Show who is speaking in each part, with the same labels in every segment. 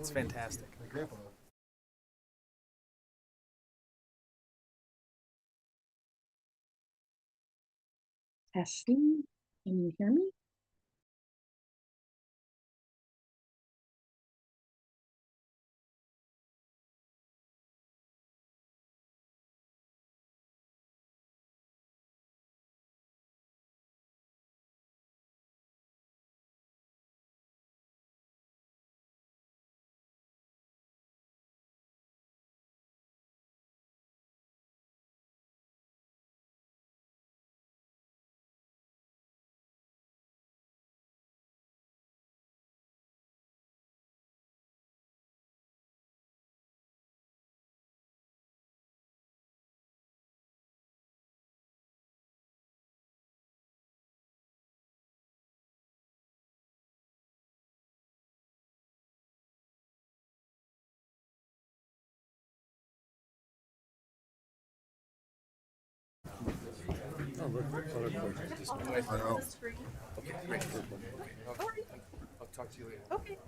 Speaker 1: It's fantastic.
Speaker 2: My grandpa.
Speaker 3: Testing. Can you hear me?
Speaker 2: I know.
Speaker 1: Okay, great. I'll talk to you later.
Speaker 3: Okay.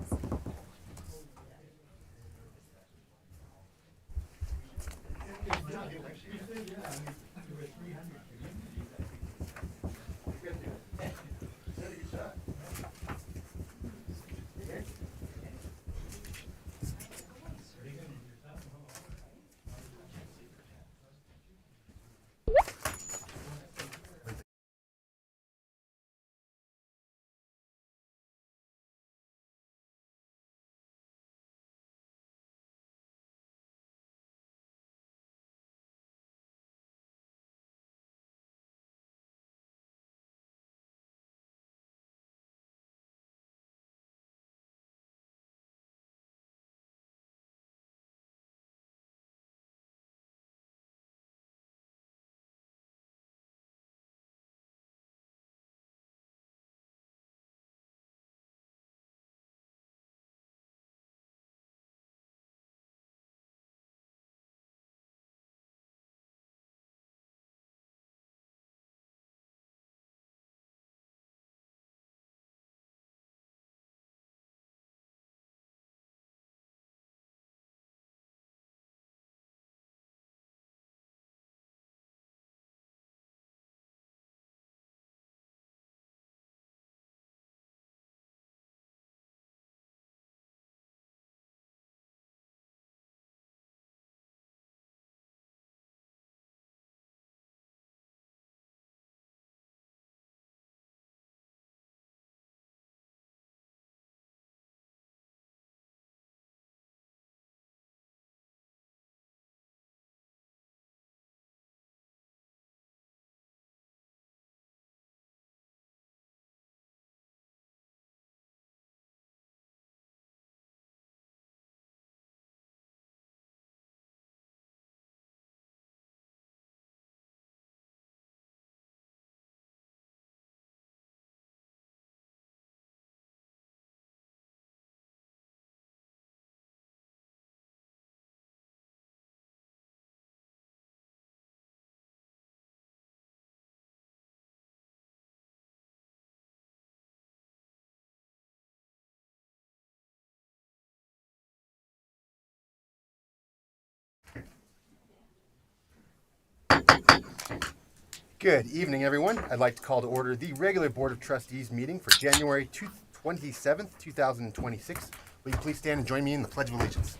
Speaker 2: Good evening, everyone. I'd like to call to order the regular Board of Trustees meeting for January 27th, 2026. Will you please stand and join me in the Pledge of Allegiance?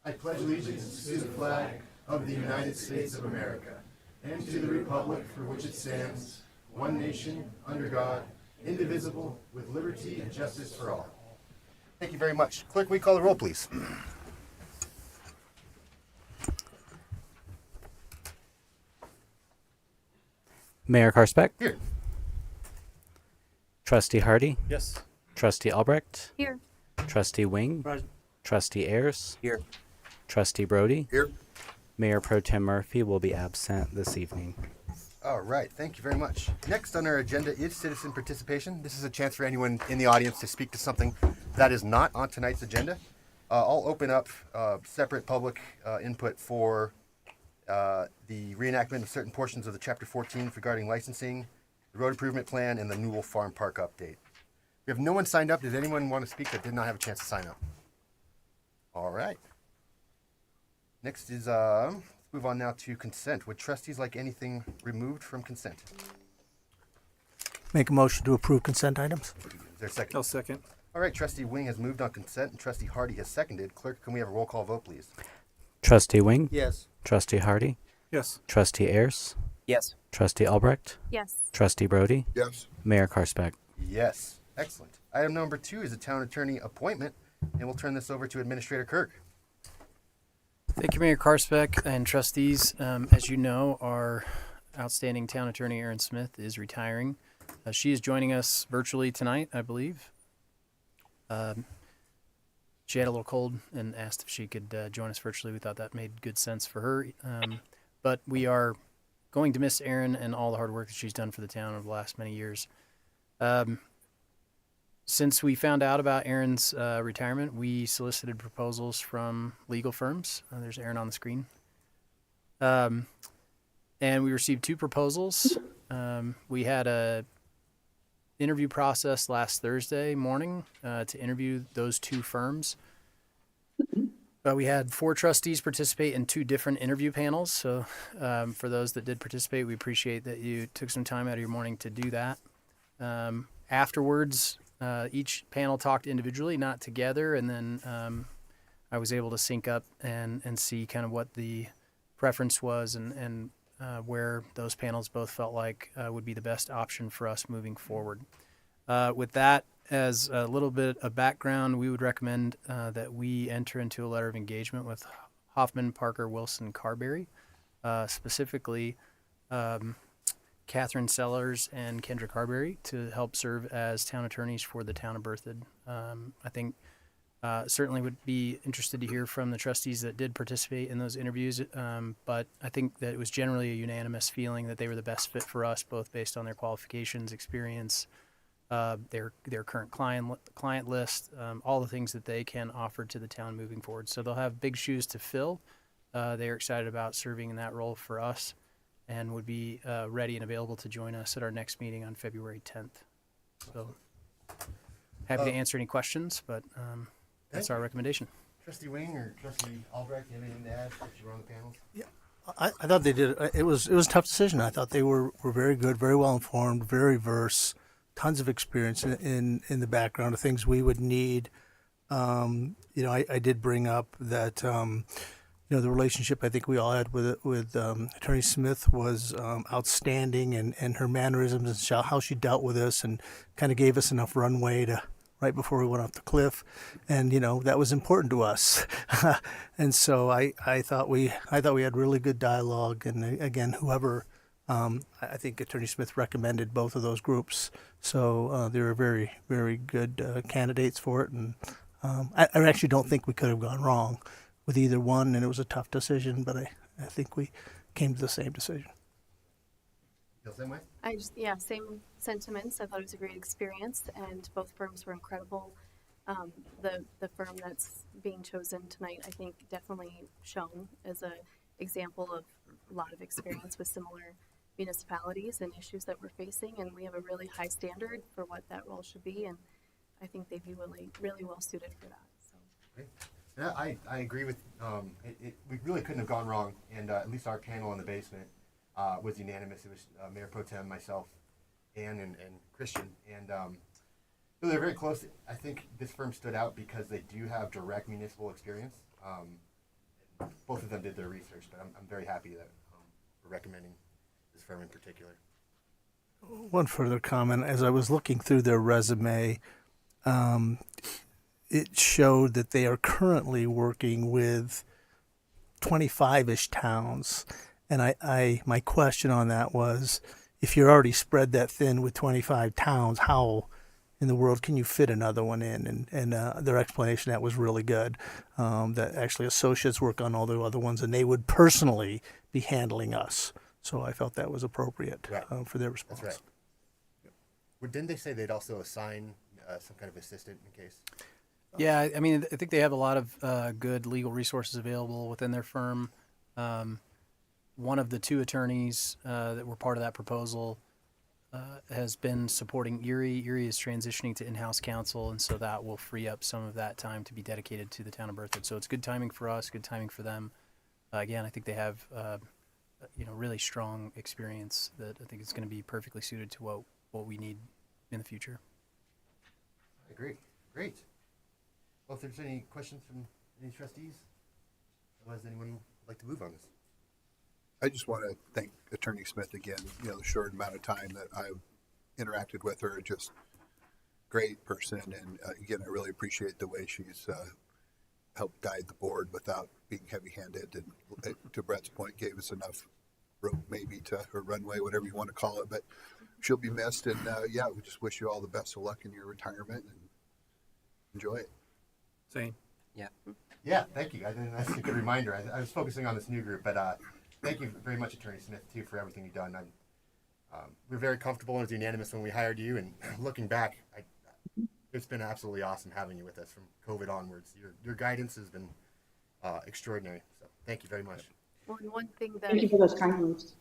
Speaker 2: I pledge allegiance to the flag of the United States of America and to the republic for which it stands, one nation, under God, indivisible, with liberty and justice for all. Thank you very much. Clerk, will you call the roll, please?
Speaker 4: Mayor Karspeck,
Speaker 2: Here.
Speaker 4: Trustee Hardy,
Speaker 1: Yes.
Speaker 4: Trustee Albrecht,
Speaker 3: Here.
Speaker 4: Trustee Wing, Trustee Ayers,
Speaker 1: Here.
Speaker 4: Trustee Brody,
Speaker 2: Here.
Speaker 4: Mayor Pro Tem Murphy will be absent this evening.
Speaker 2: All right, thank you very much. Next on our agenda is citizen participation. This is a chance for anyone in the audience to speak to something that is not on tonight's agenda. I'll open up separate public input for the reenactment of certain portions of the Chapter 14 regarding licensing, the road improvement plan, and the Newell Farm Park update. We have no one signed up. Did anyone want to speak that did not have a chance to sign up? All right. Next is, let's move on now to consent. Would trustees like anything removed from consent?
Speaker 3: Make a motion to approve consent items.
Speaker 2: Is there a second?
Speaker 1: I'll second.
Speaker 2: All right, trustee Wing has moved on consent and trustee Hardy has seconded. Clerk, can we have a roll call vote, please?
Speaker 4: Trustee Wing,
Speaker 3: Yes.
Speaker 4: Trustee Hardy,
Speaker 1: Yes.
Speaker 4: Trustee Ayers,
Speaker 5: Yes.
Speaker 4: Trustee Albrecht,
Speaker 6: Yes.
Speaker 4: Trustee Brody,
Speaker 7: Yes.
Speaker 4: Mayor Karspeck.
Speaker 2: Yes. Excellent. Item number 2 is a town attorney appointment, and we'll turn this over to Administrator Kirk.
Speaker 5: Thank you, Mayor Karspeck and trustees. As you know, our outstanding town attorney, Erin Smith, is retiring. She is joining us virtually tonight, I believe. She had a little cold and asked if she could join us virtually. We thought that made good sense for her. But we are going to miss Erin and all the hard work that she's done for the town over the last many years. Since we found out about Erin's retirement, we solicited proposals from legal firms. There's Erin on the screen. And we received 2 proposals. We had a interview process last Thursday morning to interview those 2 firms. We had 4 trustees participate in 2 different interview panels. So for those that did participate, we appreciate that you took some time out of your morning to do that. Afterwards, each panel talked individually, not together, and then I was able to sync up and see kind of what the preference was and where those panels both felt like would be the best option for us moving forward. With that as a little bit of background, we would recommend that we enter into a letter of engagement with Hoffman, Parker, Wilson, Carberry, specifically Catherine Sellers and Kendra Carberry to help serve as town attorneys for the town of Berthoud. I think certainly would be interested to hear from the trustees that did participate in those interviews, but I think that it was generally a unanimous feeling that they were the best fit for us, both based on their qualifications, experience, their current client list, all the things that they can offer to the town moving forward. So they'll have big shoes to fill. They're excited about serving in that role for us and would be ready and available to join us at our next meeting on February 10th. So happy to answer any questions, but that's our recommendation.
Speaker 2: Trustee Wing or Trustee Albrecht, do you have anything to add since you were on the panels?
Speaker 3: I thought they did. It was a tough decision. I thought they were very good, very well informed, very versed, tons of experience in the background of things we would need. I did bring up that the relationship I think we all had with Attorney Smith was outstanding, and her mannerisms and how she dealt with us, and kind of gave us enough runway to right before we went off the cliff, and that was important to us. And so I thought we had really good dialogue, and again, whoever I think Attorney Smith recommended both of those groups, so they were very, very good candidates for it, and I actually don't think we could have gone wrong with either one, and it was a tough decision, but I think we came to the same decision.
Speaker 2: Feel the same way?
Speaker 6: Same sentiments. I thought it was a great experience, and both firms were incredible. The firm that's being chosen tonight, I think, definitely shown as an example of a lot of experience with similar municipalities and issues that we're facing, and we have a really high standard for what that role should be, and I think they'd be really well suited for that. So.
Speaker 2: Great. Yeah, I agree with, we really couldn't have gone wrong, and at least our panel in the basement was unanimous. It was Mayor Pro Tem, myself, Ann, and Christian, and they're very close. I think this firm stood out because they do have direct municipal experience. Both of them did their research, but I'm very happy that we're recommending this firm in particular.
Speaker 3: One further comment, as I was looking through their resume, it showed that they are currently working with 25-ish towns. And my question on that was, if you're already spread that thin with 25 towns, how in the world can you fit another one in? And their explanation that was really good, that actually associates work on all the other ones, and they would personally be handling us. So I felt that was appropriate for their response.
Speaker 2: That's right. Well, didn't they say they'd also assign some kind of assistant in case?
Speaker 5: Yeah, I mean, I think they have a lot of good legal resources available within their firm. One of the 2 attorneys that were part of that proposal has been supporting Erie. Erie is transitioning to in-house counsel, and so that will free up some of that time to be dedicated to the town of Berthoud. So it's good timing for us, good timing for them. Again, I think they have really strong experience that I think is going to be perfectly suited to what we need in the future.
Speaker 2: I agree. Great. Well, if there's any questions from any trustees, otherwise anyone would like to move on this?
Speaker 7: I just want to thank Attorney Smith again. The short amount of time that I've interacted with her, just great person. And again, I really appreciate the way she's helped guide the board without being heavy-handed. And to Brett's point, gave us enough room maybe to her runway, whatever you want to call it. But she'll be missed. And yeah, we just wish you all the best of luck in your retirement and enjoy it.
Speaker 1: Same.
Speaker 2: Yeah, thank you. That's a good reminder. I was focusing on this new group, but thank you very much, Attorney Smith, too, for everything you've done. We're very comfortable and it was unanimous when we hired you. And looking back, it's been absolutely awesome having you with us from COVID onwards. Your guidance has been extraordinary. So thank you very much.
Speaker 6: Well, and one thing that
Speaker 8: Thank you for those kind words.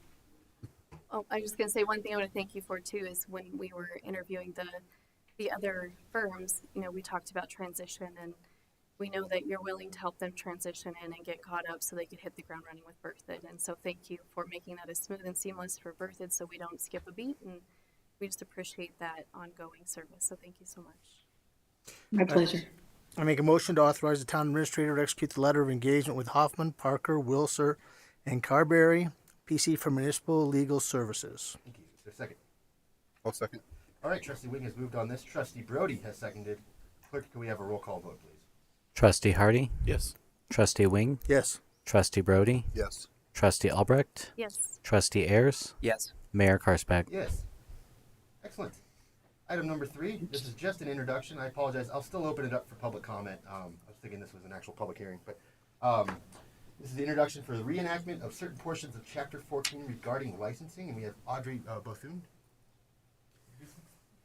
Speaker 6: Oh, I was just going to say one thing I want to thank you for too is when we were interviewing the other firms, we talked about transition, and we know that you're willing to help them transition in and get caught up so they could hit the ground running with Berthoud. And so thank you for making that as smooth and seamless for Berthoud so we don't skip a beat, and we just appreciate that ongoing service. So thank you so much.
Speaker 8: My pleasure.
Speaker 3: I make a motion to authorize the town administrator to execute the letter of engagement with Hoffman, Parker, Wilser, and Carberry, PC for municipal legal services.
Speaker 2: Thank you. Is there a second?
Speaker 7: I'll second.
Speaker 2: All right, Trustee Wing has moved on this. Trustee Brody has seconded. Clerk, can we have a roll call vote, please?
Speaker 4: Trustee Hardy,
Speaker 1: Yes.
Speaker 4: Trustee Wing,
Speaker 3: Yes.
Speaker 4: Trustee Brody,
Speaker 7: Yes.
Speaker 4: Trustee Albrecht,
Speaker 6: Yes.
Speaker 4: Trustee Ayers,
Speaker 1: Yes.
Speaker 4: Mayor Karsbeck.
Speaker 2: Yes. Excellent. Item number 3. This is just an introduction. I apologize. I'll still open it up for public comment. I was thinking this was an actual public hearing, but this is the introduction for the reenactment of certain portions of Chapter 14 regarding licensing, and we have Audrey Bethune.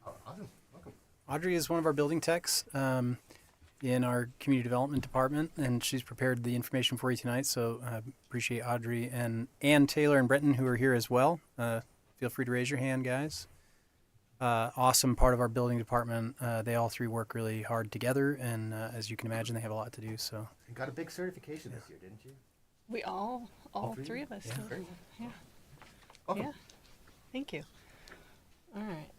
Speaker 2: Oh, awesome. Welcome.
Speaker 5: Audrey is one of our building techs in our community development department, and she's prepared the information for you tonight. So I appreciate Audrey and Ann Taylor and Brenton, who are here as well. Feel free to raise your hand, guys. Awesome part of our building department. They all three work really hard together, and as you can imagine, they have a lot to do. So
Speaker 2: You got a big certification this year, didn't you?
Speaker 9: We all
Speaker 2: three?
Speaker 9: three of us.
Speaker 2: Yeah.
Speaker 9: did.
Speaker 2: Great.
Speaker 9: Yeah.
Speaker 2: Welcome.
Speaker 9: Yeah. Thank you. All right.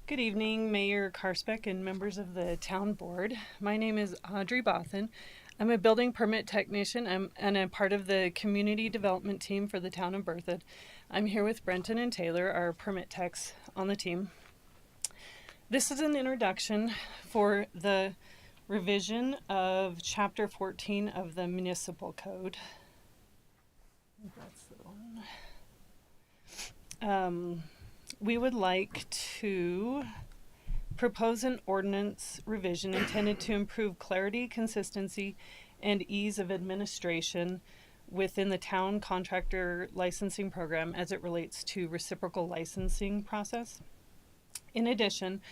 Speaker 9: Good evening, Mayor Karsbeck and members of the town board. My name is Audrey Bothan. I'm a building permit technician and I'm part of the community development team for the town of Berthoud. I'm here with Brenton and Taylor, our permit techs on the team. This is an introduction for the revision of Chapter 14 of the Municipal Code. I think that's the one. We would like to propose an ordinance revision intended to improve clarity, consistency, and ease of administration within the town contractor licensing program as it relates to reciprocal licensing process. In addition,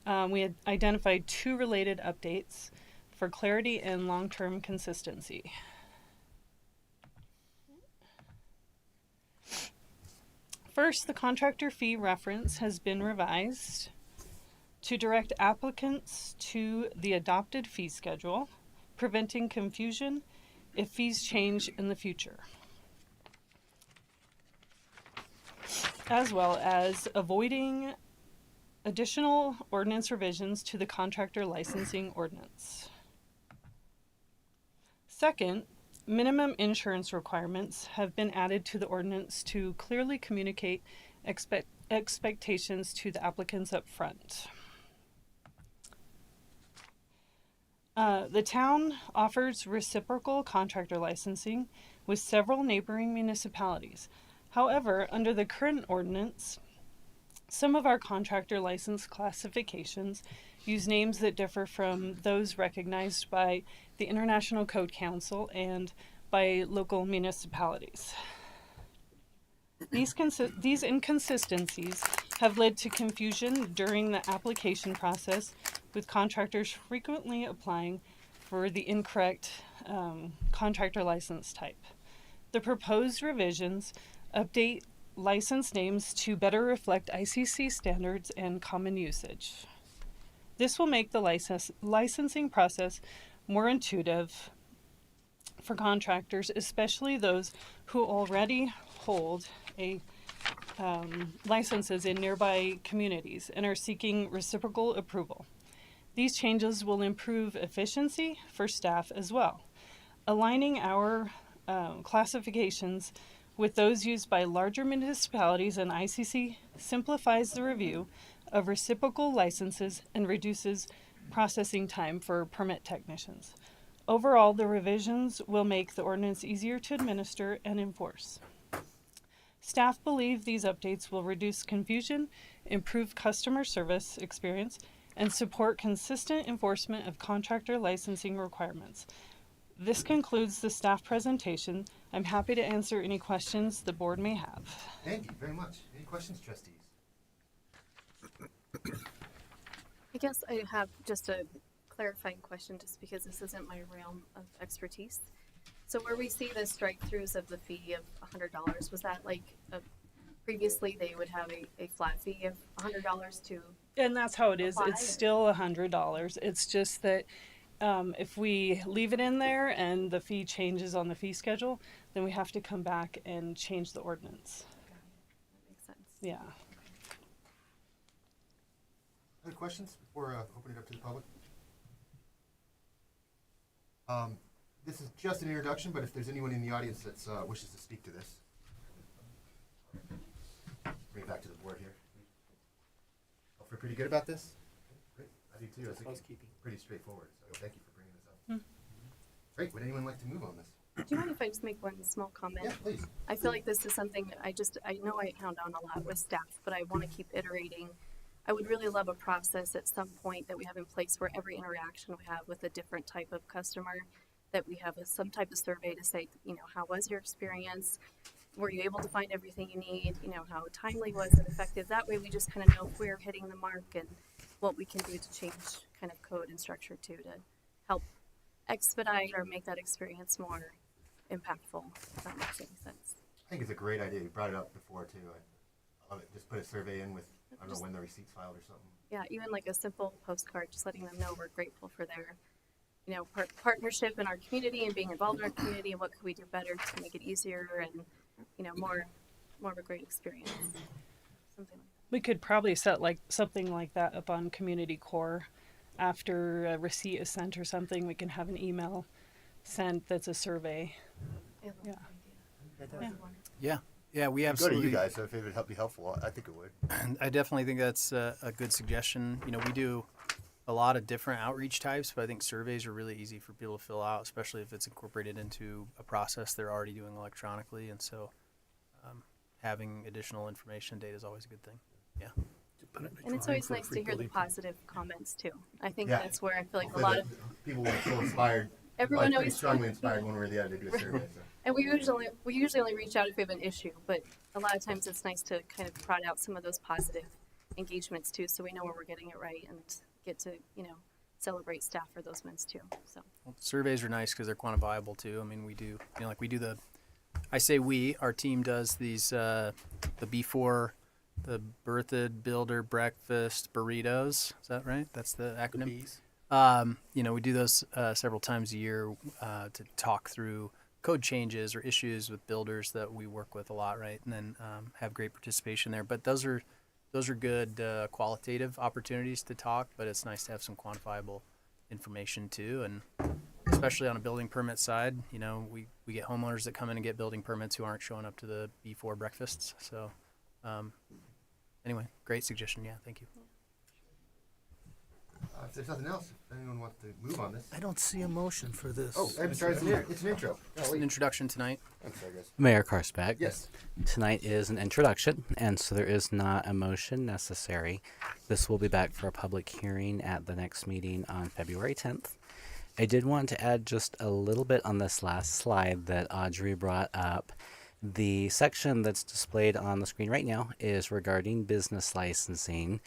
Speaker 9: we had identified 2 related updates for clarity and long-term consistency. First, the contractor fee reference has been revised to direct applicants to the adopted fee schedule, preventing confusion if fees change in the future, as well as avoiding additional ordinance revisions to the contractor licensing ordinance. Second, minimum insurance requirements have been added to the ordinance to clearly communicate expectations to the applicants up front. The town offers reciprocal contractor licensing with several neighboring municipalities. However, under the current ordinance, some of our contractor license classifications use names that differ from those recognized by the International Code Council and by local municipalities. These inconsistencies have led to confusion during the application process, with contractors frequently applying for the incorrect contractor license type. The proposed revisions Update license names to better reflect ICC standards and common usage. This will make the licensing process more intuitive for contractors, especially those who already hold licenses in nearby communities and are seeking reciprocal approval. These changes will improve efficiency for staff as well. Aligning our classifications with those used by larger municipalities and ICC simplifies the review of reciprocal licenses and reduces processing time for permit technicians. Overall, the revisions will make the ordinance easier to administer and enforce. Staff believe these updates will reduce confusion, improve customer service experience, and support consistent enforcement of contractor licensing requirements. This concludes the staff presentation. I'm happy to answer any questions the board may have.
Speaker 2: Thank you very much. Any questions, trustees?
Speaker 6: I guess I have just a clarifying question, just because this isn't my realm of expertise. So where we see the strike-throughs of the fee of $100, was that like previously they would have a flat fee of $100 to?
Speaker 9: And that's how it is.
Speaker 6: apply?
Speaker 9: It's still $100. It's just that if we leave it in there and the fee changes on the fee schedule, then we have to come back and change the ordinance.
Speaker 6: That makes sense.
Speaker 9: Yeah.
Speaker 2: Other questions before opening it up to the public? This is just an introduction, but if there's anyone in the audience that wishes to speak to this, bring it back to the board here. I feel pretty good about this. Great, I do too. I think it's pretty straightforward. So thank you for bringing this up. Great. Would anyone like to move on this?
Speaker 6: Do you mind if I just make one small comment?
Speaker 2: Yeah, please.
Speaker 6: I feel like this is something that I know I hound on a lot with staff, but I want to keep iterating. I would really love a process at some point that we have in place where every interaction we have with a different type of customer, that we have some type of survey to say, how was your experience? Were you able to find everything you need? How timely was it, effective? That way we just kind of know if we're hitting the mark and what we can do to change kind of code and structure too, to help expedite or make that experience more impactful, if that makes any sense.
Speaker 2: I think it's a great idea. You brought it up before too. I love it. Just put a survey in with, I don't know when the receipt's filed or something.
Speaker 6: Yeah, even like a simple postcard, just letting them know we're grateful for their, partnership in our community and being involved in our community, and what could we do better to make it easier and, more of a great experience. Something like that.
Speaker 9: We could probably set something like that up on Community Core. After a receipt is sent or something, we can have an email sent that's a survey.
Speaker 6: I love
Speaker 9: Yeah.
Speaker 6: that idea.
Speaker 9: Yeah.
Speaker 5: Yeah. Yeah, we
Speaker 2: Go to
Speaker 5: absolutely.
Speaker 2: you guys, so if it would be helpful, I think it would.
Speaker 5: I definitely think that's a good suggestion. We do a lot of different outreach types, but I think surveys are really easy for people to fill out, especially if it's incorporated into a process they're already doing electronically. And so having additional information data is always a good thing. Yeah.
Speaker 6: And it's always nice to hear the positive comments too. I think
Speaker 2: Yeah.
Speaker 6: that's where I feel like a
Speaker 2: Hopefully
Speaker 6: lot of
Speaker 2: people will feel inspired.
Speaker 6: everyone
Speaker 2: pretty
Speaker 6: always
Speaker 2: strongly inspired one way or the other to do a survey. So.
Speaker 6: And we usually only reach out if we have an issue, but a lot of times it's nice to kind of prod out some of those positive engagements too, so we know where we're getting it right and get to celebrate staff for those wins too. So
Speaker 5: Well, surveys are nice because they're quantifiable too. I mean, we do I say our team does these the B4, the Berthoud Builder Breakfast Burritos. Is that right? That's the acronym. We do those several times a year to talk through code changes or issues with builders that we work with a lot, right? And then have great participation there. But those are good qualitative opportunities to talk, but it's nice to have some quantifiable information too. And especially on a building permit side, we get homeowners that come in and get building permits who aren't showing up to the B4 breakfasts. So anyway, great suggestion. Yeah, thank you.
Speaker 2: If there's nothing else, if anyone wants to move on this.
Speaker 3: I don't see a motion for this.
Speaker 2: Oh, I'm sorry, it's an intro.
Speaker 5: Just an introduction tonight.
Speaker 2: Thanks, I guess.
Speaker 4: Mayor Karsbeck.
Speaker 2: Yes.
Speaker 4: Tonight is an introduction, and so there is not a motion necessary. This will be back for a public hearing at the next meeting on February 10th. I did want to add just a little bit on this last slide that Audrey brought up. The section that's displayed on the screen right now is regarding business licensing.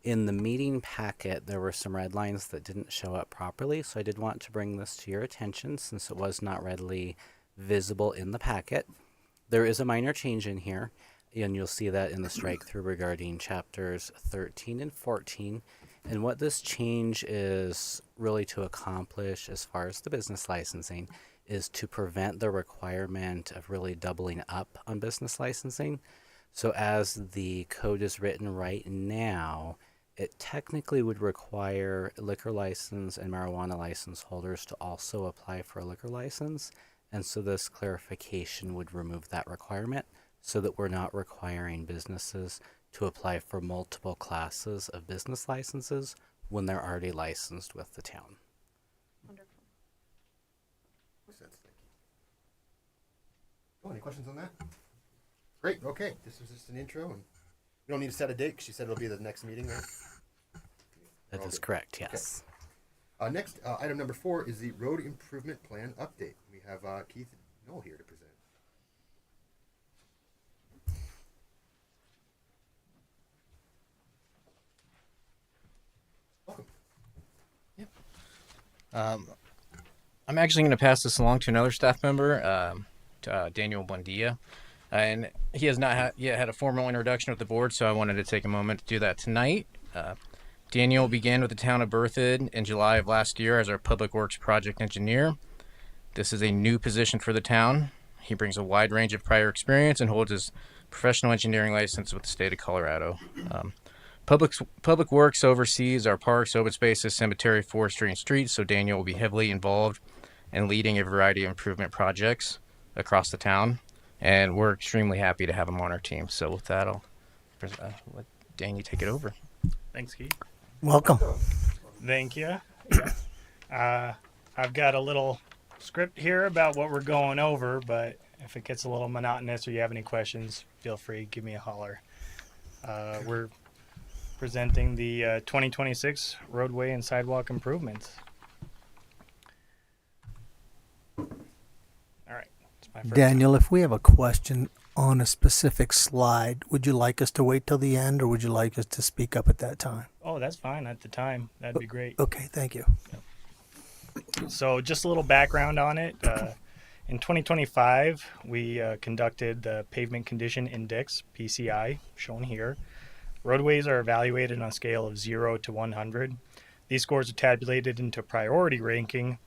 Speaker 4: In the meeting packet, there were some red lines that didn't show up properly, so I did want to bring this to your attention since it was not readily visible in the packet. There is a minor change in here, and you'll see that in the strike through regarding chapters 13 and 14. And what this change is really to accomplish as far as the business licensing is to prevent the requirement of really doubling up on business licensing. So as the code is written right now, it technically would require liquor license and marijuana license holders to also apply for a liquor license. And so this clarification would remove that requirement so that we're not requiring businesses to apply for multiple classes of business licenses when they're already licensed with the town.
Speaker 6: Wonderful.
Speaker 2: Makes sense. Thank you. Oh, any questions on that? Great. Okay. This was just an intro, and we don't need to set a date because she said it'll be the next meeting, right?
Speaker 4: That is
Speaker 2: Okay.
Speaker 4: correct, yes.
Speaker 2: Next, item number 4 is the road improvement plan update. We have Keith Knoll here to present. Welcome.
Speaker 1: I'm actually going to pass this along to another staff member, Daniel Buendia. And he has not yet had a formal introduction with the board, so I wanted to take a moment to do that tonight. Daniel began with the town of Berthoud in July of last year as our Public Works project engineer. This is a new position for the town. He brings a wide range of prior experience and holds his professional engineering license with the state of Colorado. Public Works oversees our parks, open spaces, cemetery, forestry, and streets, so Daniel will be heavily involved in leading a variety of improvement projects across the town, and we're extremely happy to have him on our team. So with that, I'll let Daniel take it over.
Speaker 8: Thanks, Keith.
Speaker 3: Welcome.
Speaker 8: Thank you. I've got a little script here about what we're going over, but if it gets a little monotonous or you have any questions, feel free, give me a holler. We're presenting the 2026 roadway and sidewalk improvements. All right. That's my first
Speaker 3: Daniel, if we have a question on a specific slide, would you like us to wait till the end or would you like us to speak up at that time?
Speaker 8: Oh, that's fine at the time. That'd be great.
Speaker 3: Okay, thank you.
Speaker 8: So just a little background on it. In 2025, we conducted the Pavement Condition Index, PCI, shown here. Roadways are evaluated on a scale of 0 to 100. These scores are tabulated into priority ranking.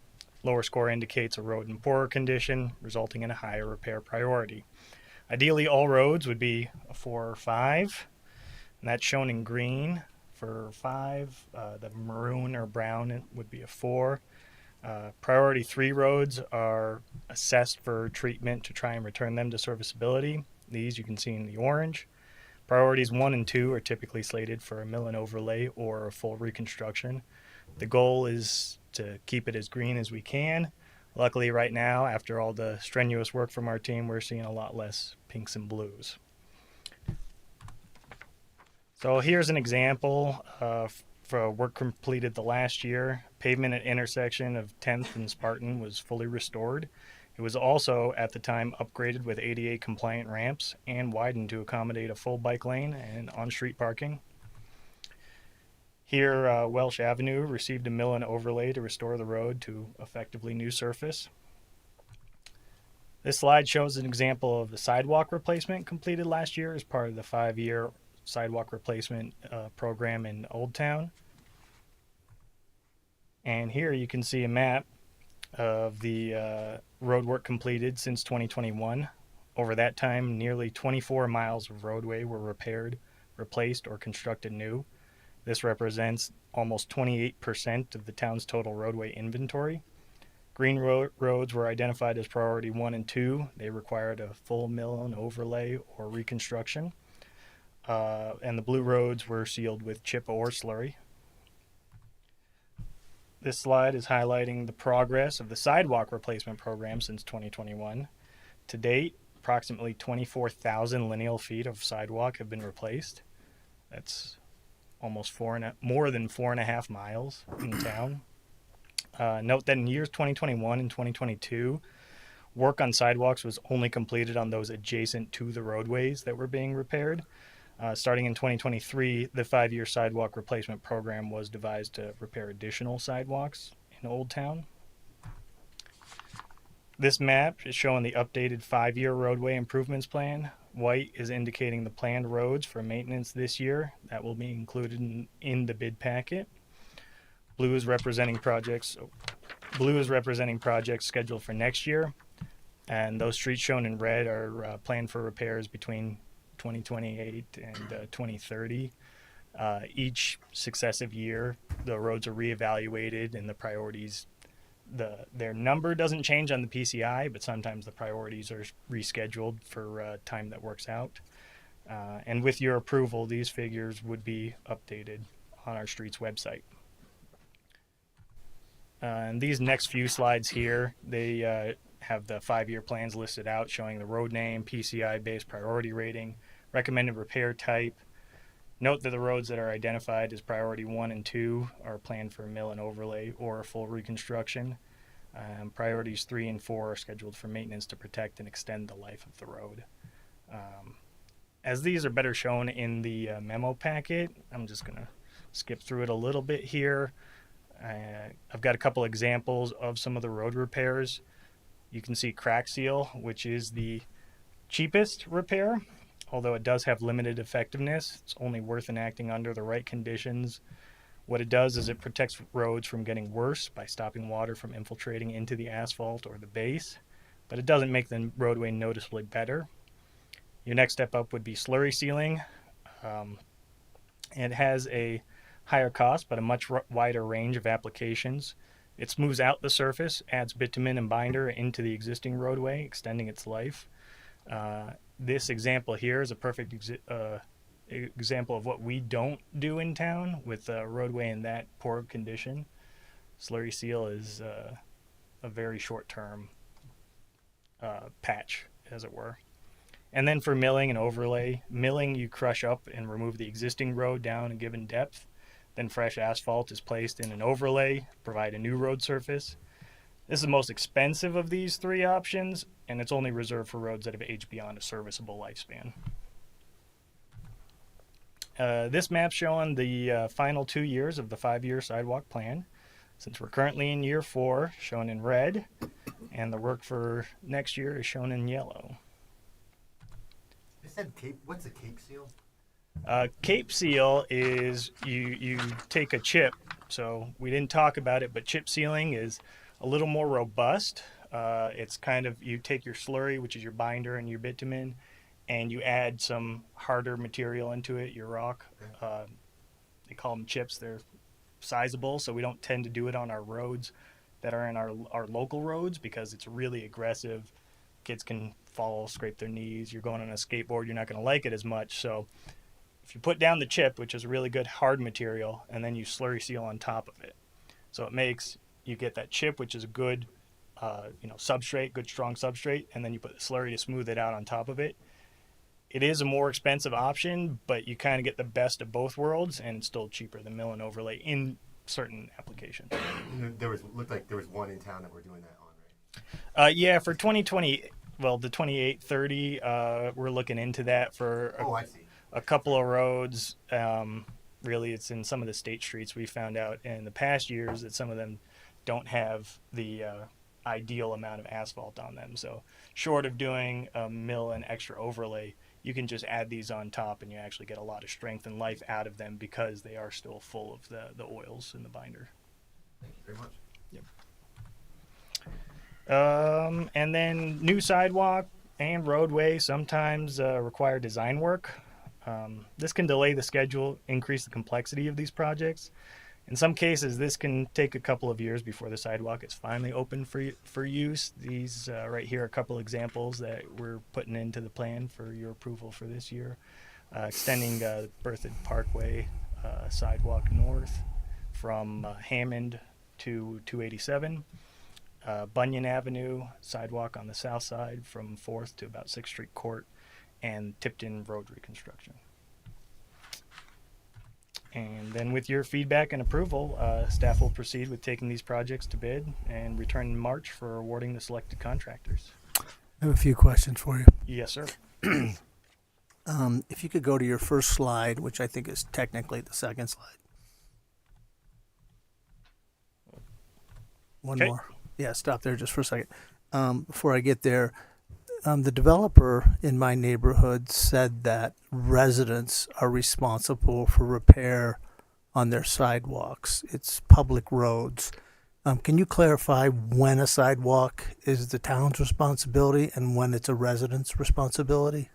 Speaker 8: Lower score indicates a road in poorer condition, resulting in a higher repair priority. Ideally, all roads would be a 4 or 5, and that's shown in green for 5. The maroon or brown would be a 4. Priority 3 roads are assessed for treatment to try and return them to serviceability. These you can see in the orange. Priorities 1 and 2 are typically slated for a mill and overlay or a full reconstruction. The goal is to keep it as green as we can. Luckily, right now, after all the strenuous work from our team, we're seeing a lot less pinks and blues. So here's an example for work completed the last year. Pavement at intersection of 10th and Spartan was fully restored. It was also, at the time, upgraded with ADA compliant ramps and widened to accommodate a full bike lane and on-street parking. Here, Welsh Avenue received a mill and overlay to restore the road to effectively new surface. This slide shows an example of the sidewalk replacement completed last year as part of the 5-year sidewalk replacement program in Old Town. And here you can see a map of the road work completed since 2021. Over that time, nearly 24 miles of roadway were repaired, replaced, or constructed new. This represents almost 28% of the town's total roadway inventory. Green roads were identified as priority 1 and 2. They required a full mill and overlay or reconstruction. And the blue roads were sealed with chip or slurry. This slide is highlighting the progress of the sidewalk replacement program since 2021. To date, approximately 24,000 lineal feet of sidewalk have been replaced. That's almost more than 4.5 miles in town. Note that in years 2021 and 2022, work on sidewalks was only completed on those adjacent to the roadways that were being repaired. Starting in 2023, the 5-year sidewalk replacement program was devised to repair additional sidewalks in Old Town. This map is showing the updated 5-year roadway improvements plan. White is indicating the planned roads for maintenance this year. That will be included in the bid packet. Blue is representing projects scheduled for next year. And those streets shown in red are planned for repairs between 2028 and 2030. Each successive year, the roads are reevaluated and the priorities, their number doesn't change on the PCI, but sometimes the priorities are rescheduled for time that works out. And with your approval, these figures would be updated on our streets website. And these next few slides here, they have the 5-year plans listed out showing the road name, PCI-based priority rating, recommended repair type. Note that the roads that are identified as priority 1 and 2 are planned for mill and overlay or full reconstruction. Priorities 3 and 4 are scheduled for maintenance to protect and extend the life of the road. As these are better shown in the memo packet, I'm just going to skip through it a little bit here. I've got a couple examples of some of the road repairs. You can see crack seal, which is the cheapest repair, although it does have limited effectiveness. It's only worth enacting under the right conditions. What it does is it protects roads from getting worse by stopping water from infiltrating into the asphalt or the base, but it doesn't make the roadway noticeably better. Your next step up would be slurry sealing. It has a higher cost, but a much wider range of applications. It smooths out the surface, adds bitumen and binder into the existing roadway, extending its life. This example here is a perfect example of what we don't do in town with a roadway in that poor condition. Slurry seal is a very short-term patch, as it were. And then for milling and overlay, milling you crush up and remove the existing road down a given depth. Then fresh asphalt is placed in an overlay, provide a new road surface. This is the most expensive of these 3 options, and it's only reserved for roads that have aged beyond a serviceable lifespan. This map's showing the final 2 years of the 5-year sidewalk plan. Since we're currently in year 4, shown in red, and the work for next year is shown in yellow.
Speaker 2: They said Cape. What's a Cape seal?
Speaker 8: Cape seal is you take a chip. So we didn't talk about it, but chip sealing is a little more robust. It's kind of, you take your slurry, which is your binder and your bitumen, and you add some harder material into it, your rock. They call them chips. They're sizable, so we don't tend to do it on our roads that are in our local roads because it's really aggressive. Kids can fall, scrape their knees. You're going on a skateboard, you're not going to like it as much. So if you put down the chip, which is a really good hard material, and then you slurry seal on top of it. So it makes, you get that chip, which is a good substrate, good strong substrate, and then you put the slurry to smooth it out on top of it. It is a more expensive option, but you kind of get the best of both worlds, and it's still cheaper than mill and overlay in certain applications.
Speaker 2: Looked like there was one in town that we're doing that on, right?
Speaker 8: Yeah, for 2020, well, the 2830, we're looking into that for
Speaker 2: I see.
Speaker 8: a couple of roads. Really, it's in some of the state streets. We found out in the past years that some of them don't have the ideal amount of asphalt on them. So short of doing a mill and extra overlay, you can just add these on top and you actually get a lot of strength and life out of them because they are still full of the oils in the binder.
Speaker 2: Thank you very much.
Speaker 8: Yep. And then new sidewalk and roadway sometimes require design work. This can delay the schedule, increase the complexity of these projects. In some cases, this can take a couple of years before the sidewalk is finally open for use. These right here are a couple examples that we're putting into the plan for your approval for this year. Extending Berthoud Parkway sidewalk north from Hammond to 287. Bunyan Avenue sidewalk on the south side from 4th to about 6th Street Court, and Tipton Road reconstruction. And then with your feedback and approval, staff will proceed with taking these projects to bid and return in March for awarding the selected contractors.
Speaker 3: I have a few questions for you.
Speaker 8: Yes, sir.
Speaker 3: If you could go to your first slide, which I think is technically the second slide. One
Speaker 8: Okay.
Speaker 3: more. Yeah, stop there just for a second. before I get there, the developer in my neighborhood said that residents are responsible for repair on their sidewalks. It's public roads. Can you clarify when a sidewalk is the town's responsibility and when it's a resident's responsibility?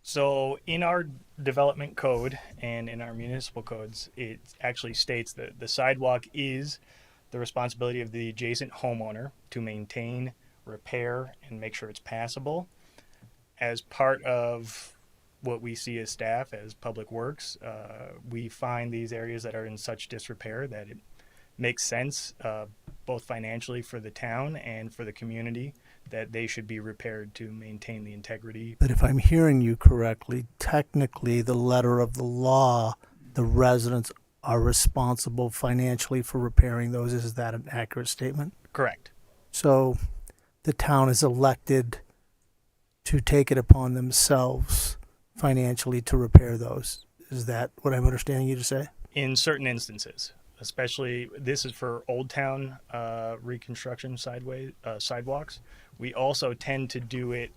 Speaker 8: So in our development code and in our municipal codes, it actually states that the sidewalk is the responsibility of the adjacent homeowner to maintain, repair, and make sure it's passable. As part of what we see as staff, as public works, we find these areas that are in such disrepair that it makes sense, both financially for the town and for the community, that they should be repaired to maintain the integrity.
Speaker 3: But if I'm hearing you correctly, technically the letter of the law, the residents are responsible financially for repairing those. Is that an accurate statement?
Speaker 8: Correct.
Speaker 3: So the town is elected to take it upon themselves financially to repair those. Is that what I'm understanding you to say?
Speaker 8: In certain instances, especially this is for Old Town reconstruction sidewalks. We also tend to do it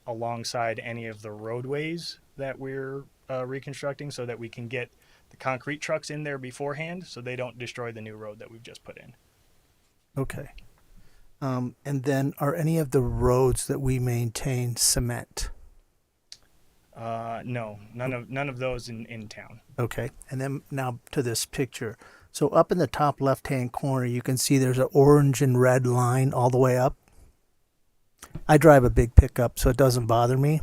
Speaker 8: alongside any of the roadways that we're reconstructing so that we can get the concrete trucks in there beforehand so they don't destroy the new road that we've just put in.
Speaker 3: Okay. And then are any of the roads that we maintain cement?
Speaker 8: No, none of those in town.
Speaker 3: Okay. And then now to this picture. So up in the top left-hand corner, you can see there's an orange and red line all the way up. I drive a big pickup, so it doesn't bother me.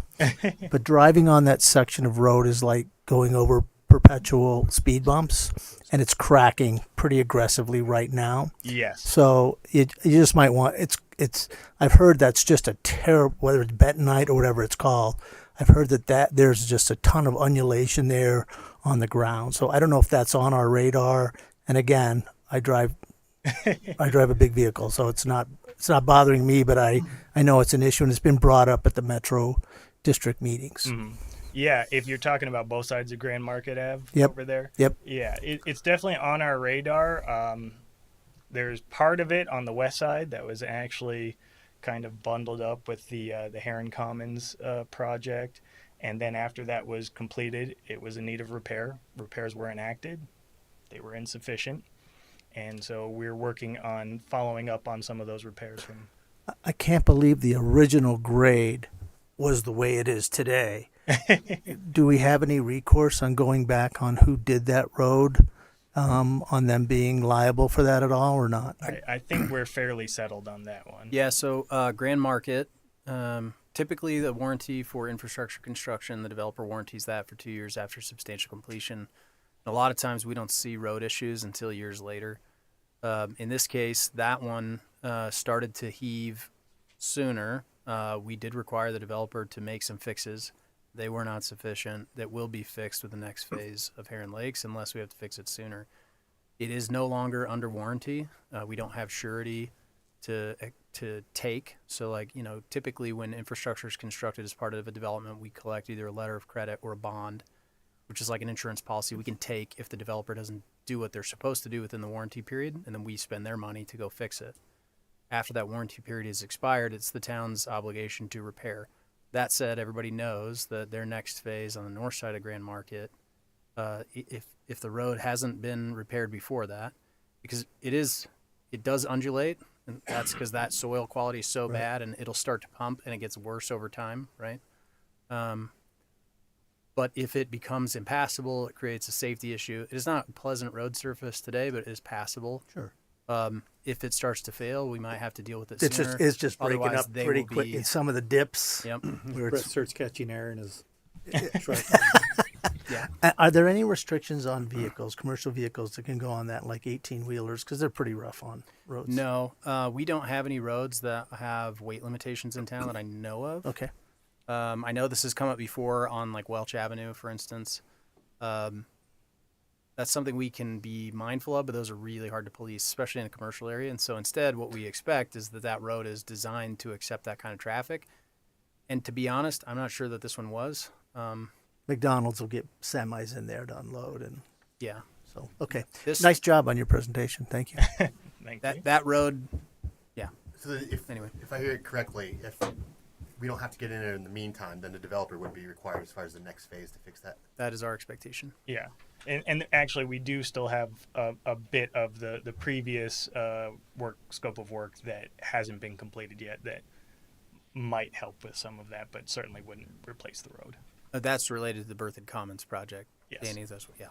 Speaker 3: But driving on that section of road is like going over perpetual speed bumps, and it's cracking pretty aggressively right now.
Speaker 8: Yes.
Speaker 3: So you just might want it's. I've heard that's just a terrible, whether it's bentonite or whatever it's called. I've heard that there's just a ton of undulation there on the ground. So I don't know if that's on our radar. And again, I drive a big vehicle, so it's not bothering me, but I know it's an issue, and it's been brought up at the Metro District meetings.
Speaker 8: Mm-hmm. Yeah, if you're talking about both sides of Grand Market Ave over there.
Speaker 3: Yep.
Speaker 8: Yeah, it's definitely on our radar. There's part of it on the west side that was actually kind of bundled up with the Heron Commons project, and then after that was completed, it was in need of repair. Repairs were enacted. They were insufficient. And so we're working on following up on some of those repairs.
Speaker 3: I can't believe the original grade was the way it is today. Do we have any recourse on going back on who did that road, on them being liable for that at all or not?
Speaker 8: I think we're fairly settled on that one.
Speaker 5: Yeah, so Grand Market, typically the warranty for infrastructure construction, the developer warranties that for 2 years after substantial completion. A lot of times we don't see road issues until years later. In this case, that one started to heave sooner. We did require the developer to make some fixes. They were not sufficient. That will be fixed with the next phase of Heron Lakes unless we have to fix it sooner. It is no longer under warranty. We don't have surety to take. So typically when infrastructure is constructed as part of a development, we collect either a letter of credit or a bond, which is like an insurance policy we can take if the developer doesn't do what they're supposed to do within the warranty period, and then we spend their money to go fix it. After that warranty period is expired, it's the town's obligation to repair. That said, everybody knows that their next phase on the north side of Grand Market, if the road hasn't been repaired before that, because it does undulate, and that's because that soil quality is so bad, and it'll start to pump, and it gets worse over time, right? But if it becomes impassable, it creates a safety issue. It is not a pleasant road surface today, but it is passable.
Speaker 3: Sure.
Speaker 5: If it starts to fail, we might have to deal with it
Speaker 3: It's
Speaker 5: sooner.
Speaker 3: just breaking
Speaker 5: Otherwise,
Speaker 3: up
Speaker 5: they
Speaker 3: pretty
Speaker 5: will
Speaker 3: quick
Speaker 5: be-
Speaker 3: in some of the dips.
Speaker 5: Yep.
Speaker 3: Where
Speaker 10: Brett
Speaker 3: it's,
Speaker 10: starts catching air in his truck.
Speaker 3: are there any restrictions on vehicles, commercial vehicles that can go on that, like 18-wheelers? Because they're pretty rough on roads.
Speaker 5: No, we don't have any roads that have weight limitations in town that I know of.
Speaker 3: Okay.
Speaker 5: I know this has come up before on like Welch Avenue, for instance. That's something we can be mindful of, but those are really hard to police, especially in a commercial area. And so instead, what we expect is that road is designed to accept that kind of traffic. And to be honest, I'm not sure that this one was.
Speaker 3: McDonald's will get semis in there to unload, and
Speaker 5: Yeah.
Speaker 3: so okay.
Speaker 5: This-
Speaker 3: Nice job on your presentation. Thank you.
Speaker 8: Thank you.
Speaker 5: That road, yeah.
Speaker 2: So if I hear it correctly, if we don't have to get in there in the meantime, then the developer would be required as far as the next phase to fix that.
Speaker 5: That is our expectation.
Speaker 8: Yeah, and actually we do still have a bit of the previous scope of work that hasn't been completed yet that might help with some of that, but certainly wouldn't replace the road.
Speaker 5: That's related to the Berthoud Commons project.
Speaker 8: Yes.
Speaker 5: Danny, that's what, yeah.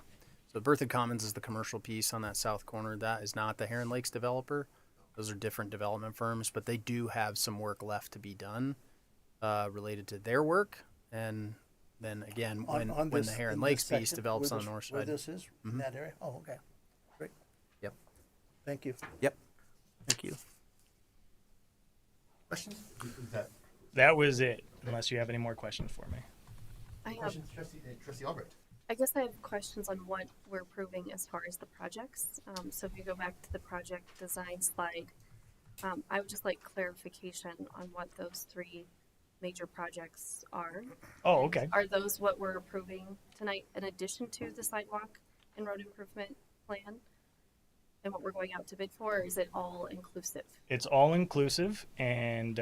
Speaker 5: So Berthoud Commons is the commercial piece on that south corner. That is not the Heron Lakes developer. Those are different development firms, but they do have some work left to be done related to their work. And then again, when the Heron
Speaker 3: in
Speaker 5: Lakes
Speaker 3: this
Speaker 5: piece
Speaker 3: section,
Speaker 5: develops
Speaker 3: where
Speaker 5: on the north
Speaker 3: where
Speaker 5: side.
Speaker 3: this is, in that area? Oh, okay. Great.
Speaker 5: Yep.
Speaker 3: Thank you.
Speaker 5: Yep.
Speaker 3: Thank you.
Speaker 2: Questions? Is that
Speaker 8: That was it, unless you have any more questions for me.
Speaker 6: I have,
Speaker 2: questions, Trustee Albrecht?
Speaker 6: I guess I have questions on what we're approving as far as the projects. So if you go back to the project design slide, I would just like clarification on what those three major projects are.
Speaker 8: Oh, okay.
Speaker 6: Are those what we're approving tonight in addition to the sidewalk and road improvement plan? And what we're going out to bid for, or is it all inclusive?
Speaker 8: It's all inclusive, and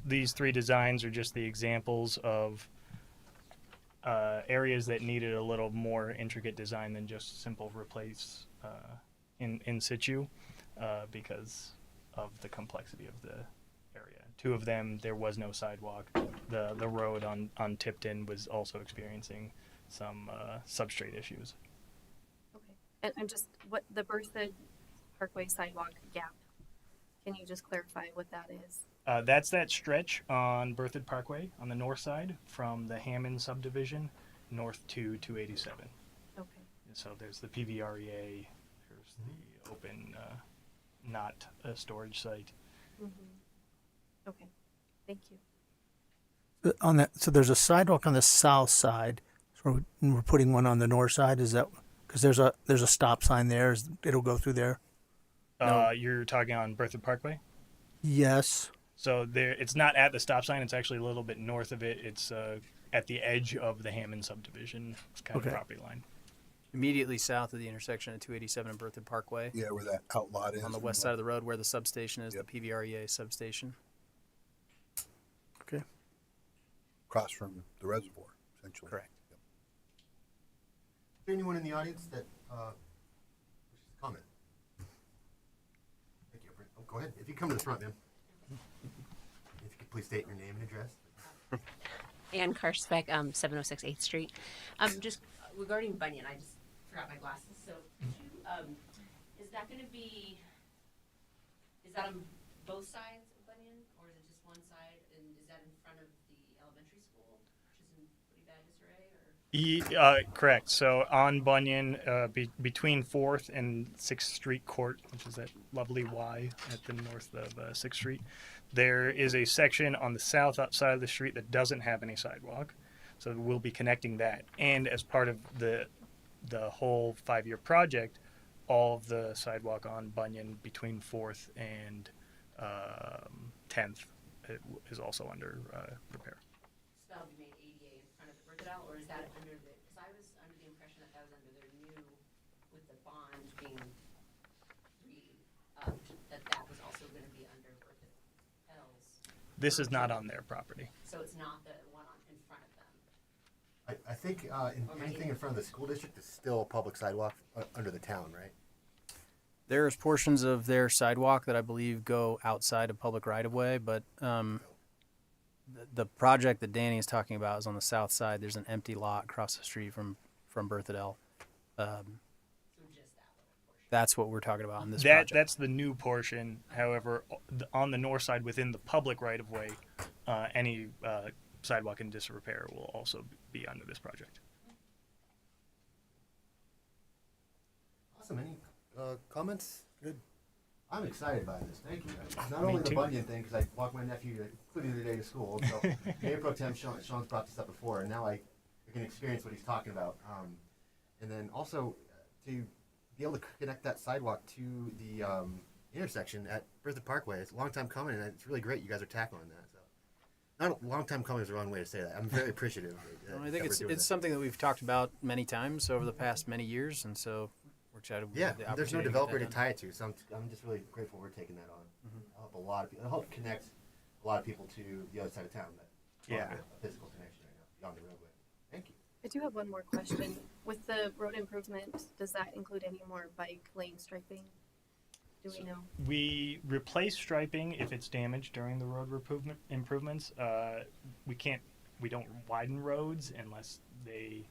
Speaker 8: these three designs are just the examples of areas that needed a little more intricate design than just simple replace in situ because of the complexity of the area. Two of them, there was no sidewalk. The road on Tipton was also experiencing some substrate issues.
Speaker 6: Okay. And just what the Berthoud Parkway sidewalk gap, can you just clarify what that is?
Speaker 8: That's that stretch on Berthoud Parkway on the north side from the Hammond subdivision north to 287.
Speaker 6: Okay.
Speaker 8: So there's the PVREA, there's the open, not a storage site.
Speaker 6: Mm-hmm. Okay. Thank you.
Speaker 3: On that, so there's a sidewalk on the south side. So we're putting one on the north side. Is that because there's a stop sign there? It'll go through there.
Speaker 5: No.
Speaker 8: You're talking on Berthoud Parkway?
Speaker 3: Yes.
Speaker 8: So it's not at the stop sign. It's actually a little bit north of it. It's at the edge of the Hammond subdivision kind of property line.
Speaker 5: Immediately south of the intersection of 287 and Berthoud Parkway.
Speaker 7: Yeah, where that outlot is.
Speaker 5: On the west side of the road where the substation is, the PVREA substation.
Speaker 3: Okay.
Speaker 7: Across from the reservoir, essentially.
Speaker 5: Correct.
Speaker 7: Yep.
Speaker 2: Is there anyone in the audience that wishes to comment? Thank you. Oh, go ahead. If you come to the front, ma'am. If you could please state your name and address.
Speaker 11: Ann Karspeck, 706 8th Street. Just regarding Bunyan, I just forgot my glasses. So, could you, is that going to be? Is that on both sides of Bunyan, or is it just one side? And is that in front of the elementary school, which is in pretty bad disarray? Or?
Speaker 8: Correct. So on Bunyan, between 4th and 6th Street Court, which is that lovely Y at the north of 6th Street, there is a section on the south side of the street that doesn't have any sidewalk. So we'll be connecting that. And as part of the whole 5-year project, all of the sidewalk on Bunyan between 4th and 10th is also under repair.
Speaker 11: So that'll be made ADA in front of the Berthoud, or is that under the? Because I was under the impression that was under their new, with the bond being that was also going to be under Berthoud's.
Speaker 8: This is not on their property.
Speaker 11: So it's not the one in front of them.
Speaker 2: I think anything in front of the school district is still a public sidewalk under the town, right?
Speaker 5: There's portions of their sidewalk that I believe go outside of public right of way, but the project that Danny is talking about is on the south side. There's an empty lot across the street from Berthoud. That's what we're talking about in this project.
Speaker 8: That's the new portion. However, on the north side within the public right of way, any sidewalk in disrepair will also be under this project.
Speaker 2: Awesome. Any comments? Good. I'm excited by this. Thank you. Not only the Bunyan thing, because I walked my nephew, including the day to school. So Mayor Pro Tem Sean's brought this up before, and now I can experience what he's talking about. And then also to be able to connect that sidewalk to the intersection at Berthoud Parkway. It's a long time coming, and it's really great you guys are tackling that. So, not a long time coming is the wrong way to say that. I'm very appreciative.
Speaker 5: I think it's something that we've talked about many times over the past many years, and so we're excited.
Speaker 2: Yeah,
Speaker 5: with the
Speaker 2: there's no
Speaker 5: opportunity to get
Speaker 2: developer
Speaker 5: that
Speaker 2: to
Speaker 5: done.
Speaker 2: tie it to, so I'm just really grateful we're taking that on. a lot of people. It'll help connect a lot of people to the other side of town that don't have a physical connection right now beyond the roadway. Thank you.
Speaker 6: I do have one more question. With the road improvement, does that include any more bike lane striping? Do we know?
Speaker 8: We replace striping if it's damaged during the road improvements. We don't widen roads unless they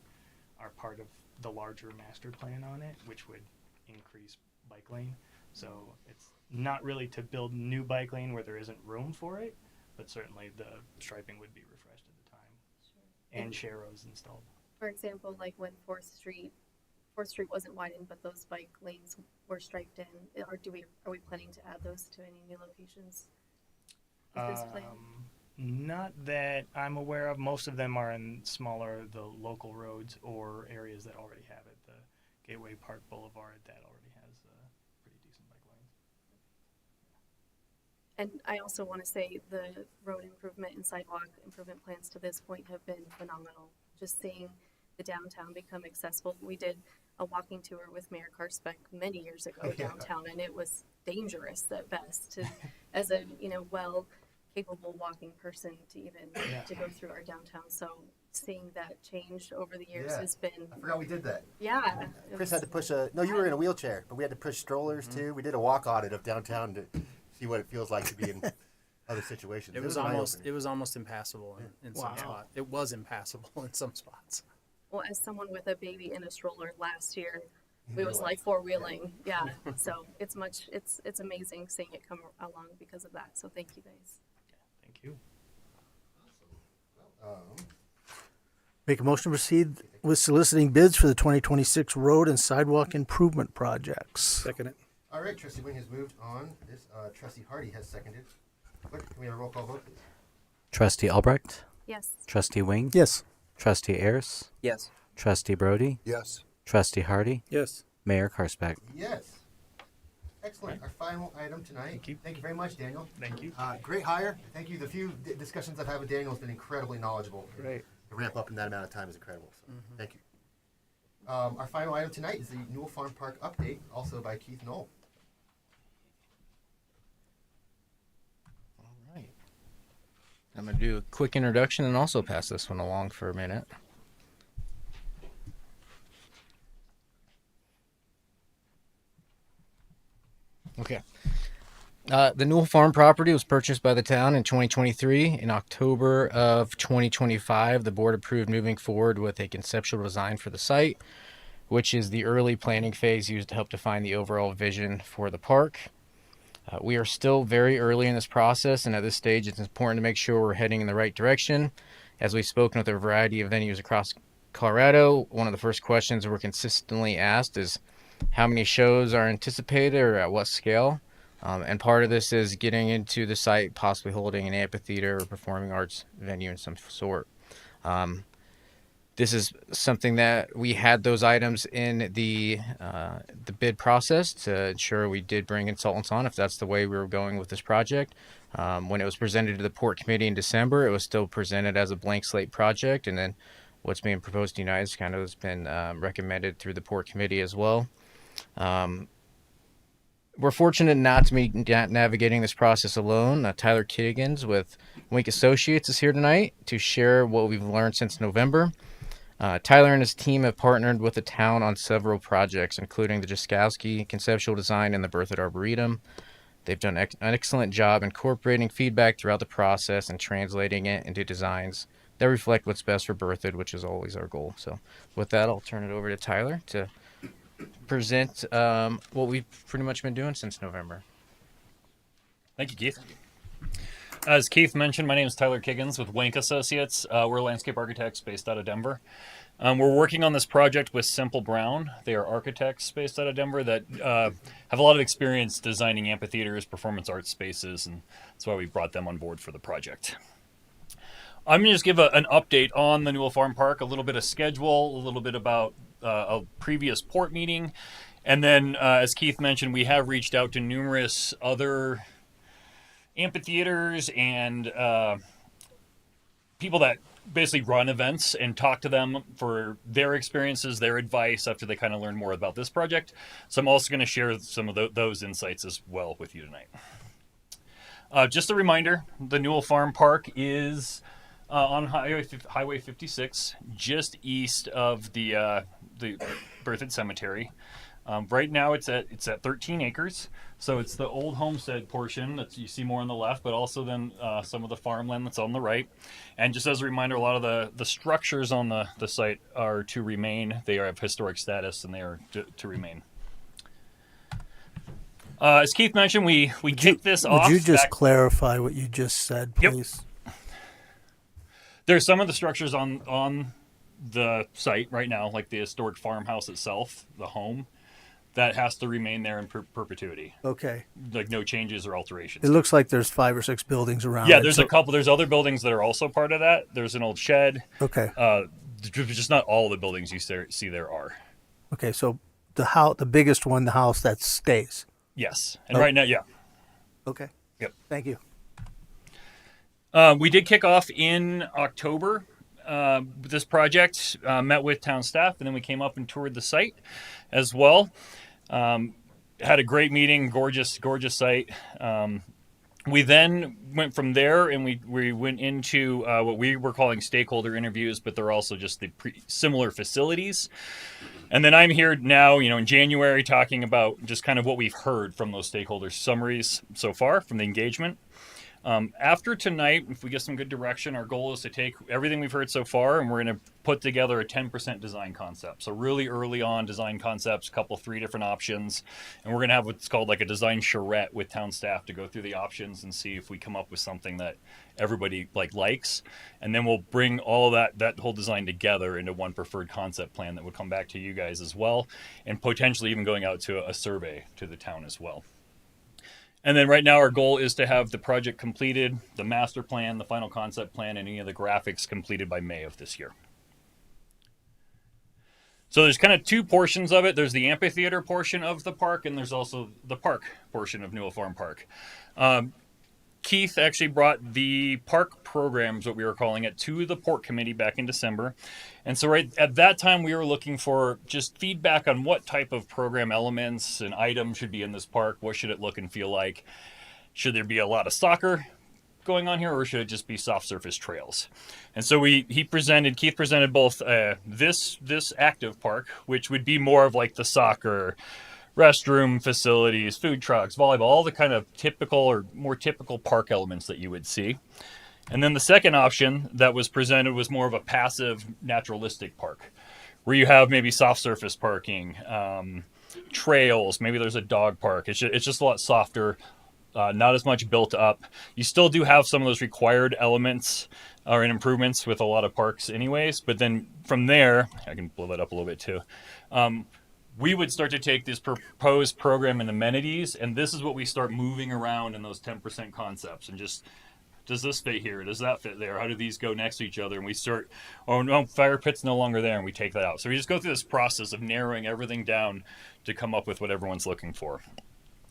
Speaker 8: are part of the larger master plan on it, which would increase bike lane. So it's not really to build new bike lane where there isn't room for it, but certainly the striping would be refreshed at the time and sharrows installed.
Speaker 6: For example, like when Fourth Street wasn't widened, but those bike lanes were striped in, or are we planning to add those to any new locations? With this plan?
Speaker 8: Not that I'm aware of. Most of them are in the local roads or areas that already have it. The Gateway Park Boulevard, that already has pretty decent bike lanes.
Speaker 6: And I also want to say the road improvement and sidewalk improvement plans to this point have been phenomenal. Just seeing the downtown become accessible. We did a walking tour with Mayor Karspek many years ago downtown, and it was dangerous at best as a capable walking person to go through our downtown. So seeing that change over the years has been.
Speaker 2: I forgot we did that.
Speaker 6: Yeah.
Speaker 2: Chris had to push you were in a wheelchair, but we had to push strollers too. We did a walk audit of downtown to see what it feels like to be in other situations.
Speaker 5: It was almost impassable in some spots. It was impassable in some spots.
Speaker 6: Well, as someone with a baby in a stroller last year, it was like four-wheeling. Yeah. So it's amazing seeing it come along because of that. So thank you guys.
Speaker 8: Thank you.
Speaker 3: Make a motion to proceed with soliciting bids for the 2026 road and sidewalk improvement projects.
Speaker 10: Second it.
Speaker 2: All right, Trustee Wing has moved on. This Trustee Hardy has seconded. Clerk, can we have a roll call vote, please?
Speaker 4: Trustee Albrecht,
Speaker 6: Yes.
Speaker 4: Trustee Wing,
Speaker 3: Yes.
Speaker 4: Trustee Ayers,
Speaker 5: Yes.
Speaker 4: Trustee Brody,
Speaker 7: Yes.
Speaker 4: Trustee Hardy,
Speaker 10: Yes.
Speaker 4: Mayor Karspek.
Speaker 2: Yes. Excellent. Our final item tonight.
Speaker 8: Thank you.
Speaker 2: Very much, Daniel.
Speaker 8: Thank you.
Speaker 2: Great hire. Thank you. The few discussions I've had with Daniel has been incredibly knowledgeable.
Speaker 10: Great.
Speaker 2: To ramp up in that amount of time is incredible. So thank you. Our final item tonight is the Newell Farm Park update, also by Keith Knoll.
Speaker 1: All right. I'm going to do a quick introduction and also pass this one along for a minute. Okay. The Newell Farm property was purchased by the town in 2023. In October of 2025, the board approved moving forward with a conceptual design for the site, which is the early planning phase used to help define the overall vision for the park. We are still very early in this process, and at this stage, it's important to make sure we're heading in the right direction. As we've spoken with a variety of venues across Colorado, one of the first questions we're consistently asked is how many shows are anticipated or at what scale. And part of this is getting into the site, possibly holding an amphitheater or performing arts venue in some sort. This is something that we had those items in the bid process to ensure we did bring consultants on if that's the way we were going with this project. When it was presented to the Port Committee in December, it was still presented as a blank slate project, and then what's being proposed tonight is kind of has been recommended through the Port Committee as well. We're fortunate not to be navigating this process alone. Tyler Kiggins with Wink Associates is here tonight to share what we've learned since November. Tyler and his team have partnered with the town on several projects, including the Jaskowski conceptual design and the Berthoud Arboretum. They've done an excellent job incorporating feedback throughout the process and translating it into designs that reflect what's best for Berthoud, which is always our goal. So with that, I'll turn it over to Tyler to present what we've pretty much been doing since November.
Speaker 12: Thank you, Keith. As Keith mentioned, my name is Tyler Kiggins with Wink Associates. We're landscape architects based out of Denver. We're working on this project with Simple Brown. They are architects based out of Denver that have a lot of experience designing amphitheaters, performance art spaces, and that's why we brought them on board for the project. I'm going to just give an update on the Newell Farm Park, a little bit of schedule, a little bit about a previous port meeting, and then, as Keith mentioned, we have reached out to numerous other amphitheaters and people that basically run events and talk to them for their experiences, their advice after they kind of learn more about this project. So I'm also going to share some of those insights as well with you tonight. Just a reminder, the Newell Farm Park is on Highway 56, just east of the Berthoud Cemetery. Right now, it's at 13 acres, so it's the old homestead portion that you see more on the left, but also then some of the farmland that's on the right. And just as a reminder, a lot of the structures on the site are to remain. They are of historic status, and they are to remain. As Keith mentioned, we kicked this off.
Speaker 3: Would you just clarify what you just said, please?
Speaker 12: Yep. There's some of the structures on the site right now, like the historic farmhouse itself, the home, that has to remain there in perpetuity.
Speaker 3: Okay.
Speaker 12: Like no changes or alterations.
Speaker 3: It looks like there's 5 or 6 buildings around.
Speaker 12: Yeah, there's a couple. There's other buildings that are also part of that. There's an old shed.
Speaker 3: Okay.
Speaker 12: Just not all the buildings you see there are.
Speaker 3: Okay, so the biggest one, the house that stays.
Speaker 12: Yes, and right now, yeah.
Speaker 3: Okay.
Speaker 12: Yep.
Speaker 3: Thank you.
Speaker 12: We did kick off in October with this project, met with town staff, and then we came up and toured the site as well. Had a great meeting, gorgeous site. We then went from there and we went into what we were calling stakeholder interviews, but they're also just the similar facilities. And then I'm here now, in January, talking about just kind of what we've heard from those stakeholder summaries so far from the engagement. After tonight, if we get some good direction, our goal is to take everything we've heard so far and we're going to put together a 10% design concept. So really early on design concepts, 3 different options. And we're going to have what's called like a design charrette with town staff to go through the options and see if we come up with something that everybody likes. And then we'll bring all that whole design together into one preferred concept plan that would come back to you guys as well. And potentially even going out to a survey to the town as well. And then right now our goal is to have the project completed, the master plan, the final concept plan, and any of the graphics completed by May of this year. So there's kind of 2 portions of it. There's the amphitheater portion of the park, and there's also the park portion of Newell Farm Park. Keith actually brought the park programs, what we were calling it, to the port committee back in December. And so right at that time, we were looking for just feedback on what type of program elements and items should be in this park. What should it look and feel like? Should there be a lot of soccer going on here, or should it just be soft surface trails? And so Keith presented both this active park, which would be more of like the soccer, restroom facilities, food trucks, volleyball, all the kind of typical or more typical park elements that you would see. And then the second option that was presented was more of a passive naturalistic park, where you have maybe soft surface parking, trails, maybe there's a dog park. It's just a lot softer, not as much built up. You still do have some of those required elements or improvements with a lot of parks anyways, but then from there, I can blow that up a little bit too. We would start to take this proposed program and amenities, and this is what we start moving around in those 10% concepts and just, does this fit here? Does that fit there? How do these go next to each other? And we start, oh no, fire pit's no longer there, and we take that out. So we just go through this process of narrowing everything down to come up with what everyone's looking for.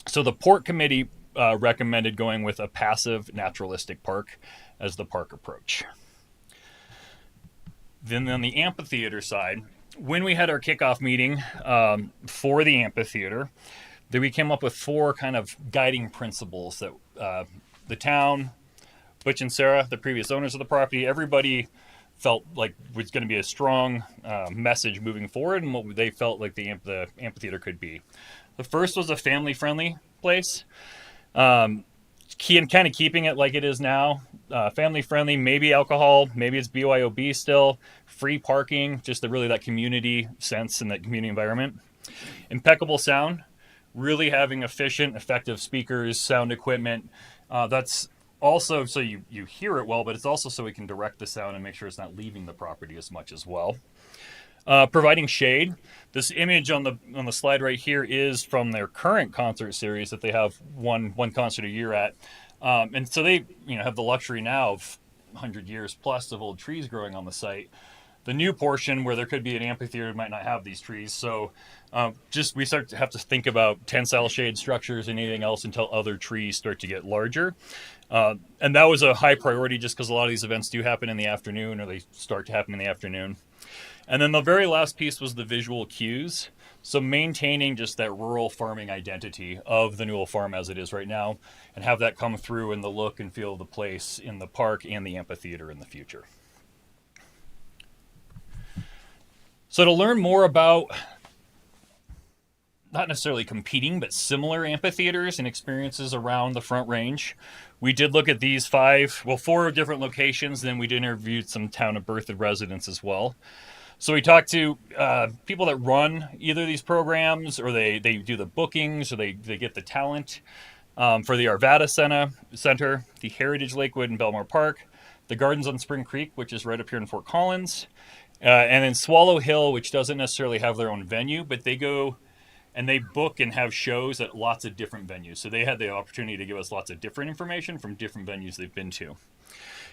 Speaker 12: So the port committee recommended going with a passive naturalistic park as the park approach. Then on the amphitheater side, when we had our kickoff meeting for the amphitheater, then we came up with 4 kind of guiding principles that the town, Butch and Sarah, the previous owners of the property, everybody felt like was going to be a strong message moving forward and what they felt like the amphitheater could be. The first was a family-friendly place. Kind of keeping it like it is now, family-friendly, maybe alcohol, maybe it's BYOB still, free parking, just that community sense and that community environment. Impeccable sound, really having efficient, effective speakers, sound equipment. That's also so you hear it well, but it's also so we can direct the sound and make sure it's not leaving the property as much as well. Providing shade. This image on the slide right here is from their current concert series that they have one concert a year at. And so they have the luxury now of 100 years plus of old trees growing on the site. The new portion where there could be an amphitheater might not have these trees. So we start to have to think about tensile shade structures and anything else until other trees start to get larger. And that was a high priority just because a lot of these events do happen in the afternoon, or they start to happen in the afternoon. And then the very last piece was the visual cues. So maintaining just that rural farming identity of the Newell Farm as it is right now, and have that come through in the look and feel of the place in the park and the amphitheater in the future. So to learn more about not necessarily competing, but similar amphitheaters and experiences around the Front Range, we did look at these 4 different locations, then we interviewed some Town of Berthoud residents as well. So we talked to people that run either of these programs, or they do the bookings, or they get the talent for the Arvada Center, the Heritage Lakewood in Belmar Park, the Gardens on Spring Creek, which is right up here in Fort Collins, and then Swallow Hill, which doesn't necessarily have their own venue, but they go and they book and have shows at lots of different venues. So they had the opportunity to give us lots of different information from different venues they've been to.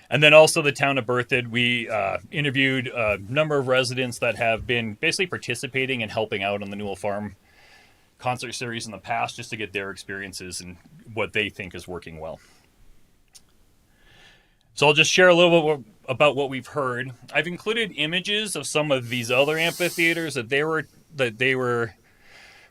Speaker 12: And then also the Town of Berthoud, we interviewed a number of residents that have been basically participating and helping out on the Newell Farm concert series in the past, just to get their experiences and what they think is working well. So I'll just share a little bit about what we've heard. I've included images of some of these other amphitheaters that they were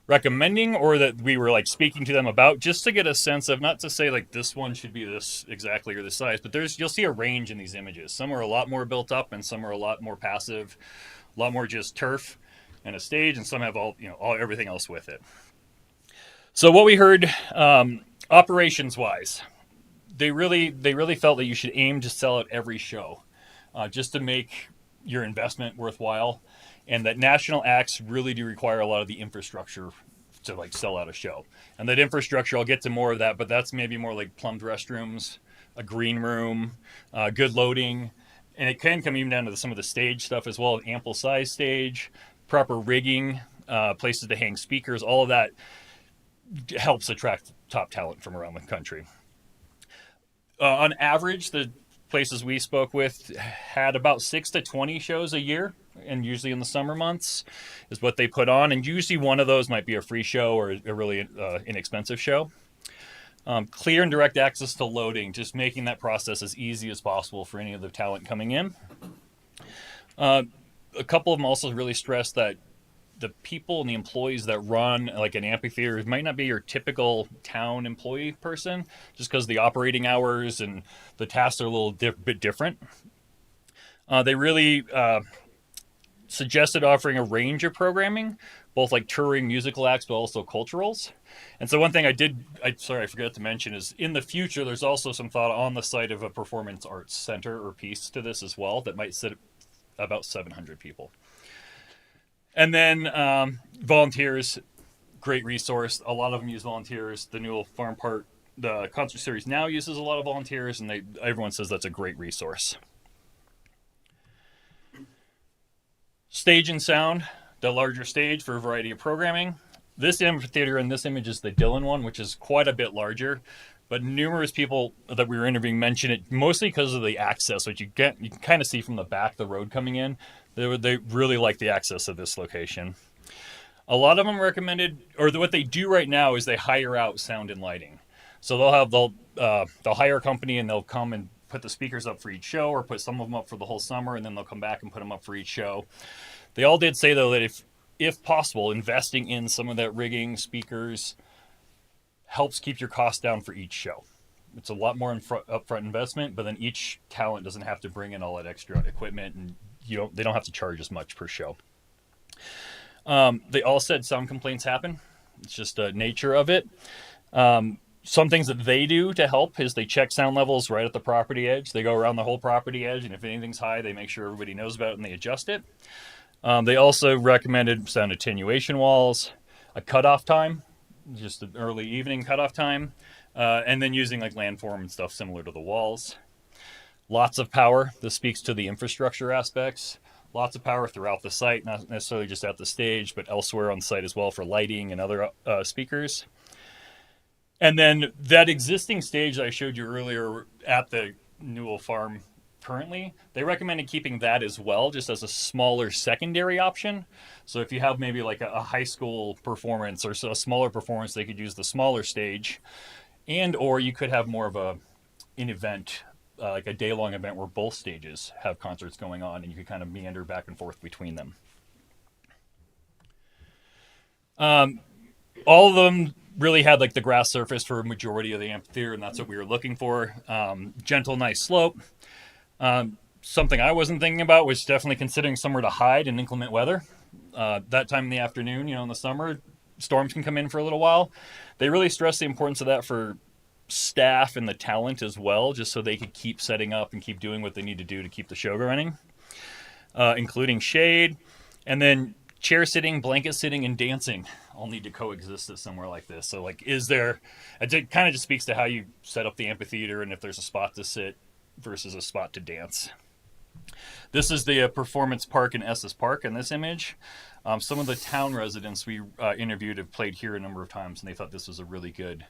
Speaker 12: recommending, or that we were like speaking to them about, just to get a sense of, not to say like this one should be this exactly or this size, but you'll see a range in these images. Some are a lot more built up, and some are a lot more passive, a lot more just turf and a stage, and some have everything else with it. So what we heard, operations wise, they really felt that you should aim to sell out every show, just to make your investment worthwhile. And that national acts really do require a lot of the infrastructure to like sell out a show. And that infrastructure, I'll get to more of that, but that's maybe more like plumbed restrooms, a green room, good loading. And it can come even down to some of the stage stuff as well, ample size stage, proper rigging, places to hang speakers. All of that helps attract top talent from around the country. On average, the places we spoke with had about 6 to 20 shows a year, and usually in the summer months is what they put on. And usually one of those might be a free show or a really inexpensive show. Clear and direct access to loading, just making that process as easy as possible for any of the talent coming in. A couple of them also really stressed that the people and the employees that run like an amphitheater might not be your typical town employee person, just because the operating hours and the tasks are a little bit different. They really suggested offering a range of programming, both like touring musical acts, but also culturals. And so one thing I forgot to mention is in the future, there's also some thought on the site of a performance arts center or piece to this as well that might sit about 700 people. And then volunteers, great resource. A lot of them use volunteers. The Newell Farm Park, the concert series now uses a lot of volunteers, and everyone says that's a great resource. Stage and sound, the larger stage for a variety of programming. This amphitheater in this image is the Dillon one, which is quite a bit larger, but numerous people that we were interviewing mention it mostly because of the access, which you can kind of see from the back, the road coming in. They really like the access of this location. A lot of them recommended, or what they do right now is they hire out sound and lighting. So they'll hire a company and they'll come and put the speakers up for each show, or put some of them up for the whole summer, and then they'll come back and put them up for each show. They all did say though that if possible, investing in some of that rigging, speakers, helps keep your costs down for each show. It's a lot more upfront investment, but then each talent doesn't have to bring in all that extra equipment, and they don't have to charge as much per show. They all said sound complaints happen. It's just the nature of it. Some things that they do to help is they check sound levels right at the property edge. They go around the whole property edge, and if anything's high, they make sure everybody knows about it and they adjust it. They also recommended sound attenuation walls, a cutoff time, just an early evening cutoff time, and then using like landform and stuff similar to the walls. Lots of power. This speaks to the infrastructure aspects. Lots of power throughout the site, not necessarily just at the stage, but elsewhere on site as well for lighting and other speakers. And then that existing stage that I showed you earlier at the Newell Farm currently, they recommended keeping that as well, just as a smaller secondary option. So if you have maybe like a high school performance or a smaller performance, they could use the smaller stage. Or you could have more of an event, like a day-long event where both stages have concerts going on, and you could kind of meander back and forth between them. All of them really had like the grass surface for a majority of the amphitheater, and that's what we were looking for. Gentle, nice slope. Something I wasn't thinking about was definitely considering somewhere to hide in inclement weather. That time in the afternoon, in the summer, storms can come in for a little while. They really stress the importance of that for staff and the talent as well, just so they could keep setting up and keep doing what they need to do to keep the show running, including shade. And then chair sitting, blanket sitting, and dancing all need to coexist at somewhere like this. So it kind of just speaks to how you set up the amphitheater and if there's a spot to sit versus a spot to dance. This is the performance park in Estes Park in this image. Some of the town residents we interviewed have played here a number of times, and they thought this was a really good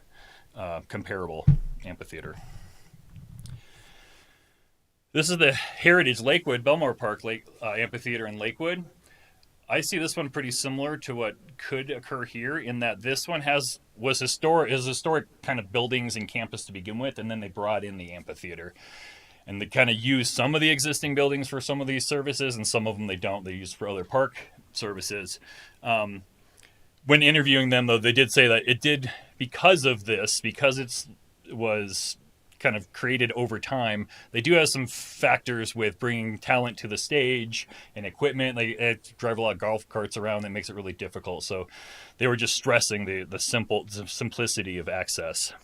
Speaker 12: comparable amphitheater. This is the Heritage Lakewood Belmore Park Amphitheater in Lakewood. I see this one pretty similar to what could occur here in that this one was historic kind of buildings and campus to begin with, and then they brought in the amphitheater. And they kind of use some of the existing buildings for some of these services, and some of them they don't. They use for other park services. When interviewing them, though, they did say that it did, because it was kind of created over time, they do have some factors with bringing talent to the stage and equipment. They drive a lot of golf carts around. That makes it really difficult. So they were just stressing the simplicity of access.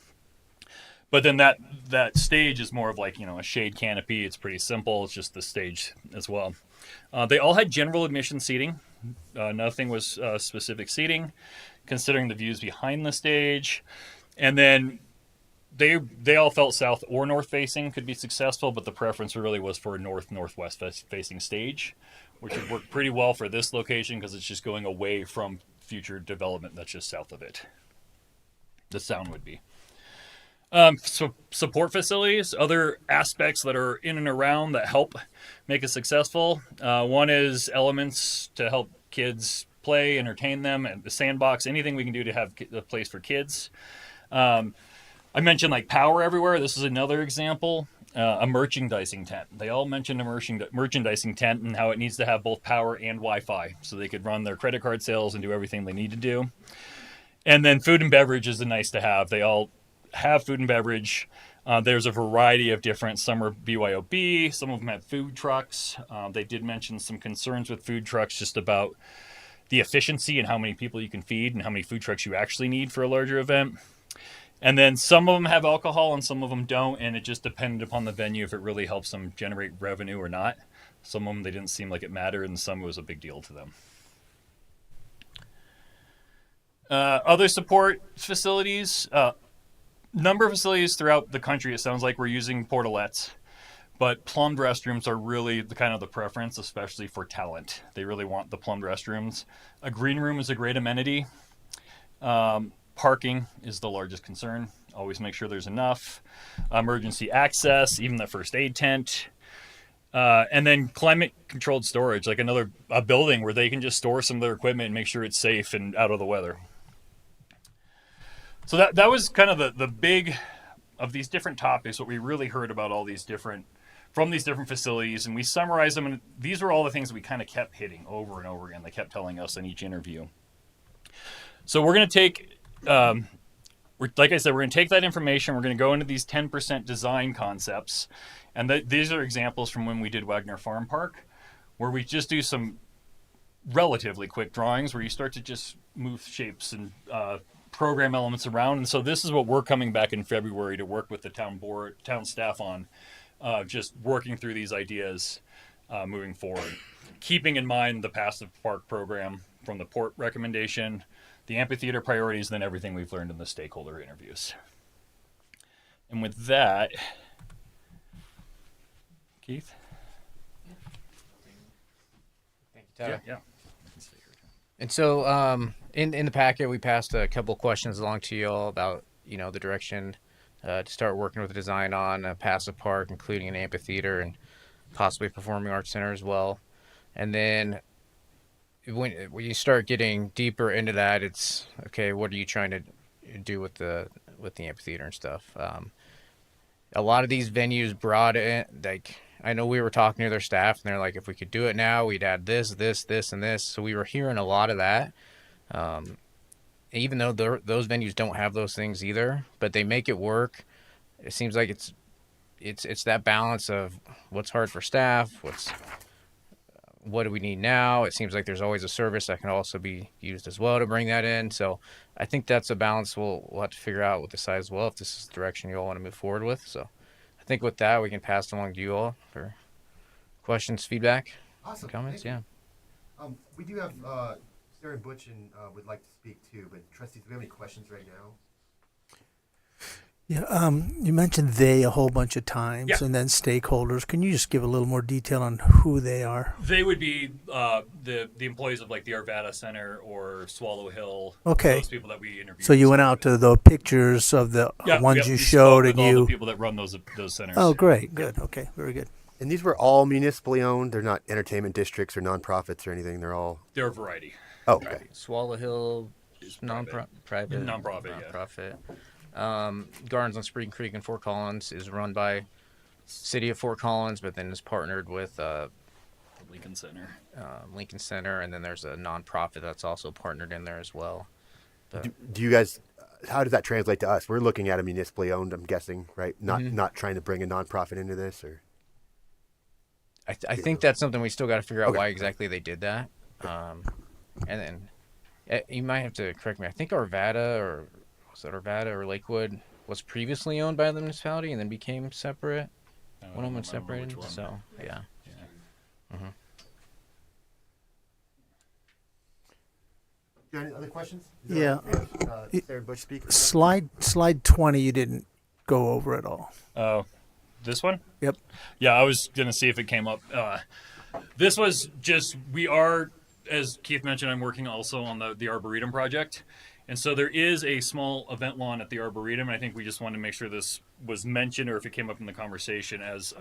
Speaker 12: But then that stage is more of like, a shade canopy. It's pretty simple. It's just the stage as well. They all had general admission seating. Nothing was specific seating, considering the views behind the stage. And then they all felt south or north facing could be successful, but the preference really was for a northwest facing stage, which would work pretty well for this location because it's just going away from future development that's just south of it. The sound would be. So support facilities, other aspects that are in and around that help make it successful. One is elements to help kids play, entertain them, and the sandbox, anything we can do to have a place for kids. I mentioned like power everywhere. This is another example. A merchandising tent. They all mentioned a merchandising tent and how it needs to have both power and Wi-Fi so they could run their credit card sales and do everything they need to do. And then food and beverage is a nice to have. They all have food and beverage. There's a variety of different, some are BYOB, some of them have food trucks. They did mention some concerns with food trucks just about the efficiency and how many people you can feed and how many food trucks you actually need for a larger event. And then some of them have alcohol and some of them don't, and it just depended upon the venue if it really helps them generate revenue or not. Some of them, they didn't seem like it mattered, and some it was a big deal to them. Other support facilities, number of facilities throughout the country, it sounds like we're using portalettes, but plumbed restrooms are really the preference, especially for talent. They really want the plumbed restrooms. A green room is a great amenity. Parking is the largest concern. Always make sure there's enough. Emergency access, even the first aid tent. And then climate controlled storage, like a building where they can just store some of their equipment and make sure it's safe and out of the weather. So that was kind of the big of these different topics, what we really heard about from these different facilities, and we summarized them, and these were all the things we kind of kept hitting over and over again. They kept telling us in each interview. So we're going to take, like I said, we're going to take that information, we're going to go into these 10% design concepts, and these are examples from when we did Wagner Farm Park, where we just do some relatively quick drawings where you start to just move shapes and program elements around. And so this is what we're coming back in February to work with the town staff on, just working through these ideas moving forward, keeping in mind the passive park program from the port recommendation, the amphitheater priorities, then everything we've learned in the stakeholder interviews. And with that, Keith?
Speaker 1: Thank you, Tyler.
Speaker 12: Yeah.
Speaker 1: And so in the packet, we passed a couple questions along to you all about, the direction to start working with the design on a passive park, including an amphitheater and possibly performing arts center as well. And then when you start getting deeper into that, it's, okay, what are you trying to do with the amphitheater and stuff? A lot of these venues brought in, like, I know we were talking to their staff, and they're like, if we could do it now, we'd add this, and this. So we were hearing a lot of that. even though those venues don't have those things either, but they make it work. It seems like it's that balance of what's hard for staff, what do we need now. It seems like there's always a service that can also be used as well to bring that in. So I think that's a balance we'll have to figure out with the site as well, if this is the direction you all want to move forward with. So I think with that, we can pass it along to you all for questions, feedback,
Speaker 2: Awesome.
Speaker 1: comments.
Speaker 2: Thank
Speaker 1: Yeah.
Speaker 2: you. We do have Sarah and Butch and would like to speak too, but trustees, do we have any questions right now?
Speaker 3: Yeah, you mentioned they a whole bunch of times,
Speaker 12: Yeah.
Speaker 3: and then stakeholders. Can you just give a little more detail on who they are?
Speaker 12: They would be the employees of like the Arvada Center or Swallow Hill.
Speaker 3: Okay.
Speaker 12: Those people that we interviewed.
Speaker 3: So you went out to the pictures of the ones you
Speaker 12: we
Speaker 3: showed,
Speaker 12: spoke
Speaker 3: and
Speaker 12: with all
Speaker 3: you.
Speaker 12: the people that run those centers.
Speaker 3: Oh, great, good, okay, very good.
Speaker 2: And these were all municipally owned. They're not entertainment districts or nonprofits or anything. They're all.
Speaker 12: They're a variety.
Speaker 2: Oh, okay.
Speaker 1: Swallow Hill,
Speaker 12: private.
Speaker 1: private,
Speaker 12: Nonprofit, yeah.
Speaker 1: nonprofit. Gardens on Spring Creek in Fort Collins is run by City of Fort Collins, but then is partnered with
Speaker 12: Lincoln Center.
Speaker 1: Lincoln Center, and then there's a nonprofit that's also partnered in there as well. But
Speaker 2: Do you guys? How does that translate to us? We're looking at a municipally owned. I'm guessing, right? Not trying to bring a nonprofit into this, or.
Speaker 1: I think that's something we still got to figure out
Speaker 2: Okay.
Speaker 1: why exactly they did that. And then you might have to correct me. I think Arvada or Lakewood was previously owned by the municipality and then became separate.
Speaker 12: I
Speaker 1: One of them was
Speaker 12: don't remember
Speaker 1: separated.
Speaker 12: which one.
Speaker 1: So yeah.
Speaker 2: Do you have any other questions?
Speaker 3: Yeah.
Speaker 2: Sarah Butch speak.
Speaker 3: Slide 20, you didn't go over at all.
Speaker 12: Oh, this one?
Speaker 3: Yep.
Speaker 12: Yeah, I was gonna see if it came up. This was just we are, as Keith mentioned, I'm working also on the Arboretum project, and so there is a small event lawn at the Arboretum, and I think we just wanted to make sure this was mentioned or if it came up in the conversation as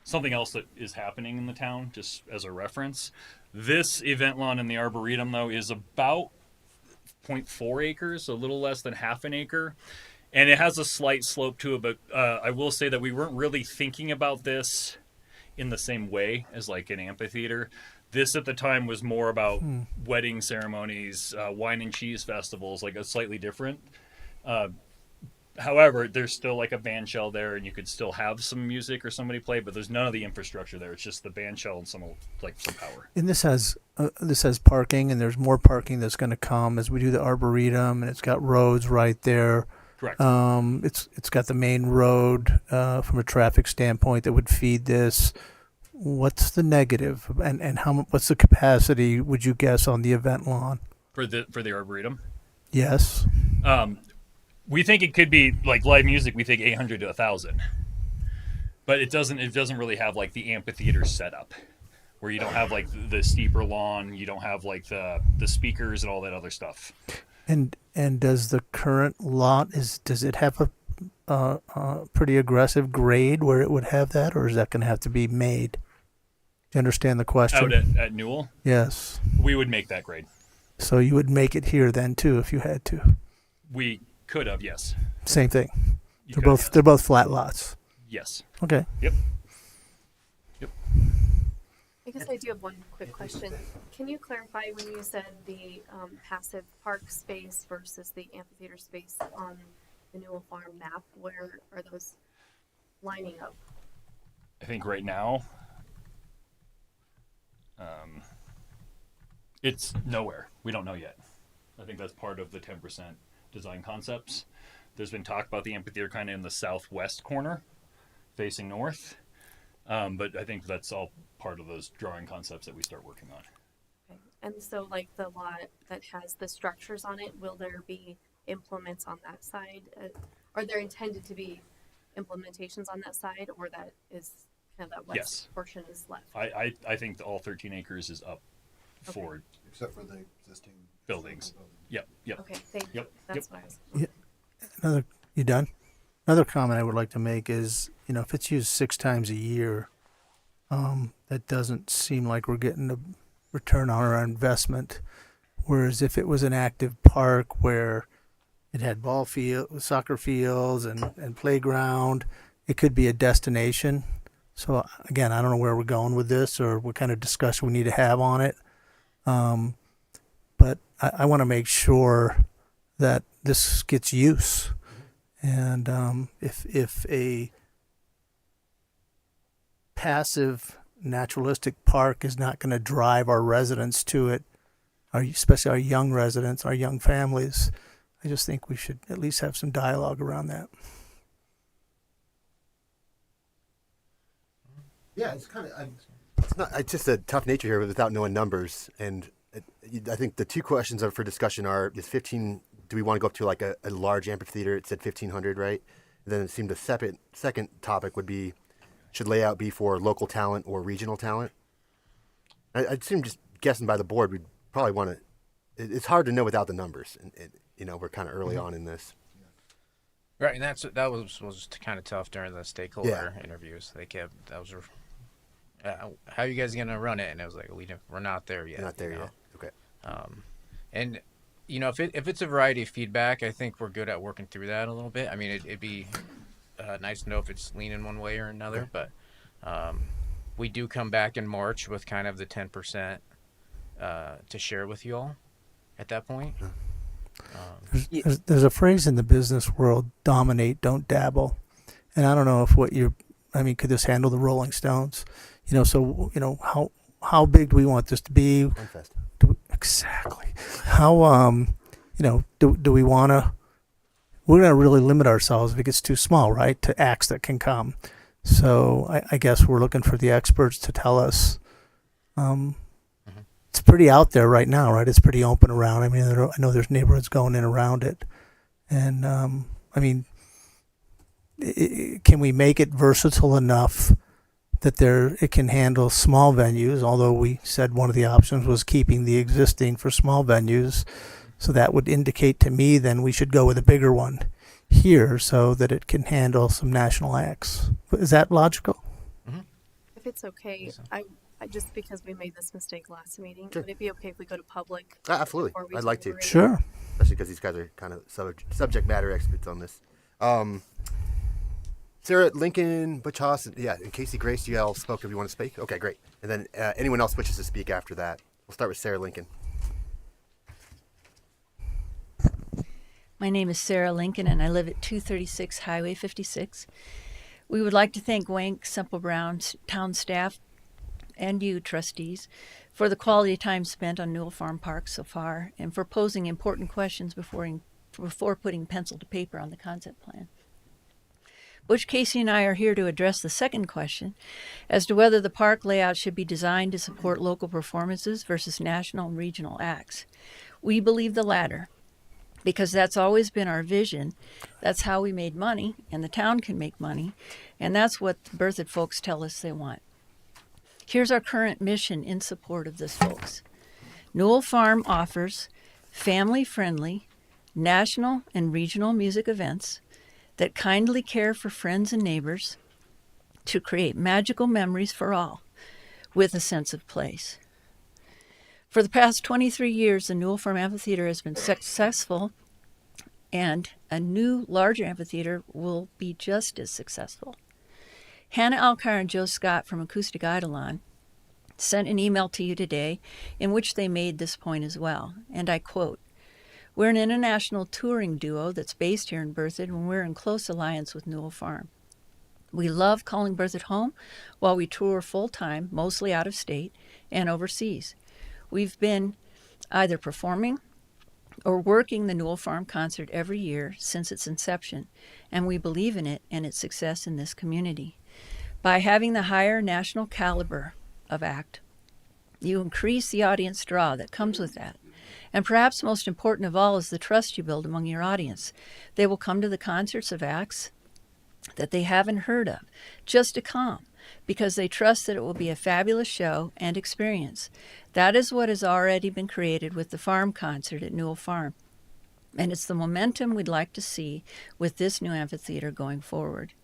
Speaker 12: something else that is happening in the town, just as a reference. This event lawn in the Arboretum, though, is about 0.4 acres, a little less than half an acre. And it has a slight slope to it, but I will say that we weren't really thinking about this in the same way as like an amphitheater. This at the time was more about wedding ceremonies, wine and cheese festivals, like a slightly different. However, there's still like a band shell there, and you could still have some music or somebody play, but there's none of the infrastructure there. It's just the band shell and some power.
Speaker 3: And this has parking, and there's more parking that's going to come as we do the Arboretum, and it's got roads right there.
Speaker 12: Correct.
Speaker 3: It's got the main road from a traffic standpoint that would feed this. What's the negative, and what's the capacity? Would you guess on the event lawn?
Speaker 12: For the Arboretum?
Speaker 3: Yes.
Speaker 12: We think it could be like live music. We think 800 to 1,000, but it doesn't really have like the amphitheater setup, where you don't have like the steeper lawn, you don't have like the speakers and all that other stuff.
Speaker 3: And does the current lot does it have a pretty aggressive grade where it would have that, or is that going to have to be made? Do you understand the question?
Speaker 12: Out at Newell,
Speaker 3: Yes.
Speaker 12: we would make that grade.
Speaker 3: So you would make it here then too if you had to.
Speaker 12: We could have, yes.
Speaker 3: Same thing.
Speaker 12: You
Speaker 3: They're
Speaker 12: could have,
Speaker 3: both they're both flat lots.
Speaker 12: yes.
Speaker 3: Okay.
Speaker 12: Yep.
Speaker 6: I guess I do have one quick question. Can you clarify when you said the passive park space versus the amphitheater space on the Newell Farm map? Where are those lining up?
Speaker 12: I think right now, it's nowhere. We don't know yet. I think that's part of the 10% design concepts. There's been talk about the amphitheater kind of in the southwest corner, facing north. But I think that's all part of those drawing concepts that we start working on.
Speaker 6: Okay. And so, like the lot that has the structures on it, will there be implements on that side? Are there intended to be implementations on that side, or that is kind of that west
Speaker 12: Yes.
Speaker 6: portion is left?
Speaker 12: I think all 13 acres is up for
Speaker 7: Except for the existing
Speaker 12: buildings. Yep.
Speaker 6: Okay, thank you.
Speaker 12: Yep.
Speaker 6: That's what I was.
Speaker 3: You done? Another comment I would like to make is, if it's used 6 times a year, that doesn't seem like we're getting a return on our investment. Whereas if it was an active park where it had soccer fields and playground, it could be a destination. So again, I don't know where we're going with this or what kind of discussion we need to have on it. But but I want to make sure that this gets use. And if a passive naturalistic park is not going to drive our residents to it, especially our young residents, our young families, I just think we should at least have some dialogue around that.
Speaker 2: Yeah, it's kind of. It's just a tough nature here without knowing numbers, and I think the two questions for discussion are: is 15? Do we want to go up to like a large amphitheater? It said 1,500, right? And then it seemed the second topic would be: should layout be for local talent or regional talent? I assume, just guessing by the board, we'd probably want to. It's hard to know without the numbers, and we're kind of early on in this.
Speaker 1: Right, and that was kind of tough during the stakeholder interviews. They kept how are you guys gonna run it? And it was like we're not there yet.
Speaker 2: Not there yet. Okay.
Speaker 1: And if it's a variety of feedback, I think we're good at working through that a little bit. I mean, it'd be nice to know if it's leaning one way or another, but we do come back in March with kind of the 10% to share with you all at that point.
Speaker 3: There's a phrase in the business world: dominate, don't dabble. And I don't know if could this handle the Rolling Stones? How big do we want this to be? Exactly. How, do we want to, we're going to really limit ourselves if it gets too small, right? To acts that can come. So I guess we're looking for the experts to tell us. It's pretty out there right now, right? It's pretty open around. I mean, I know there's neighborhoods going in around it. And, can we make it versatile enough that it can handle small venues, although we said one of the options was keeping the existing for small venues. So that would indicate to me then we should go with a bigger one here so that it can handle some national acts. Is that logical?
Speaker 6: If it's okay, I just because we made this mistake last meeting,
Speaker 2: Sure.
Speaker 6: would it be okay if we go to public?
Speaker 2: Absolutely.
Speaker 6: before we
Speaker 2: I'd like to.
Speaker 6: deliberate?
Speaker 3: Sure.
Speaker 2: Especially because these guys are kind of subject matter experts on this. Sarah, Lincoln, Butch Haas, and Casey Grace, you all spoke if you want to speak. Okay, great. And then anyone else wishes to speak after that. We'll start with Sarah Lincoln.
Speaker 13: My name is Sarah Lincoln, and I live at 236 Highway 56. We would like to thank Wank, Semple Brown, town staff, and you, trustees, for the quality time spent on Newell Farm Park so far, and for posing important questions before putting pencil to paper on the concept plan. Butch, Casey, and I are here to address the second question as to whether the park layout should be designed to support local performances versus national and regional acts. We believe the latter, because that's always been our vision. That's how we made money, and the town can make money, and that's what the Berthoud folks tell us they want. Here's our current mission in support of this, folks. Newell Farm offers family-friendly national and regional music events that kindly care for friends and neighbors to create magical memories for all with a sense of place. For the past 23 years, the Newell Farm Amphitheater has been successful, and a new, larger amphitheater will be just as successful. Hannah Alcar and Joe Scott from Acoustic Eidolon sent an email to you today in which they made this point as well, and I quote, "We're an international touring duo that's based here in Berthoud, and we're in close alliance with Newell Farm. We love calling Berthoud home while we tour full-time, mostly out of state and overseas. We've been either performing or working the Newell Farm concert every year since its inception, and we believe in it and its success in this community. By having the higher national caliber of act, you increase the audience draw that comes with that. And perhaps most important of all is the trust you build among your audience. They will come to the concerts of acts that they haven't heard of, just to come, because they trust that it will be a fabulous show and experience. That is what has already been created with the farm concert at Newell Farm. And it's the momentum we'd like to see with this new amphitheater going forward.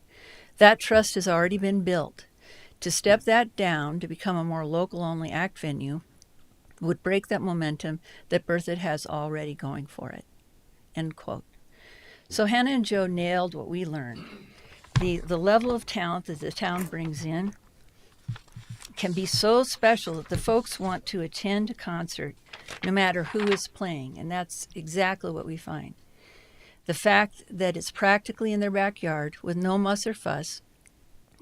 Speaker 13: That trust has already been built. To step that down to become a more local-only act venue would break that momentum that Berthoud has already going for it." End quote. So Hannah and Joe nailed what we learned. The level of talent that the town brings in can be so special that the folks want to attend a concert no matter who is playing. And that's exactly what we find. The fact that it's practically in their backyard with no muss or fuss,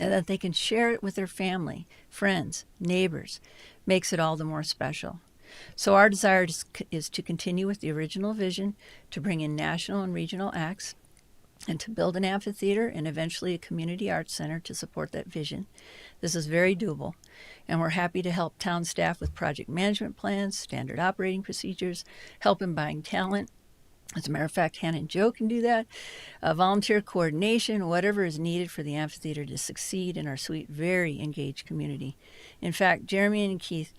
Speaker 13: and that they can share it with their family, friends, neighbors, makes it all the more special. So our desire is to continue with the original vision, to bring in national and regional acts, and to build an amphitheater and eventually a community arts center to support that vision. This is very doable, and we're happy to help town staff with project management plans, standard operating procedures, help in buying talent. As a matter of fact, Hannah and Joe can do that. Volunteer coordination, whatever is needed for the amphitheater to succeed in our sweet, very engaged community. In fact, Jeremy and Keith,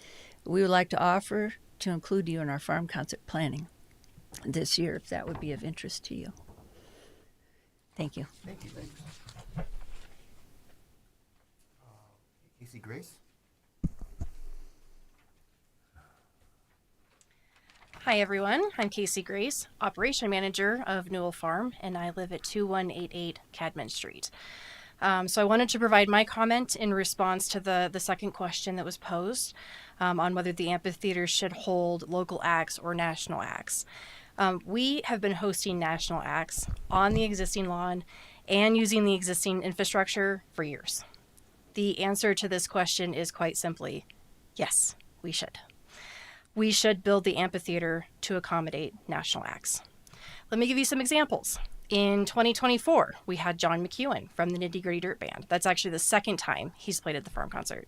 Speaker 13: we would like to offer to include you in our farm concert planning this year, if that would be of interest to you. Thank you.
Speaker 2: Thank you. Thanks. Casey Grace.
Speaker 14: Hi everyone, I'm Casey Grace, Operation Manager of Newell Farm, and I live at 2188 Cadman Street. So I wanted to provide my comment in response to the second question that was posed on whether the amphitheater should hold local acts or national acts. We have been hosting national acts on the existing lawn and using the existing infrastructure for years. The answer to this question is quite simply, yes, we should. We should build the amphitheater to accommodate national acts. Let me give you some examples. In 2024, we had John McEwen from the Nitty Gritty Dirt Band. That's actually the second time he's played at the farm concert.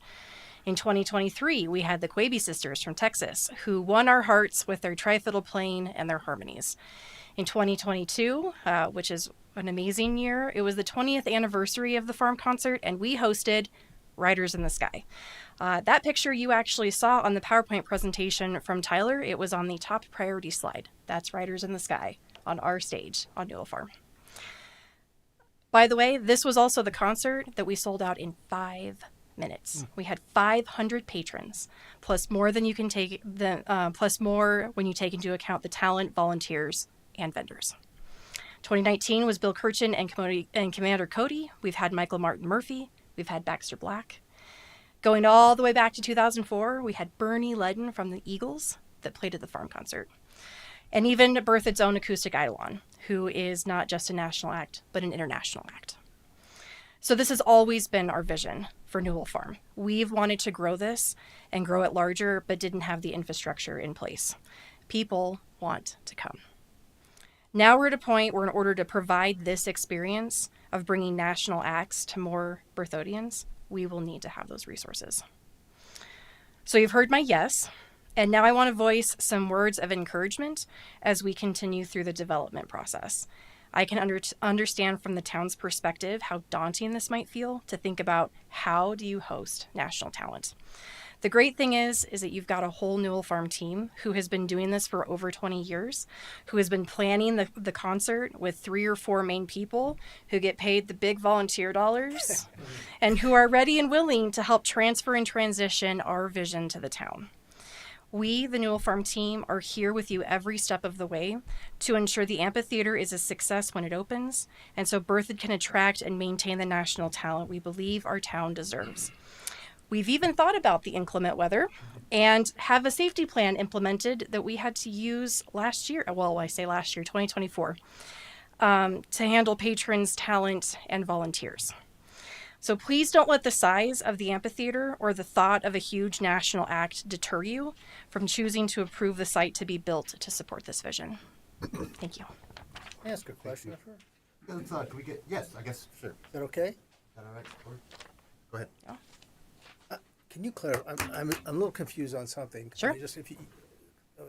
Speaker 14: In 2023, we had the Quaby Sisters from Texas, who won our hearts with their tri-fiddle playing and their harmonies. In 2022, which is an amazing year, it was the 20th anniversary of the farm concert, and we hosted Riders in the Sky. That picture you actually saw on the PowerPoint presentation from Tyler. It was on the top priority slide. That's Riders in the Sky on our stage on Newell Farm. By the way, this was also the concert that we sold out in 5 minutes. We had 500 patrons, plus more than you can take, plus more when you take into account the talent, volunteers, and vendors. 2019 was Bill Kirchen and Commander Cody. We've had Michael Martin Murphy. We've had Baxter Black. Going all the way back to 2004, we had Bernie Ledden from the Eagles that played at the farm concert. And even Berthoud's own Acoustic Eidolon, who is not just a national act, but an international act. So this has always been our vision for Newell Farm. We've wanted to grow this and grow it larger, but didn't have the infrastructure in place. People want to come. Now we're at a point where in order to provide this experience of bringing national acts to more Berthoudians, we will need to have those resources. So you've heard my yes, and now I want to voice some words of encouragement as we continue through the development process. I can understand from the town's perspective how daunting this might feel to think about how do you host national talent. The great thing is that you've got a whole Newell Farm team who has been doing this for over 20 years, who has been planning the concert with 3 or 4 main people who get paid the big volunteer dollars and who are ready and willing to help transfer and transition our vision to the town. We, the Newell Farm team, are here with you every step of the way to ensure the amphitheater is a success when it opens, and so Berthoud can attract and maintain the national talent we believe our town deserves. We've even thought about the inclement weather and have a safety plan implemented that we had to use last year, well, I say last year, 2024, to handle patrons, talent, and volunteers. So please don't let the size of the amphitheater or the thought of a huge national act deter you from choosing to approve the site to be built to support this vision. Thank you.
Speaker 3: Can I ask a question of her?
Speaker 2: Can we get, yes, I guess, sure. Is
Speaker 3: that okay?
Speaker 2: that all right? Go ahead.
Speaker 14: Yeah.
Speaker 3: Can you clarify? I'm a little confused on something.
Speaker 14: Sure.
Speaker 3: Just if you,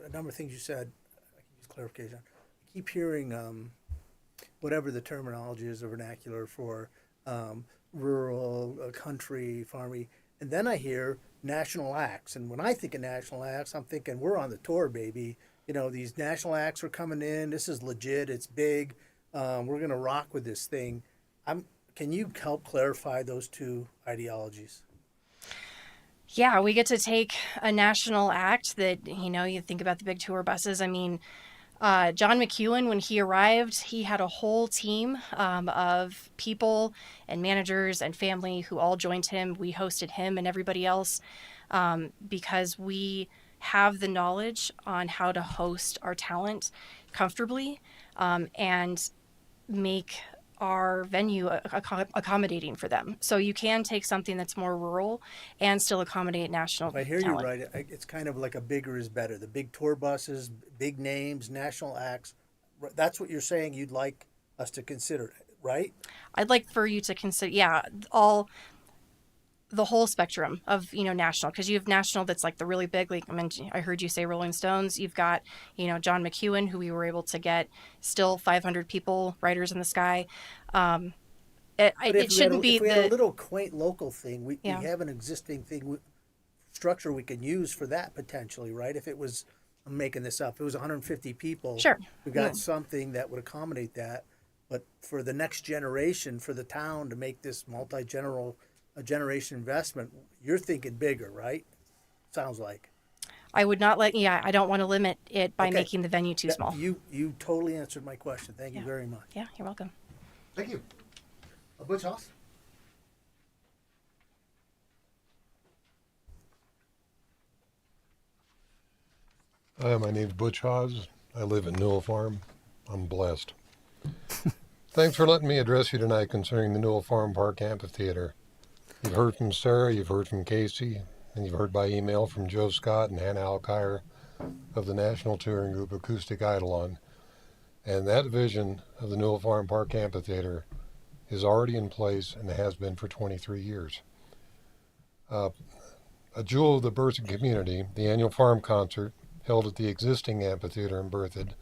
Speaker 3: a number of things you said, I can use clarification. I keep hearing whatever the terminology is, or vernacular for rural, country, farmy, and then I hear national acts. And when I think of national acts, I'm thinking we're on the tour, baby. You know, these national acts are coming in. This is legit. It's big. We're gonna rock with this thing. Can you help clarify those two ideologies?
Speaker 14: Yeah, we get to take a national act that, you know, you think about the big tour buses. I mean, John McEwen, when he arrived, he had a whole team of people and managers and family who all joined him. We hosted him and everybody else because we have the knowledge on how to host our talent comfortably, and make our venue accommodating for them. So you can take something that's more rural and still accommodate national
Speaker 3: If I hear
Speaker 14: talent.
Speaker 3: you right, it's kind of like a bigger is better. The big tour buses, big names, national acts. That's what you're saying you'd like us to consider, right?
Speaker 14: I'd like for you to consider, the whole spectrum of, national, because you have national that's like the really big, like I heard you say Rolling Stones. You've got, John McEwen, who we were able to get still 500 people, Riders in the Sky. It shouldn't be
Speaker 3: if we had a little quaint local thing, we
Speaker 14: Yeah.
Speaker 3: have an existing thing, structure we can use for that potentially, right? If it was, I'm making this up, if it was 150 people.
Speaker 14: Sure.
Speaker 3: We got
Speaker 14: Yeah.
Speaker 3: something that would accommodate that. But for the next generation, for the town to make this generation investment, you're thinking bigger, right? Sounds like.
Speaker 14: I would not I don't want to limit it by
Speaker 3: Okay.
Speaker 14: making the venue too small.
Speaker 3: You totally answered my question. Thank you very much.
Speaker 14: Yeah, you're welcome.
Speaker 2: Thank you. Butch Haas?
Speaker 15: Hi, my name's Butch Hawes. I live at Newell Farm. I'm blessed. Thanks for letting me address you tonight concerning the Newell Farm Park Amphitheater. You've heard from Sarah, you've heard from Casey, and you've heard by email from Joe Scott and Hannah Alkire of the National Touring Group Acoustic Eidolon. And that vision of the Newell Farm Park Amphitheater is already in place and has been for 23 years. A jewel of the Berthoud community, the annual farm concert held at the existing amphitheater in Berthoud,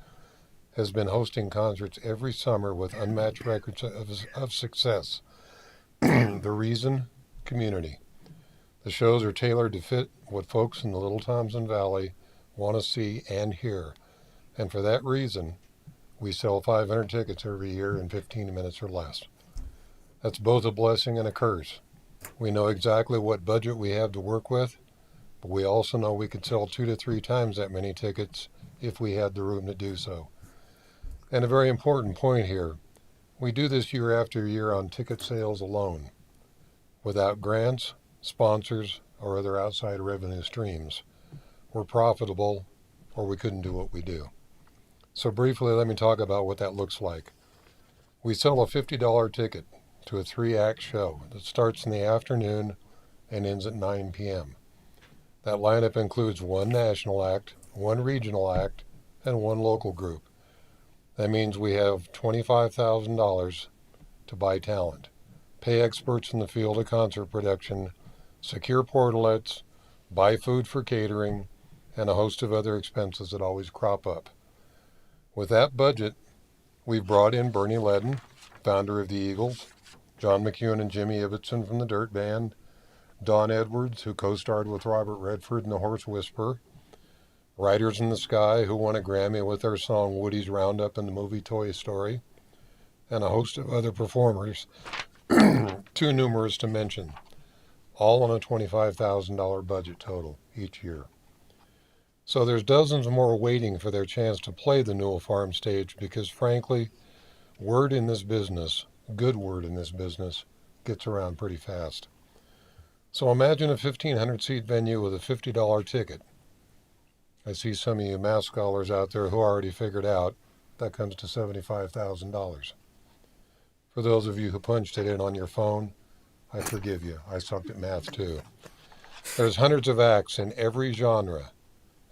Speaker 15: has been hosting concerts every summer with unmatched records of success. The reason? Community. The shows are tailored to fit what folks in the Little Thompson Valley want to see and hear. And for that reason, we sell 500 tickets every year in 15 minutes or less. That's both a blessing and a curse. We know exactly what budget we have to work with, but we also know we could sell 2 to 3 times that many tickets if we had the room to do so. And a very important point here, we do this year after year on ticket sales alone, without grants, sponsors, or other outside revenue streams. We're profitable, or we couldn't do what we do. So briefly, let me talk about what that looks like. We sell a $50 ticket to a 3-act show that starts in the afternoon and ends at 9 p.m. That lineup includes 1 national act, 1 regional act, and 1 local group. That means we have $25,000 to buy talent, pay experts in the field of concert production, secure portalets, buy food for catering, and a host of other expenses that always crop up. With that budget, we've brought in Bernie Ledden, founder of the Eagles, John McEwen and Jimmy Ibbotson from the Dirt Band, Don Edwards, who co-starred with Robert Redford in The Horse Whisperer, Riders in the Sky, who won a Grammy with their song Woody's Roundup in the movie Toy Story, and a host of other performers, too numerous to mention, all on a $25,000 budget total each year. So there's dozens more waiting for their chance to play the Newell Farm stage because, frankly, word in this business, good word in this business, gets around pretty fast. So imagine a 1,500-seat venue with a $50 ticket. I see some of you math scholars out there who already figured out that comes to $75,000. For those of you who punched it in on your phone, I forgive you. I sucked at math too. There's hundreds of acts in every genre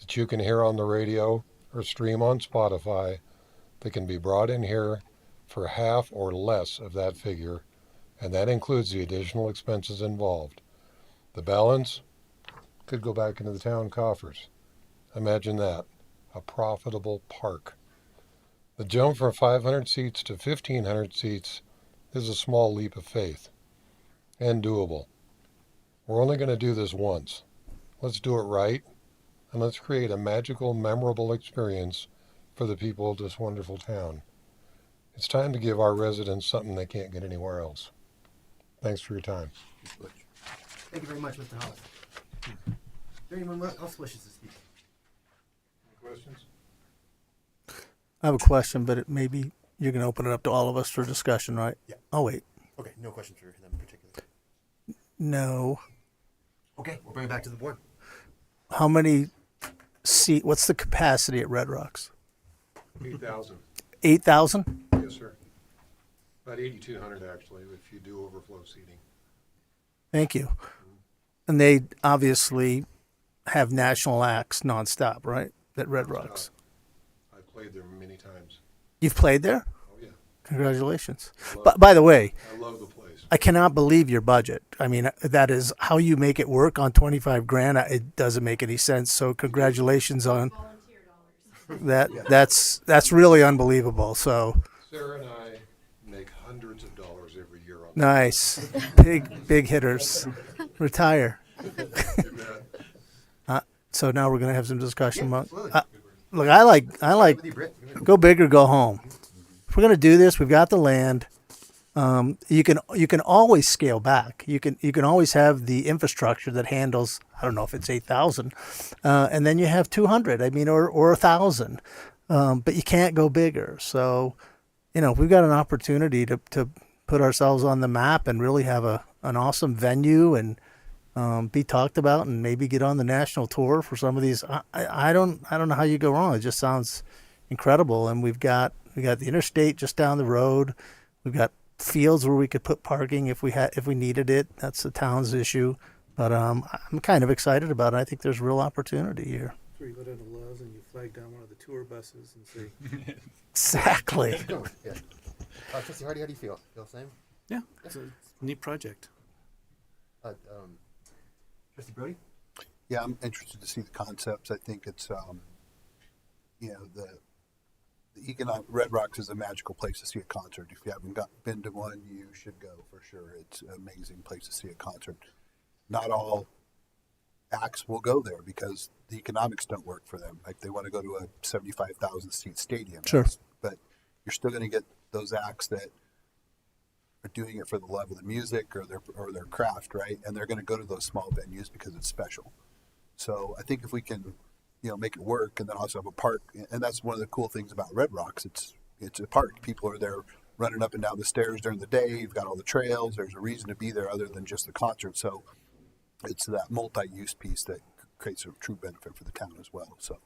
Speaker 15: that you can hear on the radio or stream on Spotify that can be brought in here for half or less of that figure, and that includes the additional expenses involved. The balance could go back into the town coffers. Imagine that, a profitable park. The jump from 500 seats to 1,500 seats is a small leap of faith, and doable. We're only going to do this once. Let's do it right, and let's create a magical, memorable experience for the people of this wonderful town. It's time to give our residents something they can't get anywhere else. Thanks for your time.
Speaker 2: Thank you very much, Mr. Hollis. Is there anyone else wishes to speak?
Speaker 15: Any questions?
Speaker 3: I have a question, but maybe you're going to open it up to all of us for discussion, right?
Speaker 2: Yeah.
Speaker 3: Oh, wait.
Speaker 2: Okay, no questions for them in particular.
Speaker 3: No.
Speaker 2: Okay, we'll bring it back to the board.
Speaker 3: How many seat? What's the capacity at Red Rocks?
Speaker 15: 8,000.
Speaker 3: 8,000?
Speaker 15: Yes, sir. About 8,200 actually, if you do overflow seating.
Speaker 3: Thank you. And they obviously have national acts nonstop, right? At Red Rocks.
Speaker 15: I played there many times.
Speaker 3: You've played there?
Speaker 15: Oh yeah.
Speaker 3: Congratulations. But by the way,
Speaker 15: I love the place.
Speaker 3: I cannot believe your budget. I mean, that is how you make it work on 25 grand. It doesn't make any sense. So congratulations on that. That's really unbelievable. So
Speaker 15: Sarah and I make hundreds of dollars every year on
Speaker 3: nice. Big hitters. Retire. So now we're going to have some discussion. Look, I like go big or go home. If we're going to do this, we've got the land. You can always scale back. You can always have the infrastructure that handles, I don't know if it's 8,000, and then you have 200. I mean, or 1,000, but you can't go bigger. So, we've got an opportunity to put ourselves on the map and really have an awesome venue and be talked about and maybe get on the national tour for some of these. I don't know how you go wrong. It just sounds incredible, and we got the interstate just down the road. We've got fields where we could put parking if we needed it. That's the town's issue, but I'm kind of excited about it. I think there's real opportunity here.
Speaker 10: So you go down to Lowe's and you flag down one of the tour buses and say,
Speaker 3: Exactly.
Speaker 2: Yeah. Trustee Hardy, how do you feel? Feel the same?
Speaker 10: yeah, it's a neat project.
Speaker 2: Trustee Brody?
Speaker 7: Yeah, I'm interested to see the concepts. I think it's, the economic Red Rocks is a magical place to see a concert. If you haven't been to one, you should go for sure. It's an amazing place to see a concert. Not all acts will go there because the economics don't work for them. Like they want to go to a 75,000 seat stadium.
Speaker 3: Sure.
Speaker 7: But you're still going to get those acts that are doing it for the love of the music or their craft, right? And they're going to go to those small venues because it's special. So I think if we can, make it work, and then also have a park, and that's one of the cool things about Red Rocks. It's a park. People are there running up and down the stairs during the day. You've got all the trails. There's a reason to be there other than just the concert. So it's that multi-use piece that creates a true benefit for the town as well. So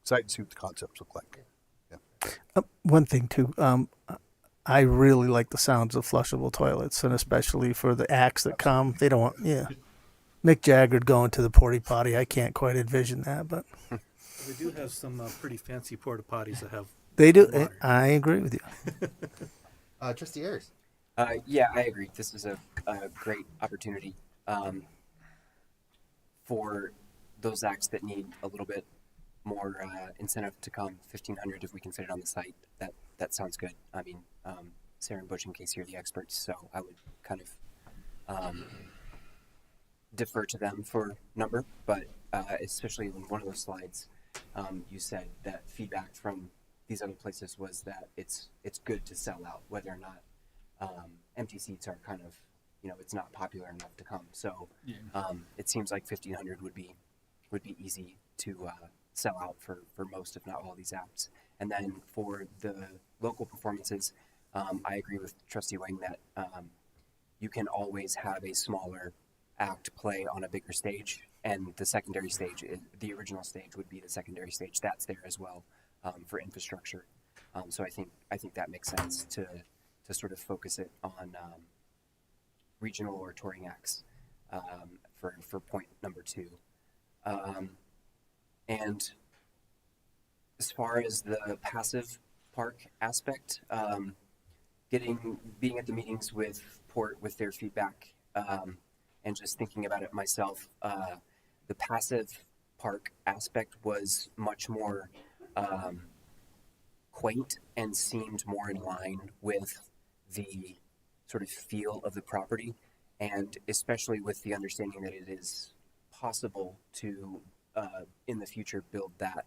Speaker 7: excited to see what the concepts look like. Yeah.
Speaker 3: One thing too, I really like the sounds of flushable toilets, and especially for the acts that come. They don't want, Mick Jagger going to the porta potty. I can't quite envision that, but
Speaker 10: They do have some pretty fancy porta potties that have.
Speaker 3: they do.
Speaker 10: water.
Speaker 3: I agree with you.
Speaker 2: Trustee Ayers?
Speaker 16: Yeah, I agree. This is a great opportunity for those acts that need a little bit more incentive to come. 1,500 if we can fit it on the site. That sounds good. I mean, Sarah and Butch and Casey are the experts, so I would kind of defer to them for number. But especially in one of those slides, you said that feedback from these other places was that it's good to sell out, whether or not empty seats are kind of, it's not popular enough to come. So it seems like 1,500 would be easy to sell out for most, if not all, these acts. And then for the local performances, I agree with Trustee Wing that you can always have a smaller act play on a bigger stage, and the secondary stage, the original stage would be the secondary stage. That's there as well for infrastructure. So I think that makes sense to sort of focus it on regional or touring acts for point number 2. And as far as the passive park aspect, being at the meetings with Port with their feedback, and just thinking about it myself, the passive park aspect was much more quaint and seemed more in line with the sort of feel of the property, and especially with the understanding that it is possible to in the future build that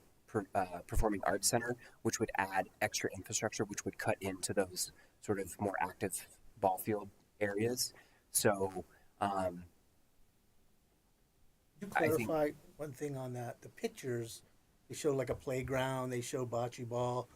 Speaker 16: performing arts center, which would add extra infrastructure, which would cut into those sort of more active ball field areas. So
Speaker 3: You clarify one thing on that. The pictures, they show like a playground. They show bocce ball.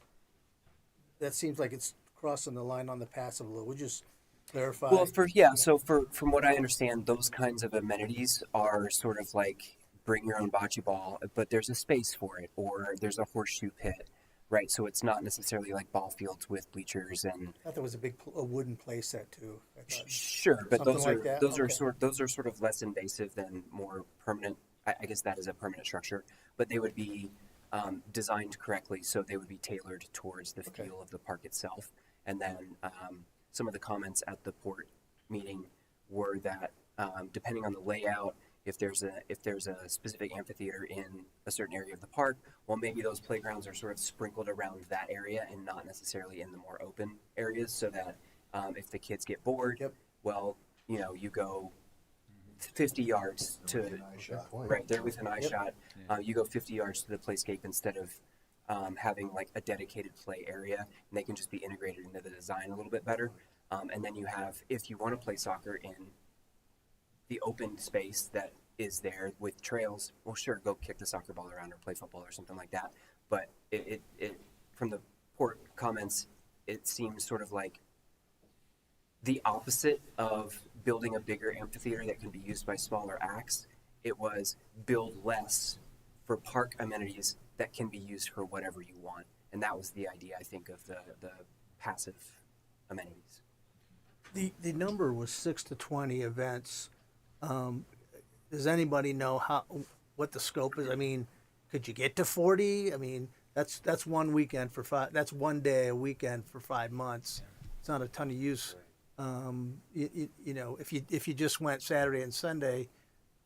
Speaker 3: That seems like it's crossing the line on the passive a little. Would you just clarify?
Speaker 16: Well, from what I understand, those kinds of amenities are sort of like bring your own bocce ball, but there's a space for it, or there's a horseshoe pit, right? So it's not necessarily like ball fields with bleachers and.
Speaker 3: I thought there was a wooden play set too. I thought.
Speaker 16: Sure, but
Speaker 3: Something
Speaker 16: those
Speaker 3: like
Speaker 16: are
Speaker 3: that?
Speaker 16: those are
Speaker 3: Okay.
Speaker 16: those are sort of less invasive than more permanent. I guess that is a permanent structure, but they would be designed correctly, so they would be tailored towards the feel of the park itself. And then some of the comments at the port meeting were that depending on the layout, if there's a specific amphitheater in a certain area of the park, well, maybe those playgrounds are sort of sprinkled around that area and not necessarily in the more open areas, so that if the kids get bored, well, you go 50 yards to right there with an eye shot. You go 50 yards to the playscape instead of having like a dedicated play area, and they can just be integrated into the design a little bit better. And then you have, if you want to play soccer in the open space that is there with trails, well, sure, go kick the soccer ball around or play football or something like that. But it from the port comments, it seems sort of like the opposite of building a bigger amphitheater that can be used by smaller acts. It was build less for park amenities that can be used for whatever you want. And that was the idea, I think, of the passive amenities.
Speaker 3: The number was 6 to 20 events. Does anybody know what the scope is? I mean, could you get to 40? I mean, that's one weekend for five. That's one day a weekend for 5 months. It's not a ton of use. If you just went Saturday and Sunday,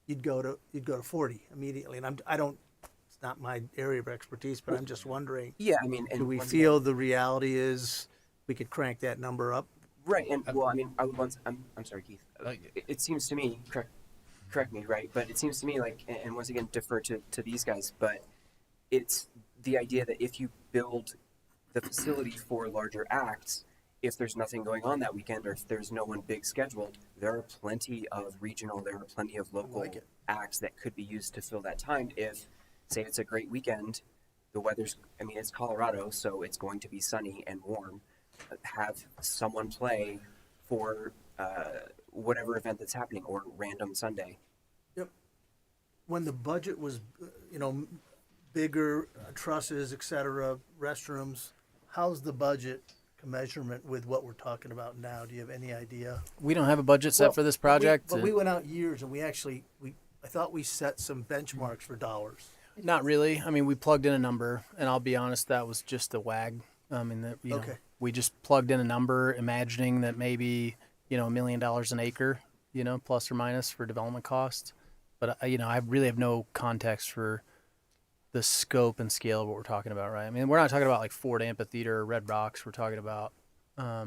Speaker 3: you'd go to 40 immediately. And it's not my area of expertise, but I'm just wondering.
Speaker 16: Yeah, I mean,
Speaker 3: do we feel the reality is we could crank that number up?
Speaker 16: Right, and well, I mean, I'm sorry, Keith. It seems to me, correct me, right? But it seems to me like, and once again, defer to these guys, but it's the idea that if you build the facility for larger acts, if there's nothing going on that weekend, or if there's no one big scheduled, there are plenty of regional, there are plenty of local acts that could be used to fill that time. If, say, it's a great weekend, the weather's, I mean, it's Colorado, so it's going to be sunny and warm. Have someone play for whatever event that's happening, or random Sunday.
Speaker 3: Yep. When the budget was, bigger trusses, etc., restrooms, how's the budget commensurate with what we're talking about now? Do you have any idea?
Speaker 5: We don't have a budget set for this project.
Speaker 3: But we went out years, and I thought we set some benchmarks for dollars.
Speaker 5: Not really. I mean, we plugged in a number, and I'll be honest, that was just a wag. We just plugged in a number, imagining that maybe $1 million an acre, plus or minus for development costs. But I really have no context for the scope and scale of what we're talking about, right? I mean, we're not talking about like Ford Amphitheater or Red Rocks. We're talking about.
Speaker 2: I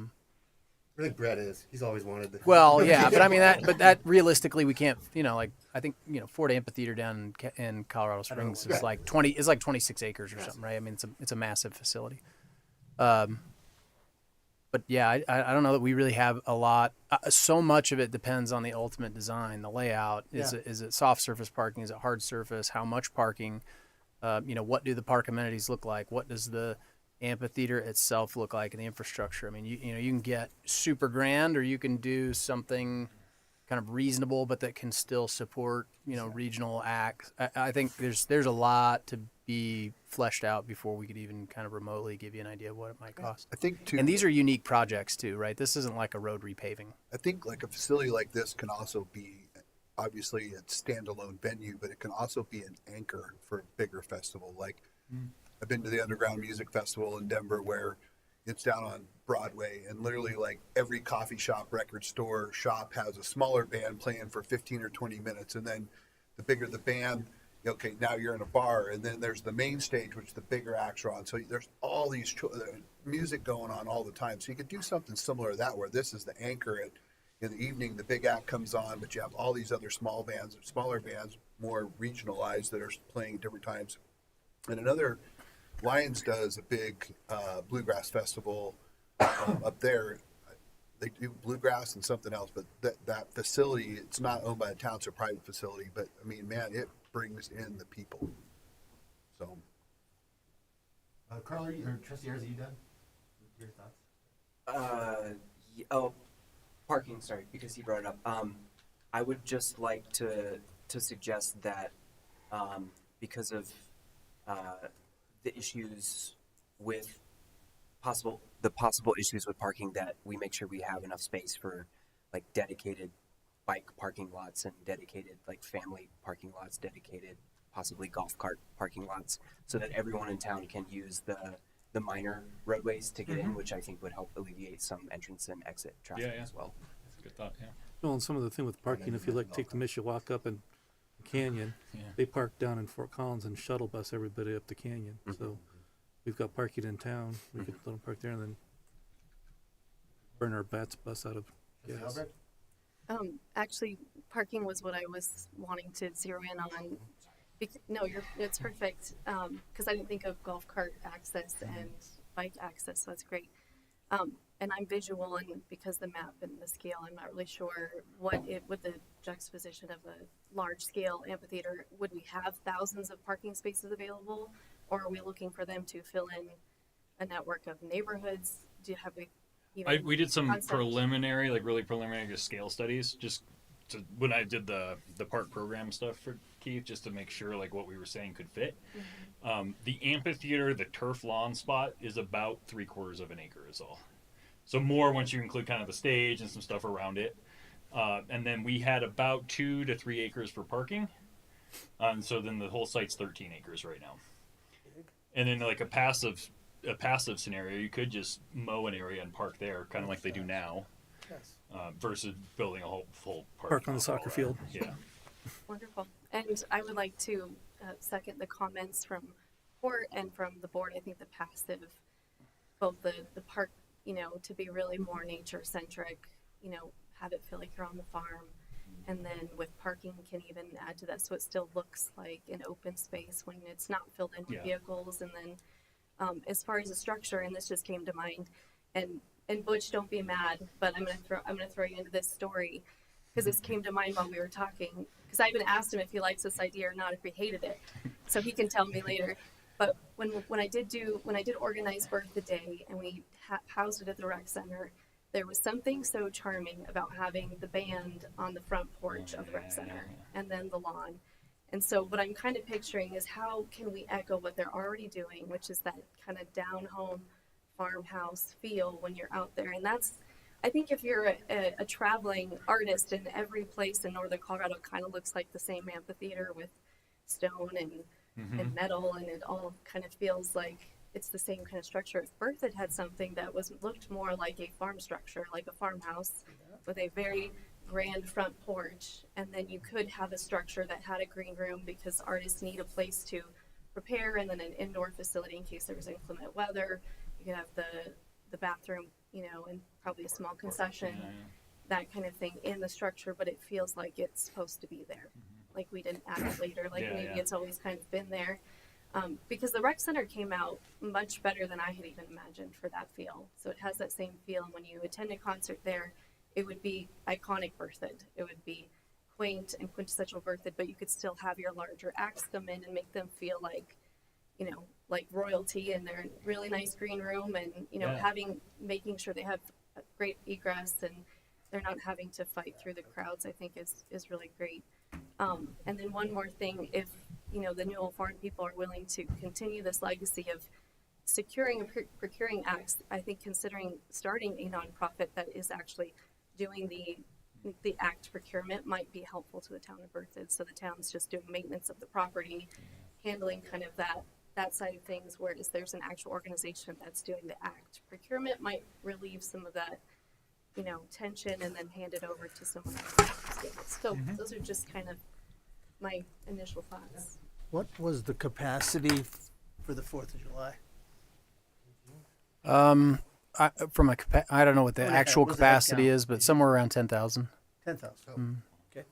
Speaker 2: think Brett is. He's always wanted the.
Speaker 5: Well, yeah, but I mean that realistically we can't. I think Ford Amphitheater down in Colorado Springs is like 26 acres or something, right? I mean, it's a massive facility. But yeah, I don't know that we really have a lot. So much of it depends on the ultimate design, the layout. Is it soft surface parking? Is it hard surface? How much parking? What do the park amenities look like? What does the amphitheater itself look like, and the infrastructure? I mean, you can get super grand, or you can do something kind of reasonable, but that can still support regional acts. I think there's a lot to be fleshed out before we could even kind of remotely give you an idea of what it might cost.
Speaker 7: I think too.
Speaker 5: And these are unique projects too, right? This isn't like a road repaving.
Speaker 7: I think like a facility like this can also be obviously a standalone venue, but it can also be an anchor for a bigger festival. Like I've been to the Underground Music Festival in Denver, where it's down on Broadway, and literally like every coffee shop, record store, shop has a smaller band playing for 15 or 20 minutes. And then the bigger the band, okay, now you're in a bar, and then there's the main stage, which the bigger acts are on. So there's all these music going on all the time. So you could do something similar to that, where this is the anchor. In the evening, the big act comes on, but you have all these other smaller bands, more regionalized, that are playing at different times. And another, Lions does a big bluegrass festival up there. They do bluegrass and something else, but that facility, it's not owned by the town, it's a private facility. But I mean, man, it brings in the people. So,
Speaker 2: Carl, or Trustee Ayers, are you done? Your thoughts?
Speaker 16: Parking. Sorry, because he brought it up. I would just like to suggest that because of the issues with possible issues with parking, that we make sure we have enough space for like dedicated bike parking lots and dedicated like family parking lots, dedicated possibly golf cart parking lots, so that everyone in town can use the minor roadways to get in, which I think would help alleviate some entrance and exit traffic as well.
Speaker 12: That's a good thought. Yeah.
Speaker 10: Well, and some of the thing with parking, if you like take the Mishawaka up in Canyon, they park down in Fort Collins and shuttle bus everybody up the canyon. So we've got parking in town. We could let them park there and then burn our bus out of gas.
Speaker 6: Actually, parking was what I was wanting to zero in on. No, it's perfect, because I didn't think of golf cart access and bike access, so that's great. And I'm visual, and because the map and the scale, I'm not really sure with the juxtaposition of a large scale amphitheater, would we have thousands of parking spaces available, or are we looking for them to fill in a network of neighborhoods? Do you have
Speaker 12: We did some
Speaker 6: concept?
Speaker 12: preliminary, like really preliminary just scale studies, just when I did the park program stuff for Keith, just to make sure like what we were saying could fit. The amphitheater, the turf lawn spot is about 3/4 of an acre is all. So more once you include kind of the stage and some stuff around it. And then we had about 2 to 3 acres for parking. And so then the whole site's 13 acres right now. And then like a passive scenario, you could just mow an area and park there, kind of like they do now, versus building a whole full
Speaker 10: Park on the soccer field.
Speaker 12: Yeah.
Speaker 6: Wonderful. And I would like to second the comments from Port and from the board. I think the passive, both the park, to be really more nature centric, have it feel like you're on the farm. And then with parking can even add to that, so it still looks like an open space when it's not filled in with vehicles. And then as far as the structure, and this just came to mind, and Butch, don't be mad, but I'm gonna throw you into this story because this came to mind while we were talking. Because I even asked him if he likes this idea or not, if he hated it, so he can tell me later. But when I did organize Birthday Day and we housed it at the rec center, there was something so charming about having the band on the front porch of the rec center and then the lawn. And so what I'm kind of picturing is how can we echo what they're already doing, which is that kind of down home farmhouse feel when you're out there. And that's, I think if you're a traveling artist, and every place in northern Colorado kind of looks like the same amphitheater with stone and metal, and it all kind of feels like it's the same kind of structure. If Berthoud had something that looked more like a farm structure, like a farmhouse with a very grand front porch, and then you could have a structure that had a green room because artists need a place to prepare, and then an indoor facility in case there was inclement weather. You could have the bathroom, and probably a small concession, that kind of thing in the structure, but it feels like it's supposed to be there. Like we didn't add it later, maybe it's always kind of been there. Because the rec center came out much better than I had even imagined for that feel. So it has that same feel, and when you attend a concert there, it would be iconic Berthoud. It would be quaint and quintessential Berthoud, but you could still have your larger acts come in and make them feel like, like royalty in their really nice green room, and making sure they have a great egress and they're not having to fight through the crowds, I think is really great. And then one more thing, if the Newell Farm people are willing to continue this legacy of securing and procuring acts, I think considering starting a nonprofit that is actually doing the act procurement might be helpful to the town of Berthoud. So the town's just doing maintenance of the property, handling kind of that side of things, whereas there's an actual organization that's doing the act procurement, might relieve some of that tension, and then hand it over to someone else. So those are just kind of my initial thoughts.
Speaker 3: What was the capacity for the 4th of July?
Speaker 5: I don't know what the actual
Speaker 3: what's the
Speaker 5: capacity
Speaker 3: head count?
Speaker 5: is, but somewhere around 10,000
Speaker 3: 10,000. Okay.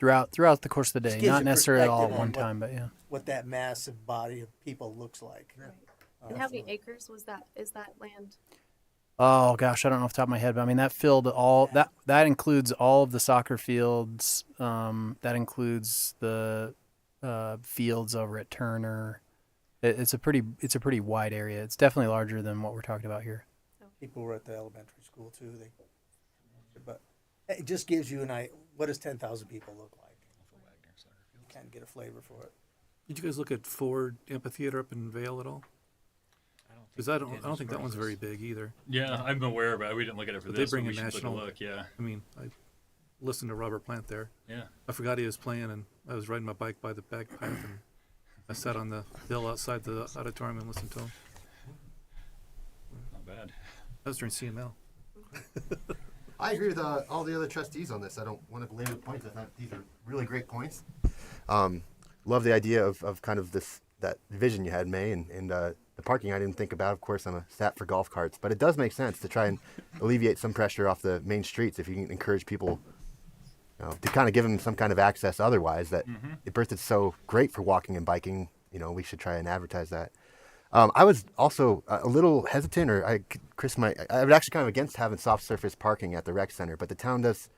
Speaker 5: throughout the course of the
Speaker 3: Just
Speaker 5: day,
Speaker 3: gives
Speaker 5: not
Speaker 3: you
Speaker 5: necessarily all at
Speaker 3: perspective
Speaker 5: one
Speaker 3: on
Speaker 5: time, but yeah.
Speaker 3: What that massive body of people looks like.
Speaker 6: And how many acres is that land?
Speaker 5: Oh gosh, I don't know off the top of my head, but I mean that filled all that includes all of the soccer fields. That includes the fields over at Turner. It's a pretty wide area. It's definitely larger than what we're talking about here.
Speaker 3: People were at the elementary school too. But it just gives you an idea. What does 10,000 people look like? kind of get a flavor for it.
Speaker 10: Did you guys look at Ford Amphitheater up in Vale at all? Because I don't think that one's very big either.
Speaker 12: Yeah, I'm aware of it. We didn't look at it for
Speaker 10: But
Speaker 12: this.
Speaker 10: they bring
Speaker 12: but
Speaker 10: a
Speaker 12: we should
Speaker 10: national.
Speaker 12: Take a look. Yeah.
Speaker 10: I mean, I listened to Robert Plant there.
Speaker 12: Yeah.
Speaker 10: I forgot he was playing, and I was riding my bike by the back path, and I sat on the hill outside the auditorium and listened to him.
Speaker 12: Not bad.
Speaker 10: That was during CML.
Speaker 2: I agree with all the other trustees on this. I don't want to belabor the points. I thought these are really great points. Love the idea of kind of that vision you had, May, and the parking I didn't think about. Of course, I'm a stat for golf carts, but it does make sense to try and alleviate some pressure off the main streets if you can encourage people to kind of give them some kind of access. Otherwise, that Berthoud's so great for walking and biking. We should try and advertise that. I was also a little hesitant, or I was actually kind of against having soft surface parking at the rec center, but the town does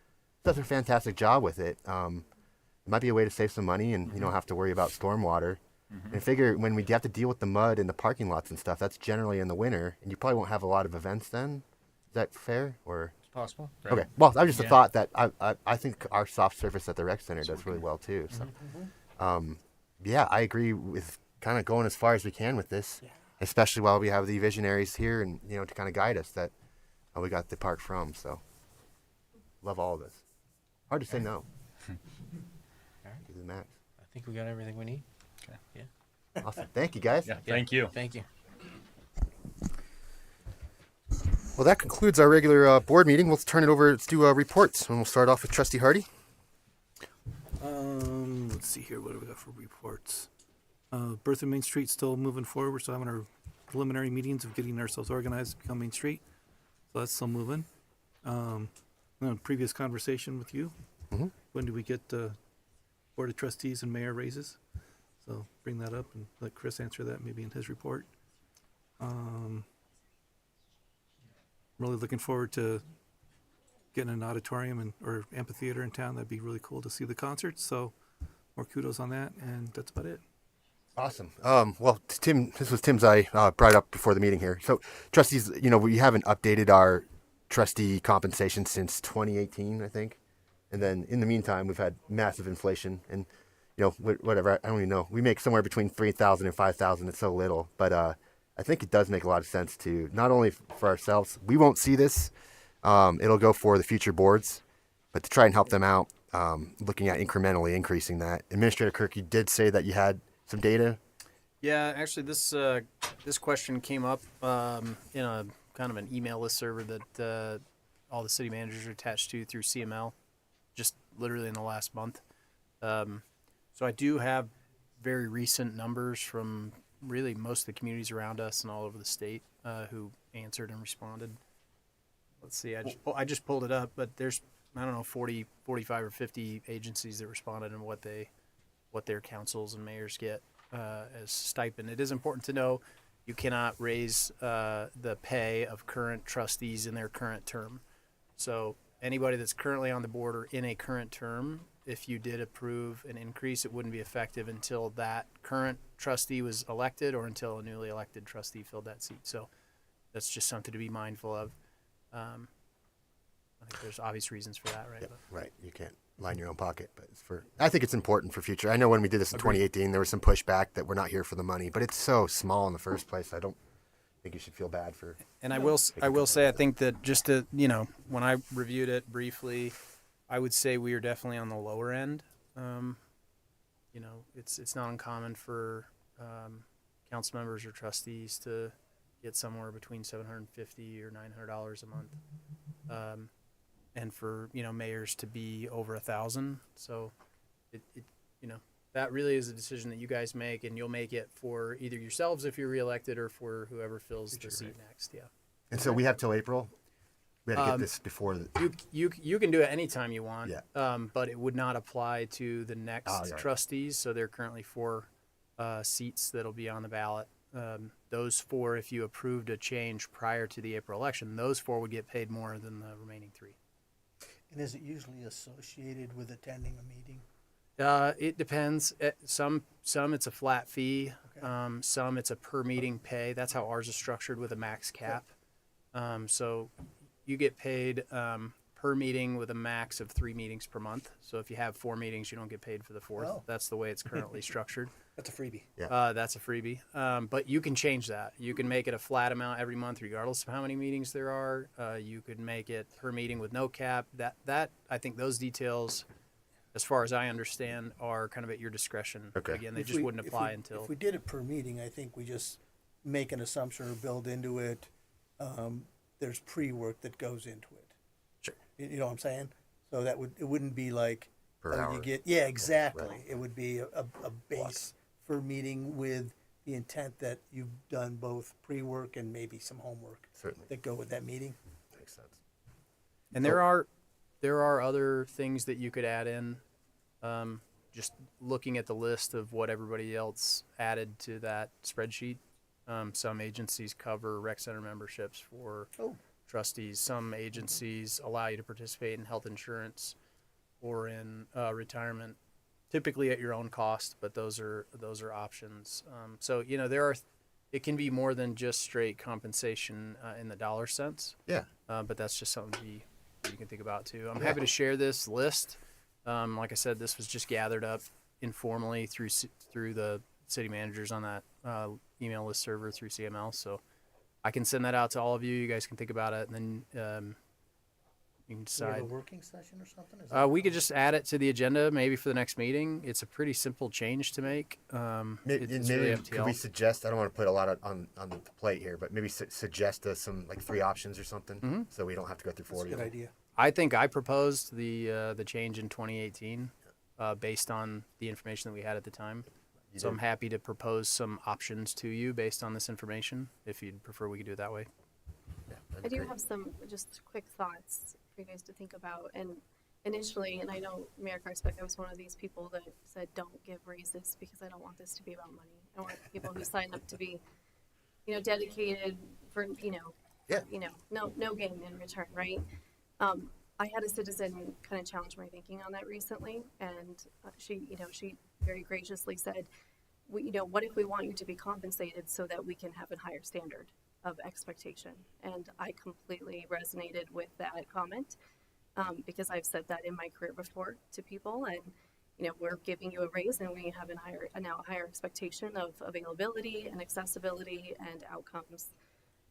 Speaker 2: a fantastic job with it. It might be a way to save some money, and you don't have to worry about stormwater. And I figure when we have to deal with the mud in the parking lots and stuff, that's generally in the winter, and you probably won't have a lot of events then. Is that fair, or?
Speaker 1: It's possible.
Speaker 2: Right. Okay. Well, I was just a thought that I think our soft surface at the rec center does really well too. So, yeah, I agree with kind of going as far as we can with this, especially while we have the visionaries here and to kind of guide us that we got the park from. So, love all of this. Hard to say no.
Speaker 1: All right.
Speaker 2: To the max.
Speaker 1: I think we got everything we need. Okay. Yeah.
Speaker 2: Awesome. Thank you, guys.
Speaker 12: Yeah. Thank you.
Speaker 1: Thank you.
Speaker 2: Well, that concludes our regular board meeting. Let's turn it over. Let's do reports, and we'll start off with Trustee Hardy.
Speaker 10: Let's see here. What do we got for reports? Berthoud Main Street still moving forward. We're still having our preliminary meetings of getting ourselves organized to become Main Street. So that's still moving. Previous conversation with you.
Speaker 2: Mm-hmm.
Speaker 10: When do we get Board of Trustees and Mayor raises? So bring that up and let Chris answer that maybe in his report. I'm really looking forward to getting an auditorium or amphitheater in town. That'd be really cool to see the concerts. So more kudos on that, and that's about it.
Speaker 2: Awesome. Well, Tim, this was Tim's I brought up before the meeting here. So, trustees, we haven't updated our trustee compensation since 2018, I think. And then in the meantime, we've had massive inflation, and whatever. I don't even know. We make somewhere between $3,000 and $5,000. It's so little, but I think it does make a lot of sense to not only for ourselves. We won't see this. It'll go for the future boards, but to try and help them out, looking at incrementally increasing that. Administrator Kirk, you did say that you had some data.
Speaker 5: Yeah, actually, this question came up in a kind of an email list server that all the city managers are attached to through CML, just literally in the last month. So I do have very recent numbers from really most of the communities around us and all over the state who answered and responded. Let's see, I just pulled it up, but there's, 40, 45 or 50 agencies that responded and what their councils and mayors get as stipend. It is important to know you cannot raise the pay of current trustees in their current term. So anybody that's currently on the board or in a current term, if you did approve an increase, it wouldn't be effective until that current trustee was elected or until a newly elected trustee filled that seat. So that's just something to be mindful of. I think there's obvious reasons for that, right?
Speaker 2: Yeah, right. You can't line your own pocket, but I think it's important for future. I know when we did this in 2018, there was some pushback that we're not here for the money, but it's so small in the first place. I don't think you should feel bad for.
Speaker 5: And I will say, I think that just to, when I reviewed it briefly, I would say we are definitely on the lower end. It's not uncommon for council members or trustees to get somewhere between $750 or $900 a month. And for mayors to be over 1,000, so it that really is a decision that you guys make, and you'll make it for either yourselves if you're reelected or for whoever fills the seat next. Yeah.
Speaker 2: And so we have till April. We had to get this before the.
Speaker 5: You can do it anytime you want.
Speaker 2: Yeah.
Speaker 5: But it would not apply to the next trustees. So there are currently 4 seats that'll be on the ballot. Those 4, if you approved a change prior to the April election, those 4 would get paid more than the remaining 3.
Speaker 3: And is it usually associated with attending a meeting?
Speaker 5: It depends. Some it's a flat fee. Okay. Some it's a per meeting pay. That's how ours is structured with a max cap. So you get paid per meeting with a max of 3 meetings per month. So if you have 4 meetings, you don't get paid for the 4th.
Speaker 3: Oh.
Speaker 5: That's the way it's currently structured.
Speaker 3: That's a freebie.
Speaker 5: That's a freebie. But you can change that. You can make it a flat amount every month, regardless of how many meetings there are. You could make it per meeting with no cap. That I think those details, as far as I understand, are kind of at your discretion.
Speaker 2: Okay.
Speaker 5: Again, they just wouldn't apply until.
Speaker 3: If we did it per meeting, I think we just make an assumption or build into it. There's pre-work that goes into it.
Speaker 2: Sure.
Speaker 3: You know what I'm saying? So it wouldn't be like
Speaker 2: Per
Speaker 3: you
Speaker 2: hour.
Speaker 3: get exactly. Right. It would be a base for meeting with the intent that you've done both pre-work and maybe some homework
Speaker 2: Certainly.
Speaker 3: that go with that meeting.
Speaker 2: Makes sense.
Speaker 5: And there are other things that you could add in. Just looking at the list of what everybody else added to that spreadsheet. Some agencies cover rec center memberships for trustees. Some agencies allow you to participate in health insurance or in retirement, typically at your own cost, but those are options. So it can be more than just straight compensation in the dollar sense.
Speaker 2: Yeah.
Speaker 5: But that's just something you can think about too. I'm happy to share this list. Like I said, this was just gathered up informally through the city managers on that email list server through CML. So I can send that out to all of you. You guys can think about it, and then you can
Speaker 3: Do we have
Speaker 5: decide.
Speaker 3: a working session or something? Is that
Speaker 5: We could just add it to the agenda maybe for the next meeting. It's a pretty simple change to make. It's really
Speaker 2: Maybe
Speaker 5: FTL.
Speaker 2: could we suggest? I don't want to put a lot on the plate here, but maybe suggest some like 3 options or something, so we don't have to go through 40.
Speaker 3: That's a good idea.
Speaker 5: I think I proposed the change in 2018 based on the information that we had at the time. So I'm happy to propose some options to you based on this information. If you'd prefer, we could do it that way.
Speaker 2: Yeah,
Speaker 6: I do have some just quick thoughts for you guys to think about. And initially, and I know Mayor Carspec, I was one of these people that said, don't give raises because I don't want this to be about money. I want people who sign up to be, dedicated for, no gain in return, right? I had a citizen kind of challenge my thinking on that recently, and she very graciously said, what if we want you to be compensated so that we can have a higher standard of expectation? And I completely resonated with that comment because I've said that in my career before to people, and we're giving you a raise, and we have a higher expectation of availability and accessibility and outcomes.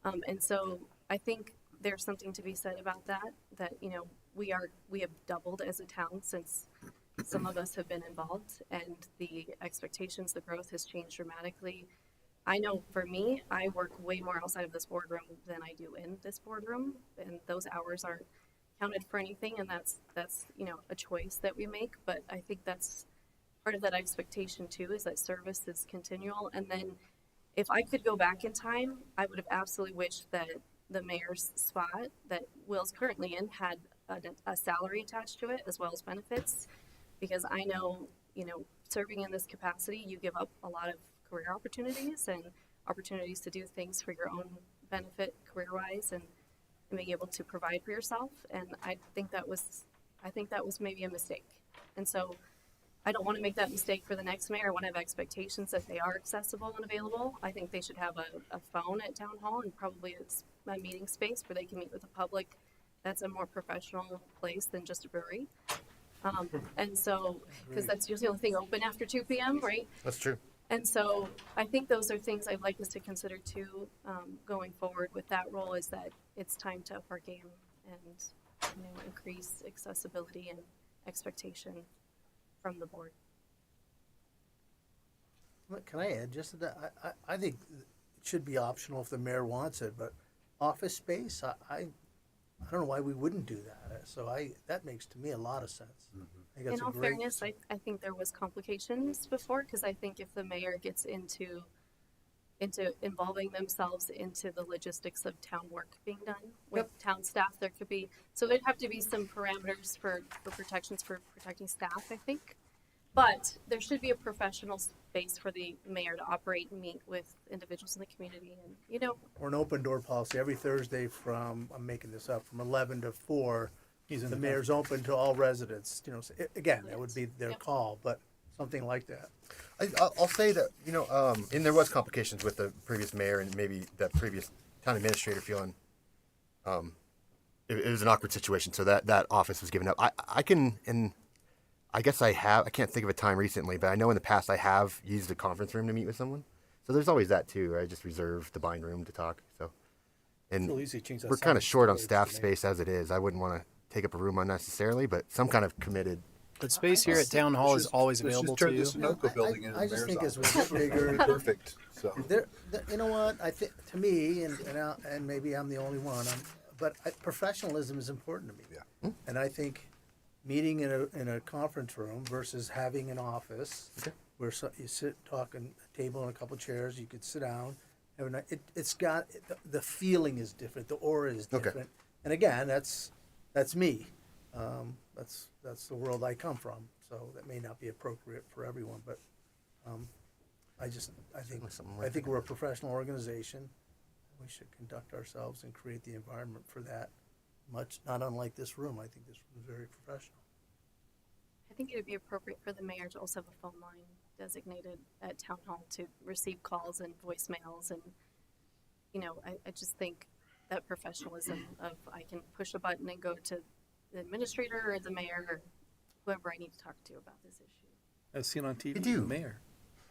Speaker 6: And so I think there's something to be said about that we have doubled as a town since some of us have been involved, and the expectations, the growth has changed dramatically. I know for me, I work way more outside of this boardroom than I do in this boardroom, and those hours aren't counted for anything, and that's a choice that we make. But I think that's part of that expectation too, is that service is continual. And then if I could go back in time, I would have absolutely wished that the mayor's spot that Will's currently in had a salary attached to it as well as benefits, because I know, serving in this capacity, you give up a lot of career opportunities and opportunities to do things for your own benefit career-wise and being able to provide for yourself. And I think that was maybe a mistake. And so I don't want to make that mistake for the next mayor. I want to have expectations that they are accessible and available. I think they should have a phone at town hall, and probably it's a meeting space where they can meet with the public. That's a more professional place than just a brewery. And so, because that's usually the only thing open after 2 p.m., right?
Speaker 2: That's true.
Speaker 6: And so I think those are things I'd like us to consider too, going forward with that role, is that it's time to up our game and increase accessibility and expectation from the board.
Speaker 3: Can I add just that? I think it should be optional if the mayor wants it, but office space, I don't know why we wouldn't do that. So that makes to me a lot of sense. I think that's
Speaker 6: In all
Speaker 3: a great,
Speaker 6: fairness, I think there was complications before, because I think if the mayor gets into involving themselves into the logistics of town work being done with town staff, there'd have to be some parameters for protections for protecting staff, I think. But there should be a professional space for the mayor to operate and meet with individuals in the community, and
Speaker 3: or an open door policy every Thursday from, I'm making this up, from 11 to 4. The mayor's open to all residents. So again, that would be their call, but something like that.
Speaker 2: I'll say that, and there was complications with the previous mayor and maybe the previous town administrator feeling it was an awkward situation. So that office was given up. I can, and I guess I can't think of a time recently, but I know in the past I have used the conference room to meet with someone. So there's always that too, where I just reserve the buying room to talk. So, and
Speaker 3: Real easy to change that
Speaker 2: we're kind of
Speaker 3: signage
Speaker 2: short on
Speaker 3: storage
Speaker 2: staff
Speaker 3: for me.
Speaker 2: space as it is. I wouldn't want to take up a room unnecessarily, but some kind of committed.
Speaker 5: But space here at Town Hall is always
Speaker 7: Let's
Speaker 5: available
Speaker 7: just
Speaker 5: to
Speaker 7: turn
Speaker 5: you.
Speaker 7: the Sunoco building into
Speaker 3: I
Speaker 7: the
Speaker 3: just
Speaker 7: mayor's
Speaker 3: think as we
Speaker 7: office.
Speaker 3: get bigger,
Speaker 7: Perfect, so.
Speaker 3: You know what? I think to me, and maybe I'm the only one, but professionalism is important to me.
Speaker 7: Yeah.
Speaker 3: And I think meeting in a conference room versus having an office where you sit, talk, and a table and a couple chairs, you could sit down. It's got the feeling is different, the aura is different. And again, that's me. That's the world I come from. So that may not be appropriate for everyone, but I think we're a professional organization. We should conduct ourselves and create the environment for that. Not unlike this room. I think this room is very professional.
Speaker 6: I think it would be appropriate for the mayor to also have a phone line designated at Town Hall to receive calls and voicemails. And, I just think that professionalism of I can push a button and go to the administrator or the mayor or whoever I need to talk to about this issue.
Speaker 10: I've seen on TV.
Speaker 2: You do.
Speaker 10: The mayor.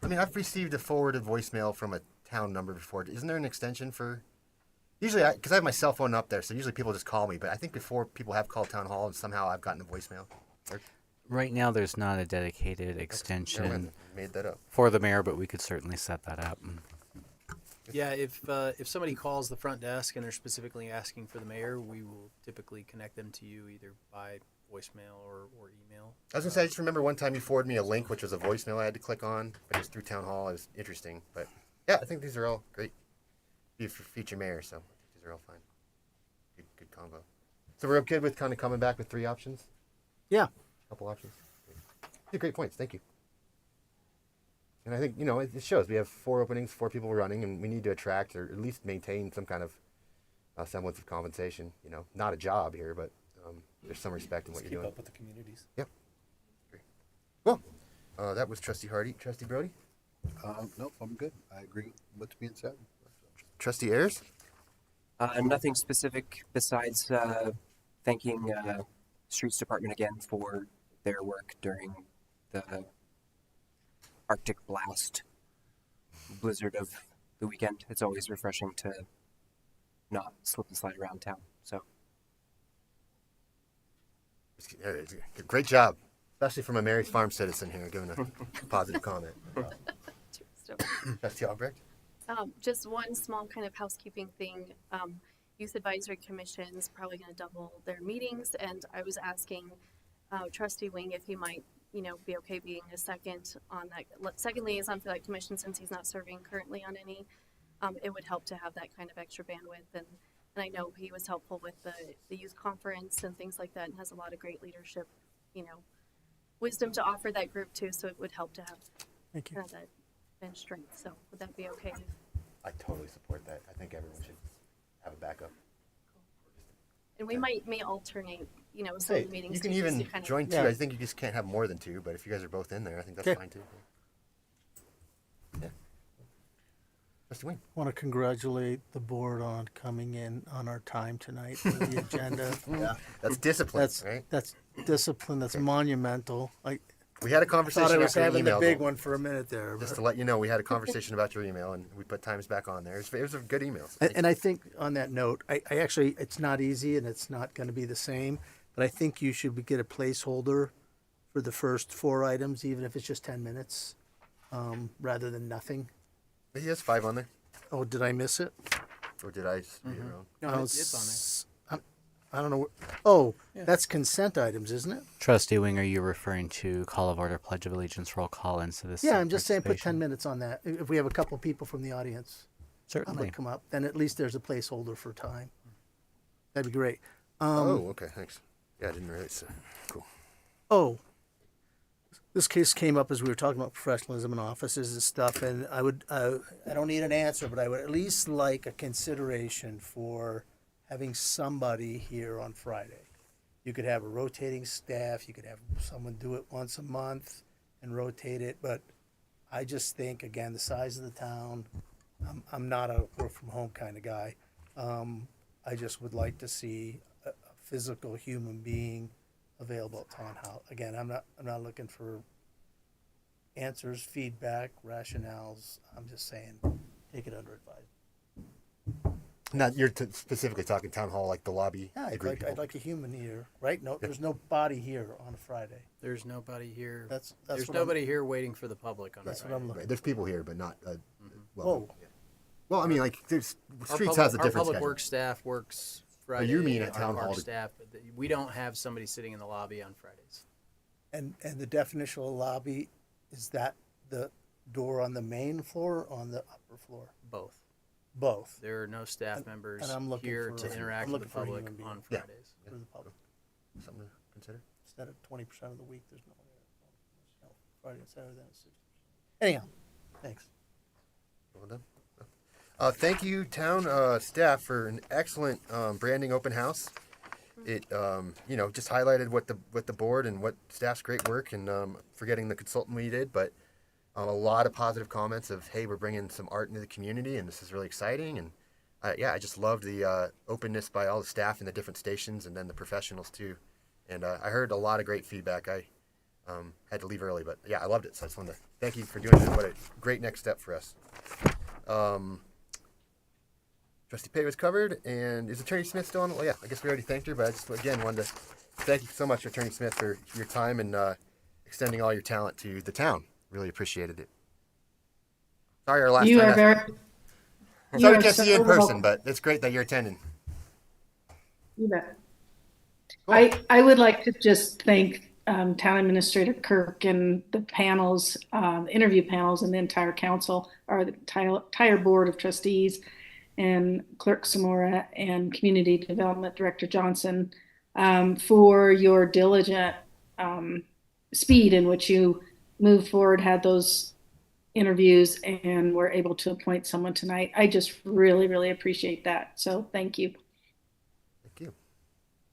Speaker 2: I mean, I've received a forwarded voicemail from a town number before. Isn't there an extension for? Usually, because I have my cell phone up there, so usually people just call me. But I think before people have called Town Hall, and somehow I've gotten a voicemail.
Speaker 4: Right now, there's not a dedicated extension
Speaker 2: Made that up.
Speaker 4: for the mayor, but we could certainly set that up.
Speaker 5: Yeah, if somebody calls the front desk and they're specifically asking for the mayor, we will typically connect them to you either by voicemail or email.
Speaker 2: I was gonna say, I just remember one time you forwarded me a link, which was a voicemail I had to click on, but it was through Town Hall. It was interesting, but yeah, I think these are all great. Be for future mayor, so these are all fine. Good combo. So we're good with kind of coming back with 3 options.
Speaker 3: Yeah.
Speaker 2: Couple options. Yeah, great points. Thank you. And I think, it shows we have 4 openings, 4 people running, and we need to attract or at least maintain some kind of semblance of compensation. Not a job here, but there's some respect in what you're doing.
Speaker 10: Keep up with the communities.
Speaker 2: Yep. Great. Well, that was Trustee Hardy. Trustee Brody?
Speaker 7: Nope, I'm good. I agree with what's being said.
Speaker 2: Trustee Ayers?
Speaker 16: Nothing specific besides thanking Streets Department again for their work during the Arctic blast blizzard of the weekend. It's always refreshing to not slip and slide around town. So,
Speaker 2: Great job, especially from a Mary's Farm citizen here, giving a positive comment. Trustee Albrecht?
Speaker 6: Just one small kind of housekeeping thing. Youth Advisory Commission is probably going to double their meetings, and I was asking Trustee Wing if he might, be okay being a second liaison for that commission since he's not serving currently on any. It would help to have that kind of extra bandwidth, and I know he was helpful with the youth conference and things like that, and has a lot of great leadership, wisdom to offer that group too. So it would help to have
Speaker 3: Thank you.
Speaker 6: kind of that bench strength. So would that be okay?
Speaker 2: I totally support that. I think everyone should have a backup.
Speaker 6: And we may alternate, some of the meetings.
Speaker 2: You can
Speaker 6: too, just
Speaker 2: even
Speaker 6: to kind of-
Speaker 2: join 2. I think you just can't have more than 2, but if you guys are both in there, I think that's fine too. Yeah. Trustee Wayne.
Speaker 3: I want to congratulate the board on coming in on our time tonight for the agenda.
Speaker 2: Yeah, that's discipline, right?
Speaker 3: That's discipline. That's monumental.
Speaker 2: We had a conversation
Speaker 3: thought I was
Speaker 2: after your
Speaker 3: having
Speaker 2: email,
Speaker 3: the big
Speaker 2: though.
Speaker 3: one for a minute there.
Speaker 2: Just
Speaker 3: but-
Speaker 2: to let you know, we had a conversation about your email, and we put times back on there. It was a good email. So
Speaker 3: And I think on that note, I actually, it's not easy and it's not going to be the same, but I think you should get a placeholder for the first 4 items, even if it's just 10 minutes, rather than nothing.
Speaker 2: He has 5 on there.
Speaker 3: Oh, did I miss it?
Speaker 2: Or did I just read it wrong?
Speaker 5: No, it's on there.
Speaker 3: I don't know. Oh, that's consent items, isn't it?
Speaker 4: Trustee Wing, are you referring to call of order, pledge of allegiance, roll call, and citizen
Speaker 3: Yeah, I'm just saying put 10
Speaker 4: participation?
Speaker 3: minutes on that. If we have a couple people from the audience that
Speaker 4: Certainly.
Speaker 3: might come up, then at least there's a placeholder for time. That'd be great.
Speaker 2: Okay, thanks. Yeah, I didn't realize. Cool.
Speaker 3: Oh, this case came up as we were talking about professionalism in offices and stuff, and I don't need an answer, but I would at least like a consideration for having somebody here on Friday. You could have a rotating staff, you could have someone do it once a month and rotate it, but I just think, again, the size of the town, I'm not a work from home kind of guy. I just would like to see physical human being available at town hall. Again, I'm not looking for answers, feedback, rationales. I'm just saying, take it under advisement.
Speaker 2: Not you're specifically talking town hall, like the lobby.
Speaker 3: Yeah,
Speaker 2: the great
Speaker 3: I'd like a human here, right? No, there's no body here on a Friday.
Speaker 5: There's nobody here.
Speaker 3: That's
Speaker 5: There's
Speaker 3: what I'm-
Speaker 5: nobody here waiting for the public on
Speaker 3: That's
Speaker 5: Friday.
Speaker 3: what I'm looking.
Speaker 2: Right. There's people here, but not. Well,
Speaker 3: Whoa.
Speaker 2: well, I mean, like there's
Speaker 5: Our
Speaker 2: streets
Speaker 5: public,
Speaker 2: has a
Speaker 5: our
Speaker 2: different
Speaker 5: public
Speaker 2: schedule.
Speaker 5: works staff works Friday.
Speaker 2: you mean at
Speaker 5: our
Speaker 2: town
Speaker 5: park
Speaker 2: hall to-
Speaker 5: staff, but we don't have somebody sitting in the lobby on Fridays.
Speaker 3: And the definition of lobby, is that the door on the main floor or on the upper floor?
Speaker 5: Both.
Speaker 3: Both.
Speaker 5: There are no staff members
Speaker 3: and I'm looking
Speaker 5: here
Speaker 3: for-
Speaker 5: to interact
Speaker 3: I'm
Speaker 5: with the
Speaker 3: looking for a
Speaker 5: public
Speaker 3: human being.
Speaker 5: on
Speaker 2: Yeah.
Speaker 5: Fridays.
Speaker 3: For the public.
Speaker 2: Something to consider.
Speaker 3: Instead of 20% of the week, there's no one there. Friday and Saturday, then it's 60%. Anyhow, thanks.
Speaker 2: Well done. Thank you, town staff, for an excellent branding open house. It just highlighted what the board and what staff's great work, and for getting the consultant we did, but a lot of positive comments of, hey, we're bringing some art into the community, and this is really exciting. And I just loved the openness by all the staff in the different stations, and then the professionals too. And I heard a lot of great feedback. I had to leave early, but yeah, I loved it. So I just wanted to thank you for doing it. What a great next step for us. Trustee Pay was covered, and is Attorney Smith still on? Well, yeah, I guess we already thanked her, but I just again wanted to thank you so much, Attorney Smith, for your time and extending all your talent to the town. Really appreciated it. Sorry, our last
Speaker 17: You
Speaker 2: time.
Speaker 17: are very.
Speaker 2: Sorry
Speaker 17: are
Speaker 2: we can't see you in
Speaker 17: so
Speaker 2: person,
Speaker 17: welcome.
Speaker 2: but it's great that you're attending.
Speaker 17: You bet. I would like to just thank Town Administrator Kirk and the panels, interview panels, and the entire council, or the entire board of trustees, and Clerk Samora and Community Development Director Johnson for your diligent speed in which you moved forward, had those interviews, and were able to appoint someone tonight. I just really, really appreciate that. So thank you.
Speaker 2: Thank you.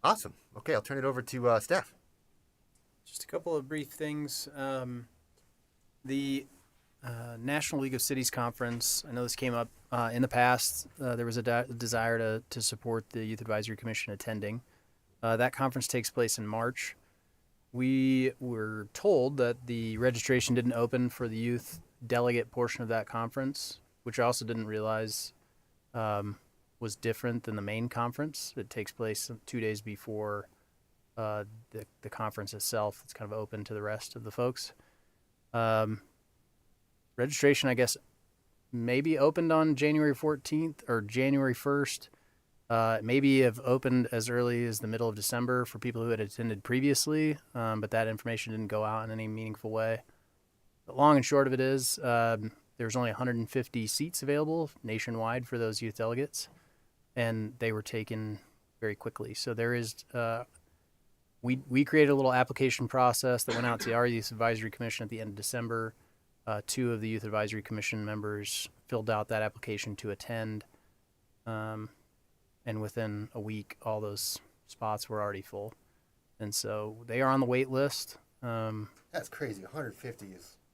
Speaker 2: Awesome. Okay, I'll turn it over to staff.
Speaker 5: Just a couple of brief things. The National League of Cities Conference, I know this came up in the past. There was a desire to support the Youth Advisory Commission attending. That conference takes place in March. We were told that the registration didn't open for the youth delegate portion of that conference, which I also didn't realize was different than the main conference. It takes place 2 days before the conference itself. It's kind of open to the rest of the folks. Registration, I guess, maybe opened on January 14th or January 1st. Maybe have opened as early as the middle of December for people who had attended previously, but that information didn't go out in any meaningful way. The long and short of it is there's only 150 seats available nationwide for those youth delegates, and they were taken very quickly. So there is, we created a little application process that went out to our Youth Advisory Commission at the end of December. 2 of the Youth Advisory Commission members filled out that application to attend. And within a week, all those spots were already full. And so they are on the wait list.
Speaker 2: That's crazy. 150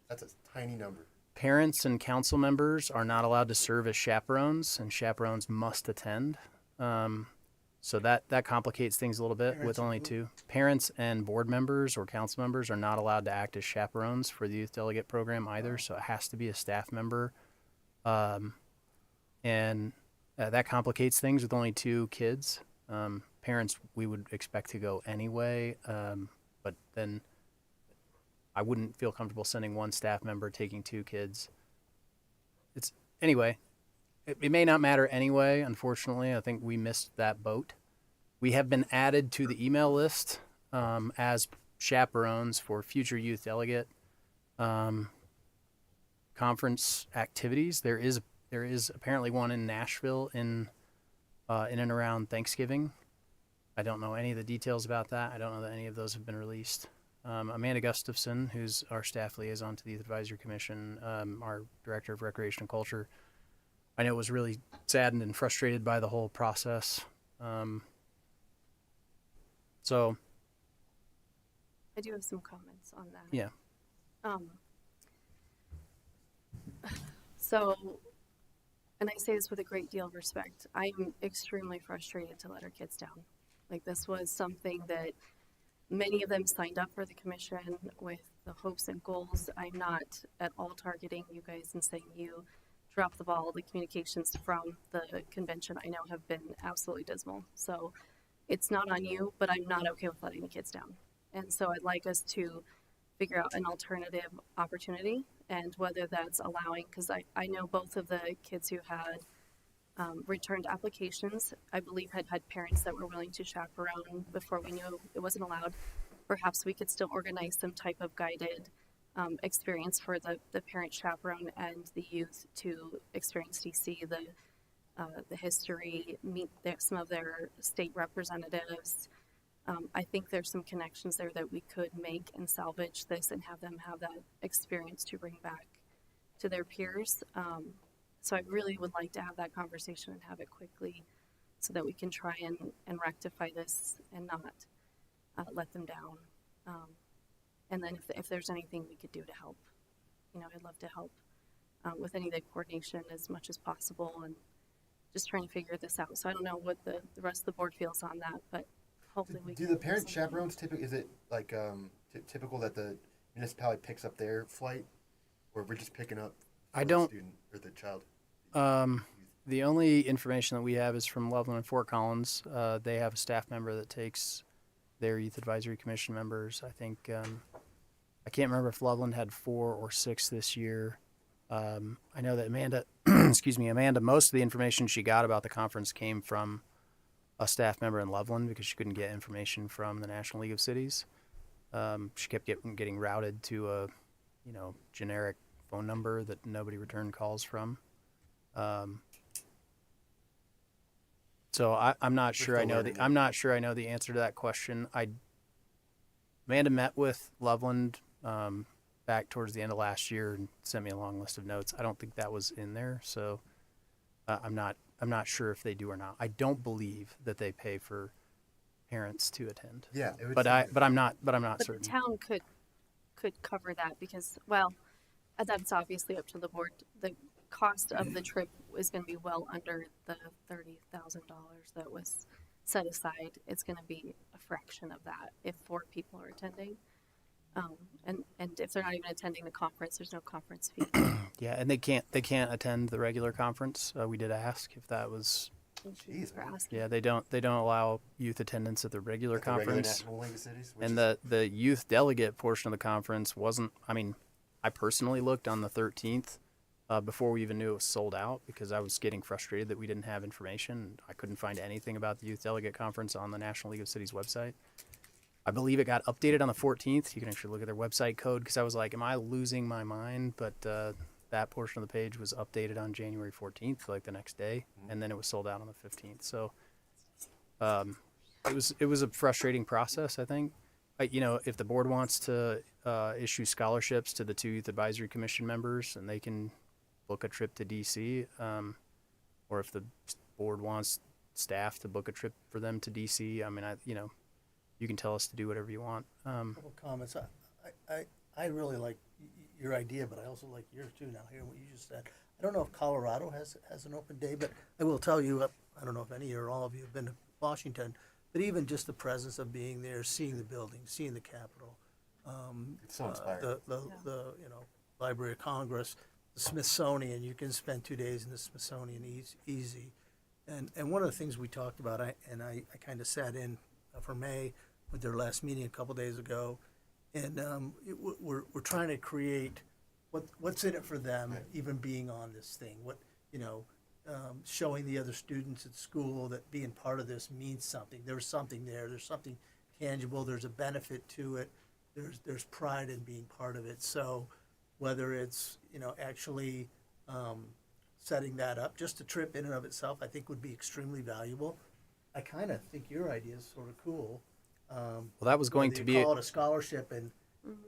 Speaker 2: that's a tiny number.
Speaker 5: Parents and council members are not allowed to serve as chaperones, and chaperones must attend. So that complicates things a little bit with only 2. Parents and board members or council members are not allowed to act as chaperones for the youth delegate program either. So it has to be a staff member. And that complicates things with only 2 kids. Parents, we would expect to go anyway, but then I wouldn't feel comfortable sending 1 staff member taking 2 kids. Anyway, it may not matter anyway, unfortunately. I think we missed that boat. We have been added to the email list as chaperones for future youth delegate conference activities. There is apparently one in Nashville in and around Thanksgiving. I don't know any of the details about that. I don't know that any of those have been released. Amanda Gustafson, who's our staff liaison to the Youth Advisory Commission, our Director of Recreation and Culture, I know was really saddened and frustrated by the whole process. So
Speaker 6: I do have some comments on that.
Speaker 5: Yeah.
Speaker 6: So, and I say this with a great deal of respect, I am extremely frustrated to let our kids down. Like, this was something that many of them signed up for the commission with the hopes and goals. I'm not at all targeting you guys and saying you dropped the ball. The communications from the convention I know have been absolutely dismal. So it's not on you, but I'm not okay with letting the kids down. And so I'd like us to figure out an alternative opportunity, and whether that's allowing, because I know both of the kids who had returned applications, I believe had parents that were willing to chaperone before we knew it wasn't allowed. Perhaps we could still organize some type of guided experience for the parent chaperone and the youth to experience DC, the history, meet some of their state representatives. I think there's some connections there that we could make and salvage this and have them have that experience to bring back to their peers. So I really would like to have that conversation and have it quickly so that we can try and rectify this and not let them down. And then if there's anything we could do to help, I'd love to help with any of the coordination as much as possible, and just trying to figure this out. So I don't know what the rest of the board feels on that, but hopefully we
Speaker 2: do
Speaker 6: can.
Speaker 2: the parent chaperones typically, is it like typical that the municipality picks up their flight, or we're just picking up
Speaker 5: I
Speaker 2: the
Speaker 5: don't.
Speaker 2: student or the child?
Speaker 5: The only information that we have is from Loveland and Fort Collins. They have a staff member that takes their youth advisory commission members. I think I can't remember if Loveland had 4 or 6 this year. I know that Amanda, Amanda, most of the information she got about the conference came from a staff member in Loveland because she couldn't get information from the National League of Cities. She kept getting routed to a, generic phone number that nobody returned calls from. So I'm not sure I know the answer to that question. Amanda met with Loveland back towards the end of last year and sent me a long list of notes. I don't think that was in there, so I'm not sure if they do or not. I don't believe that they pay for parents to attend.
Speaker 2: Yeah,
Speaker 5: but I'm not certain.
Speaker 6: The town could cover that because, well, that's obviously up to the board. The cost of the trip is going to be well under the $30,000 that was set aside. It's going to be a fraction of that if 4 people are attending. And if they're not even attending the conference, there's no conference fee.
Speaker 5: Yeah, and they can't attend the regular conference. We did ask if that was.
Speaker 2: Jeez,
Speaker 5: yeah, they don't allow youth attendance at the regular conference.
Speaker 2: National League of Cities,
Speaker 5: and the youth delegate portion of the conference wasn't. I mean, I personally looked on the 13th before we even knew it was sold out because I was getting frustrated that we didn't have information. I couldn't find anything about the youth delegate conference on the National League of Cities website. I believe it got updated on the 14th. You can actually look at their website code because I was like, am I losing my mind? But that portion of the page was updated on January 14th, like the next day, and then it was sold out on the 15th. So it was a frustrating process, I think. If the board wants to issue scholarships to the 2 youth advisory commission members and they can book a trip to DC, or if the board wants staff to book a trip for them to DC, I mean, you can tell us to do whatever you want.
Speaker 3: Couple comments. I really like your idea, but I also like yours too. Now, hearing what you just said, I don't know if Colorado has an open day, but I will tell you, I don't know if any or all of you have been to Washington, but even just the presence of being there, seeing the building, seeing the Capitol,
Speaker 2: it's so inspiring.
Speaker 3: The Library of Congress, the Smithsonian. You can spend 2 days in the Smithsonian easy. And one of the things we talked about, I kind of sat in for May with their last meeting a couple days ago, and we're trying to create what's in it for them, even being on this thing. Showing the other students at school that being part of this means something. There's something there. There's something tangible. There's a benefit to it. There's pride in being part of it. So whether it's actually setting that up, just a trip in and of itself, I think would be extremely valuable. I kind of think your idea is sort of cool.
Speaker 5: Well, that was going to be
Speaker 3: call it a scholarship, and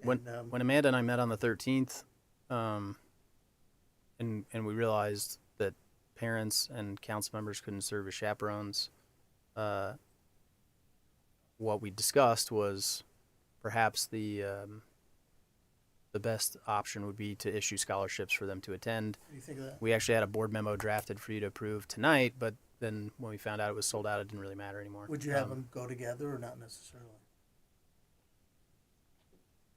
Speaker 5: when Amanda and I met on the 13th, and we realized that parents and council members couldn't serve as chaperones. What we discussed was perhaps the best option would be to issue scholarships for them to attend.
Speaker 3: What do you think of that?
Speaker 5: We actually had a board memo drafted for you to approve tonight, but then when we found out it was sold out, it didn't really matter anymore.
Speaker 3: Would you have them go together or not necessarily?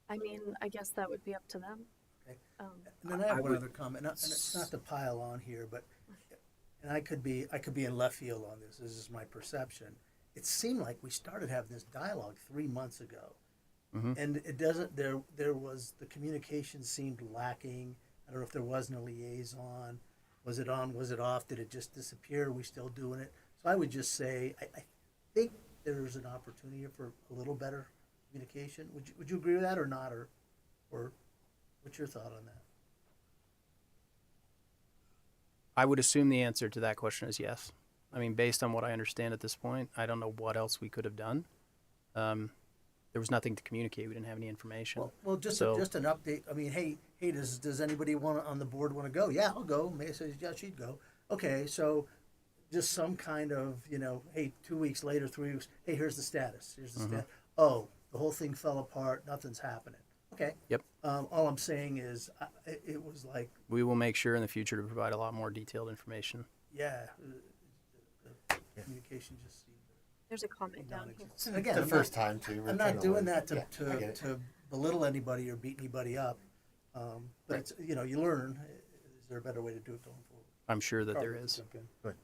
Speaker 6: I mean, I guess that would be up to them.
Speaker 3: Okay. And then I have one other comment, and it's not to pile on here, but and I could be in left field on this. This is my perception. It seemed like we started having this dialogue 3 months ago, and it doesn't. There was the communication seemed lacking. I don't know if there wasn't a liaison. Was it on? Was it off? Did it just disappear? Are we still doing it? So I would just say I think there's an opportunity for a little better communication. Would you agree with that or not, or what's your thought on that?
Speaker 5: I would assume the answer to that question is yes. I mean, based on what I understand at this point, I don't know what else we could have done. There was nothing to communicate. We didn't have any information.
Speaker 3: Well, just an update. I mean, hey, does anybody on the board want to go? Yeah, I'll go. May says, yeah, she'd go. Okay, so just some kind of, hey, 2 weeks later, 3 weeks, hey, here's the status. Here's the status. Oh, the whole thing fell apart. Nothing's happening. Okay.
Speaker 5: Yep.
Speaker 3: All I'm saying is it was like.
Speaker 5: We will make sure in the future to provide a lot more detailed information.
Speaker 3: Yeah. The communication just seemed.
Speaker 6: There's a comment down here.
Speaker 3: Again,
Speaker 2: the first time too.
Speaker 3: I'm not doing that to belittle anybody or beat anybody up. But it's, you learn. Is there a better way to do it going forward?
Speaker 5: I'm sure that there is.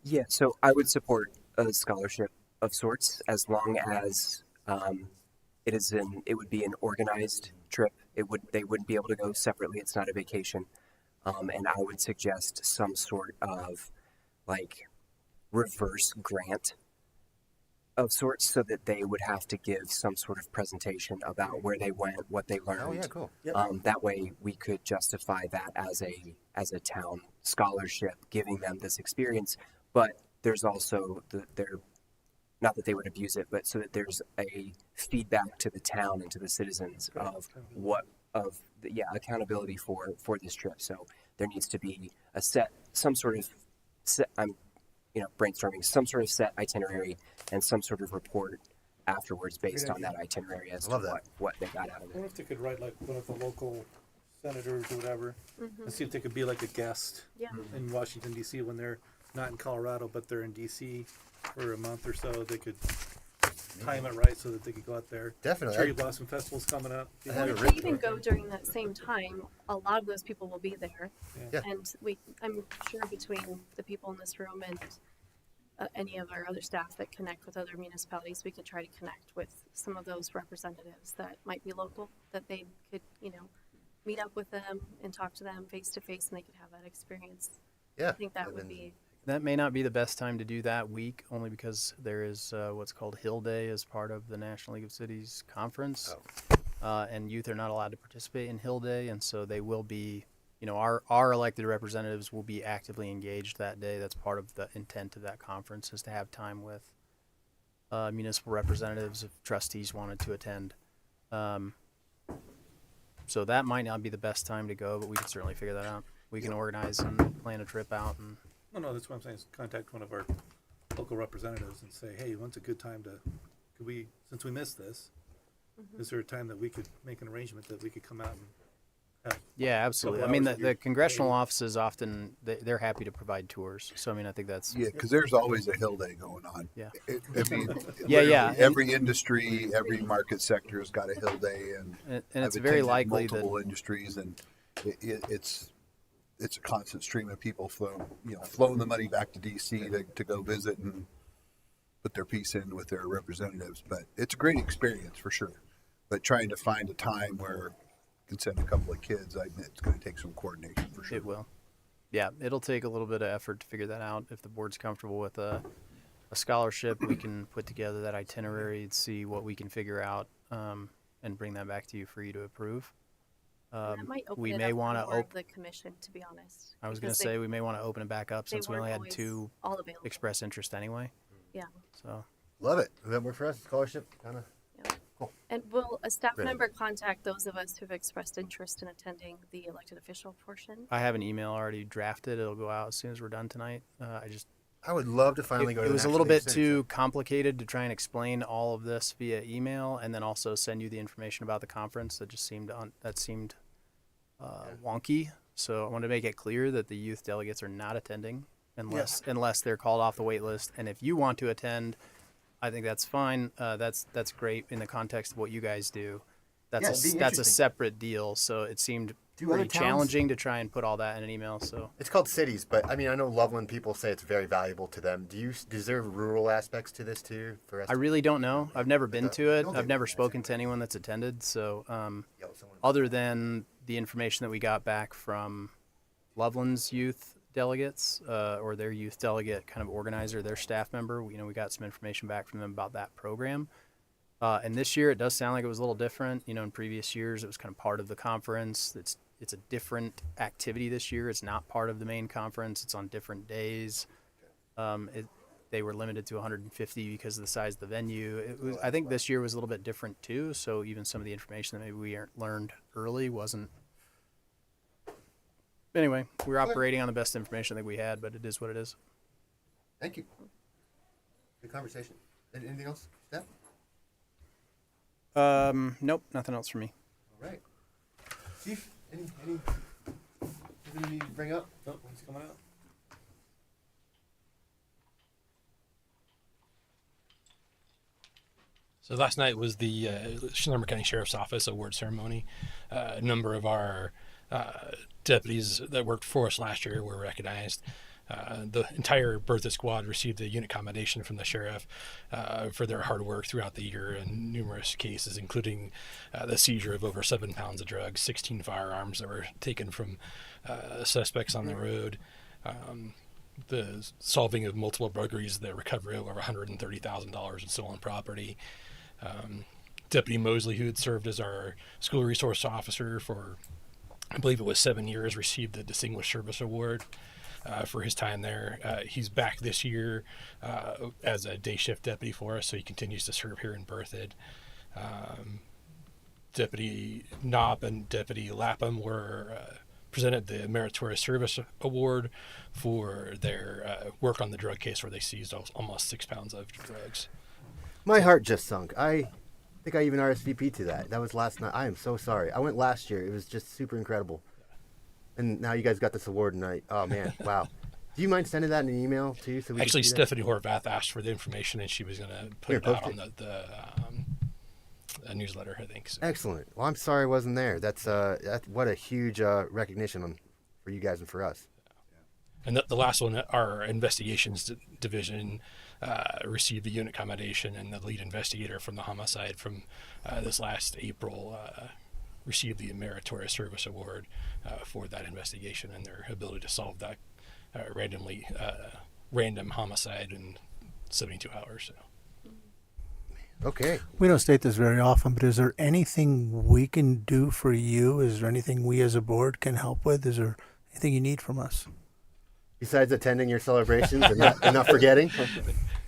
Speaker 16: Yeah, so I would support a scholarship of sorts as long as it would be an organized trip. They wouldn't be able to go separately. It's not a vacation. And I would suggest some sort of reverse grant of sorts, so that they would have to give some sort of presentation about where they went, what they learned.
Speaker 2: Oh yeah, cool.
Speaker 3: Yep.
Speaker 16: That way we could justify that as a town scholarship, giving them this experience. But there's also not that they would abuse it, but so that there's a feedback to the town and to the citizens of accountability for this trip. So there needs to be some sort of brainstorming, some sort of set itinerary and some sort of report afterwards based on that itinerary as to what they got out of
Speaker 10: I
Speaker 16: it.
Speaker 10: wonder if they could write one of the local senators or whatever, and see if they could be like a guest in Washington, D.C. when they're not in Colorado, but they're in D.C. for a month or so. They could time it right so that they could go out there.
Speaker 2: Definitely.
Speaker 10: Cherry Blossom Festival's coming up.
Speaker 6: Well, if we even go during that same time, a lot of those people will be there.
Speaker 2: Yeah.
Speaker 6: And I'm sure between the people in this room and any of our other staff that connect with other municipalities, we could try to connect with some of those representatives that might be local, that they could, meet up with them and talk to them face to face, and they could have that experience.
Speaker 2: Yeah.
Speaker 6: I think that would be.
Speaker 5: That may not be the best time to do that week, only because there is what's called Hill Day as part of the National League of Cities conference, and youth are not allowed to participate in Hill Day, and so they will be, our elected representatives will be actively engaged that day. That's part of the intent of that conference, is to have time with municipal representatives if trustees wanted to attend. So that might not be the best time to go, but we can certainly figure that out. We can organize and plan a trip out and.
Speaker 10: No, that's what I'm saying, is contact one of our local representatives and say, hey, when's a good time since we missed this, is there a time that we could make an arrangement that we could come out and have?
Speaker 5: Yeah, absolutely. I mean, the congressional offices often, they're happy to provide tours. So, I mean, I think that's.
Speaker 7: Yeah, because there's always a Hill Day going on.
Speaker 5: Yeah.
Speaker 7: Yeah. Every industry, every market sector has got a Hill Day, and
Speaker 5: it's
Speaker 7: I've
Speaker 5: very
Speaker 7: attended
Speaker 5: likely
Speaker 7: multiple industries, and it's a constant stream of people flowing the money back to DC to go visit and put their piece in with their representatives. But it's a great experience for sure. But trying to find a time where you can send a couple of kids, I admit it's going to take some coordination for sure.
Speaker 5: It will. Yeah, it'll take a little bit of effort to figure that out. If the board's comfortable with a scholarship, we can put together that itinerary and see what we can figure out, and bring that back to you for you to approve.
Speaker 6: That might open
Speaker 5: we
Speaker 6: it
Speaker 5: may
Speaker 6: up
Speaker 5: want
Speaker 6: more
Speaker 5: to
Speaker 6: of the commission, to be honest.
Speaker 5: I was going to say we may want to open it back up since we only had two express interest anyway.
Speaker 6: Yeah.
Speaker 5: So.
Speaker 2: Love it. Does that work for us? Scholarship, kind of.
Speaker 6: Yeah.
Speaker 2: Cool.
Speaker 6: And will a staff
Speaker 2: Great.
Speaker 6: member contact those of us who've expressed interest in attending the elected official portion?
Speaker 5: I have an email already drafted. It'll go out as soon as we're done tonight.
Speaker 2: I would love to finally go to
Speaker 5: it
Speaker 2: the
Speaker 5: was a
Speaker 2: National
Speaker 5: little
Speaker 2: League of
Speaker 5: bit
Speaker 2: Cities.
Speaker 5: too complicated to try and explain all of this via email and then also send you the information about the conference. That just seemed wonky. So I wanted to make it clear that the youth delegates are not attending, unless they're called off the wait list. And if you want to attend, I think that's fine. That's great in the context of what you guys do.
Speaker 2: Yeah, it'd be
Speaker 5: That's a
Speaker 2: interesting.
Speaker 5: separate deal. So it seemed
Speaker 2: Do other
Speaker 5: pretty
Speaker 2: towns-
Speaker 5: challenging to try and put all that in an email. So
Speaker 2: It's called cities, but I mean, I know Loveland people say it's very valuable to them. Is there rural aspects to this too? For us
Speaker 5: I really don't know. I've never been to it.
Speaker 2: no,
Speaker 5: I've
Speaker 2: they-
Speaker 5: never spoken to anyone that's attended. So other than the information that we got back from Loveland's youth delegates or their youth delegate kind of organizer, their staff member, we got some information back from them about that program. And this year it does sound like it was a little different. In previous years it was kind of part of the conference. It's a different activity this year. It's not part of the main conference. It's on different days. They were limited to 150 because of the size of the venue. I think this year was a little bit different too. So even some of the information that maybe we learned early wasn't. Anyway, we're operating on the best information that we had, but it is what it is.
Speaker 2: Thank you. Good conversation. Anything else, Steph?
Speaker 5: Nope, nothing else for me.
Speaker 2: All right. Chief, anything you need to bring up?
Speaker 10: Nope, what's coming out?
Speaker 18: So last night was the Shiloh County Sheriff's Office award ceremony. A number of our deputies that worked for us last year were recognized. The entire Bertha squad received a unit commendation from the sheriff for their hard work throughout the year in numerous cases, including the seizure of over 7 pounds of drugs, 16 firearms that were taken from suspects on the road, the solving of multiple burglaries, the recovery of over $130,000 in stolen property. Deputy Mosley, who had served as our school resource officer for, I believe it was 7 years, received the Distinguished Service Award for his time there. He's back this year as a day shift deputy for us, so he continues to serve here in Berthoud. Deputy Knopp and Deputy Lapham were presented the Meritorious Service Award for their work on the drug case where they seized almost 6 pounds of drugs.
Speaker 2: My heart just sunk. I think I even RSVP'd to that. That was last night. I am so sorry. I went last year. It was just super incredible. And now you guys got this award tonight. Oh, man. Wow. Do you mind sending that in an email, too? So we
Speaker 18: Actually,
Speaker 2: can see that?
Speaker 18: Stephanie Horvath asked for the information, and she was going to put it out on the newsletter, I think. So.
Speaker 2: Excellent. Well, I'm sorry I wasn't there. That's what a huge recognition for you guys and for us.
Speaker 18: And the last one, our investigations division received the unit commendation, and the lead investigator from the homicide from this last April received the Meritorious Service Award for that investigation and their ability to solve that random homicide in 72 hours. So.
Speaker 2: Okay.
Speaker 3: We don't state this very often, but is there anything we can do for you? Is there anything we as a board can help with? Is there anything you need from us?
Speaker 2: Besides attending your celebrations and not forgetting?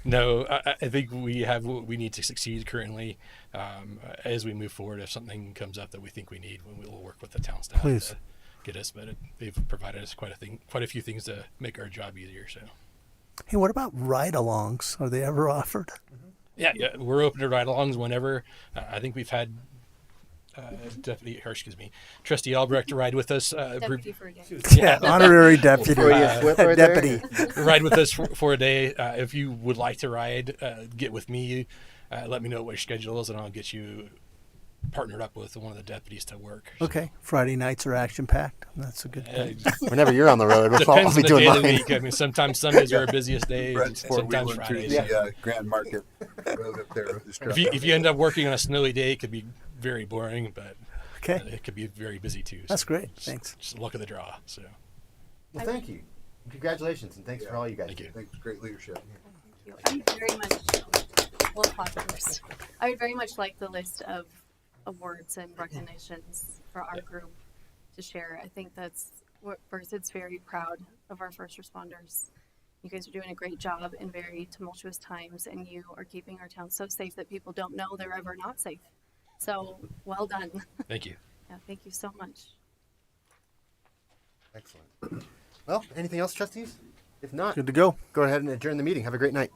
Speaker 18: No, I think we have what we need to succeed currently. As we move forward, if something comes up that we think we need, we'll work with the town staff to get us. But they've provided us quite a few things to make our job easier. So,
Speaker 3: hey, what about ride-alongs? Are they ever offered?
Speaker 18: yeah, we're open to ride-alongs whenever. I think we've had Trustee Albrecht ride with us.
Speaker 6: Deputy for a day.
Speaker 3: Yeah, honorary deputy. Deputy.
Speaker 18: Ride with us for a day. If you would like to ride, get with me. Let me know what your schedule is, and I'll get you partnered up with one of the deputies to work.
Speaker 3: Okay. Friday nights are action-packed. That's a good thing.
Speaker 2: Whenever you're on the road,
Speaker 18: Depends
Speaker 2: I'll
Speaker 18: on
Speaker 2: be
Speaker 18: the
Speaker 2: doing
Speaker 18: day of the
Speaker 2: mine.
Speaker 18: week. I mean, sometimes Sundays are our busiest days, and
Speaker 7: Before we
Speaker 18: sometimes
Speaker 7: went to
Speaker 18: Fridays.
Speaker 7: the Grand Market road up there with the truck.
Speaker 18: If you end up working on a snowy day, it could be very boring, but
Speaker 3: okay.
Speaker 18: It could be very busy too.
Speaker 3: That's great. Thanks.
Speaker 18: Just luck of the draw. So.
Speaker 2: Well, thank you. Congratulations, and thanks for all you guys do.
Speaker 7: Thanks. Great leadership.
Speaker 6: I would very much, we'll pause first. I would very much like the list of awards and recognitions for our group to share. I think that's what Berthoud's very proud of our first responders. You guys are doing a great job in very tumultuous times, and you are keeping our town so safe that people don't know they're ever not safe. So well done.
Speaker 18: Thank you.
Speaker 6: Yeah, thank you so much.
Speaker 2: Excellent. Well, anything else, trustees? If not,
Speaker 3: good to go.
Speaker 2: Go ahead and adjourn the meeting. Have a great night.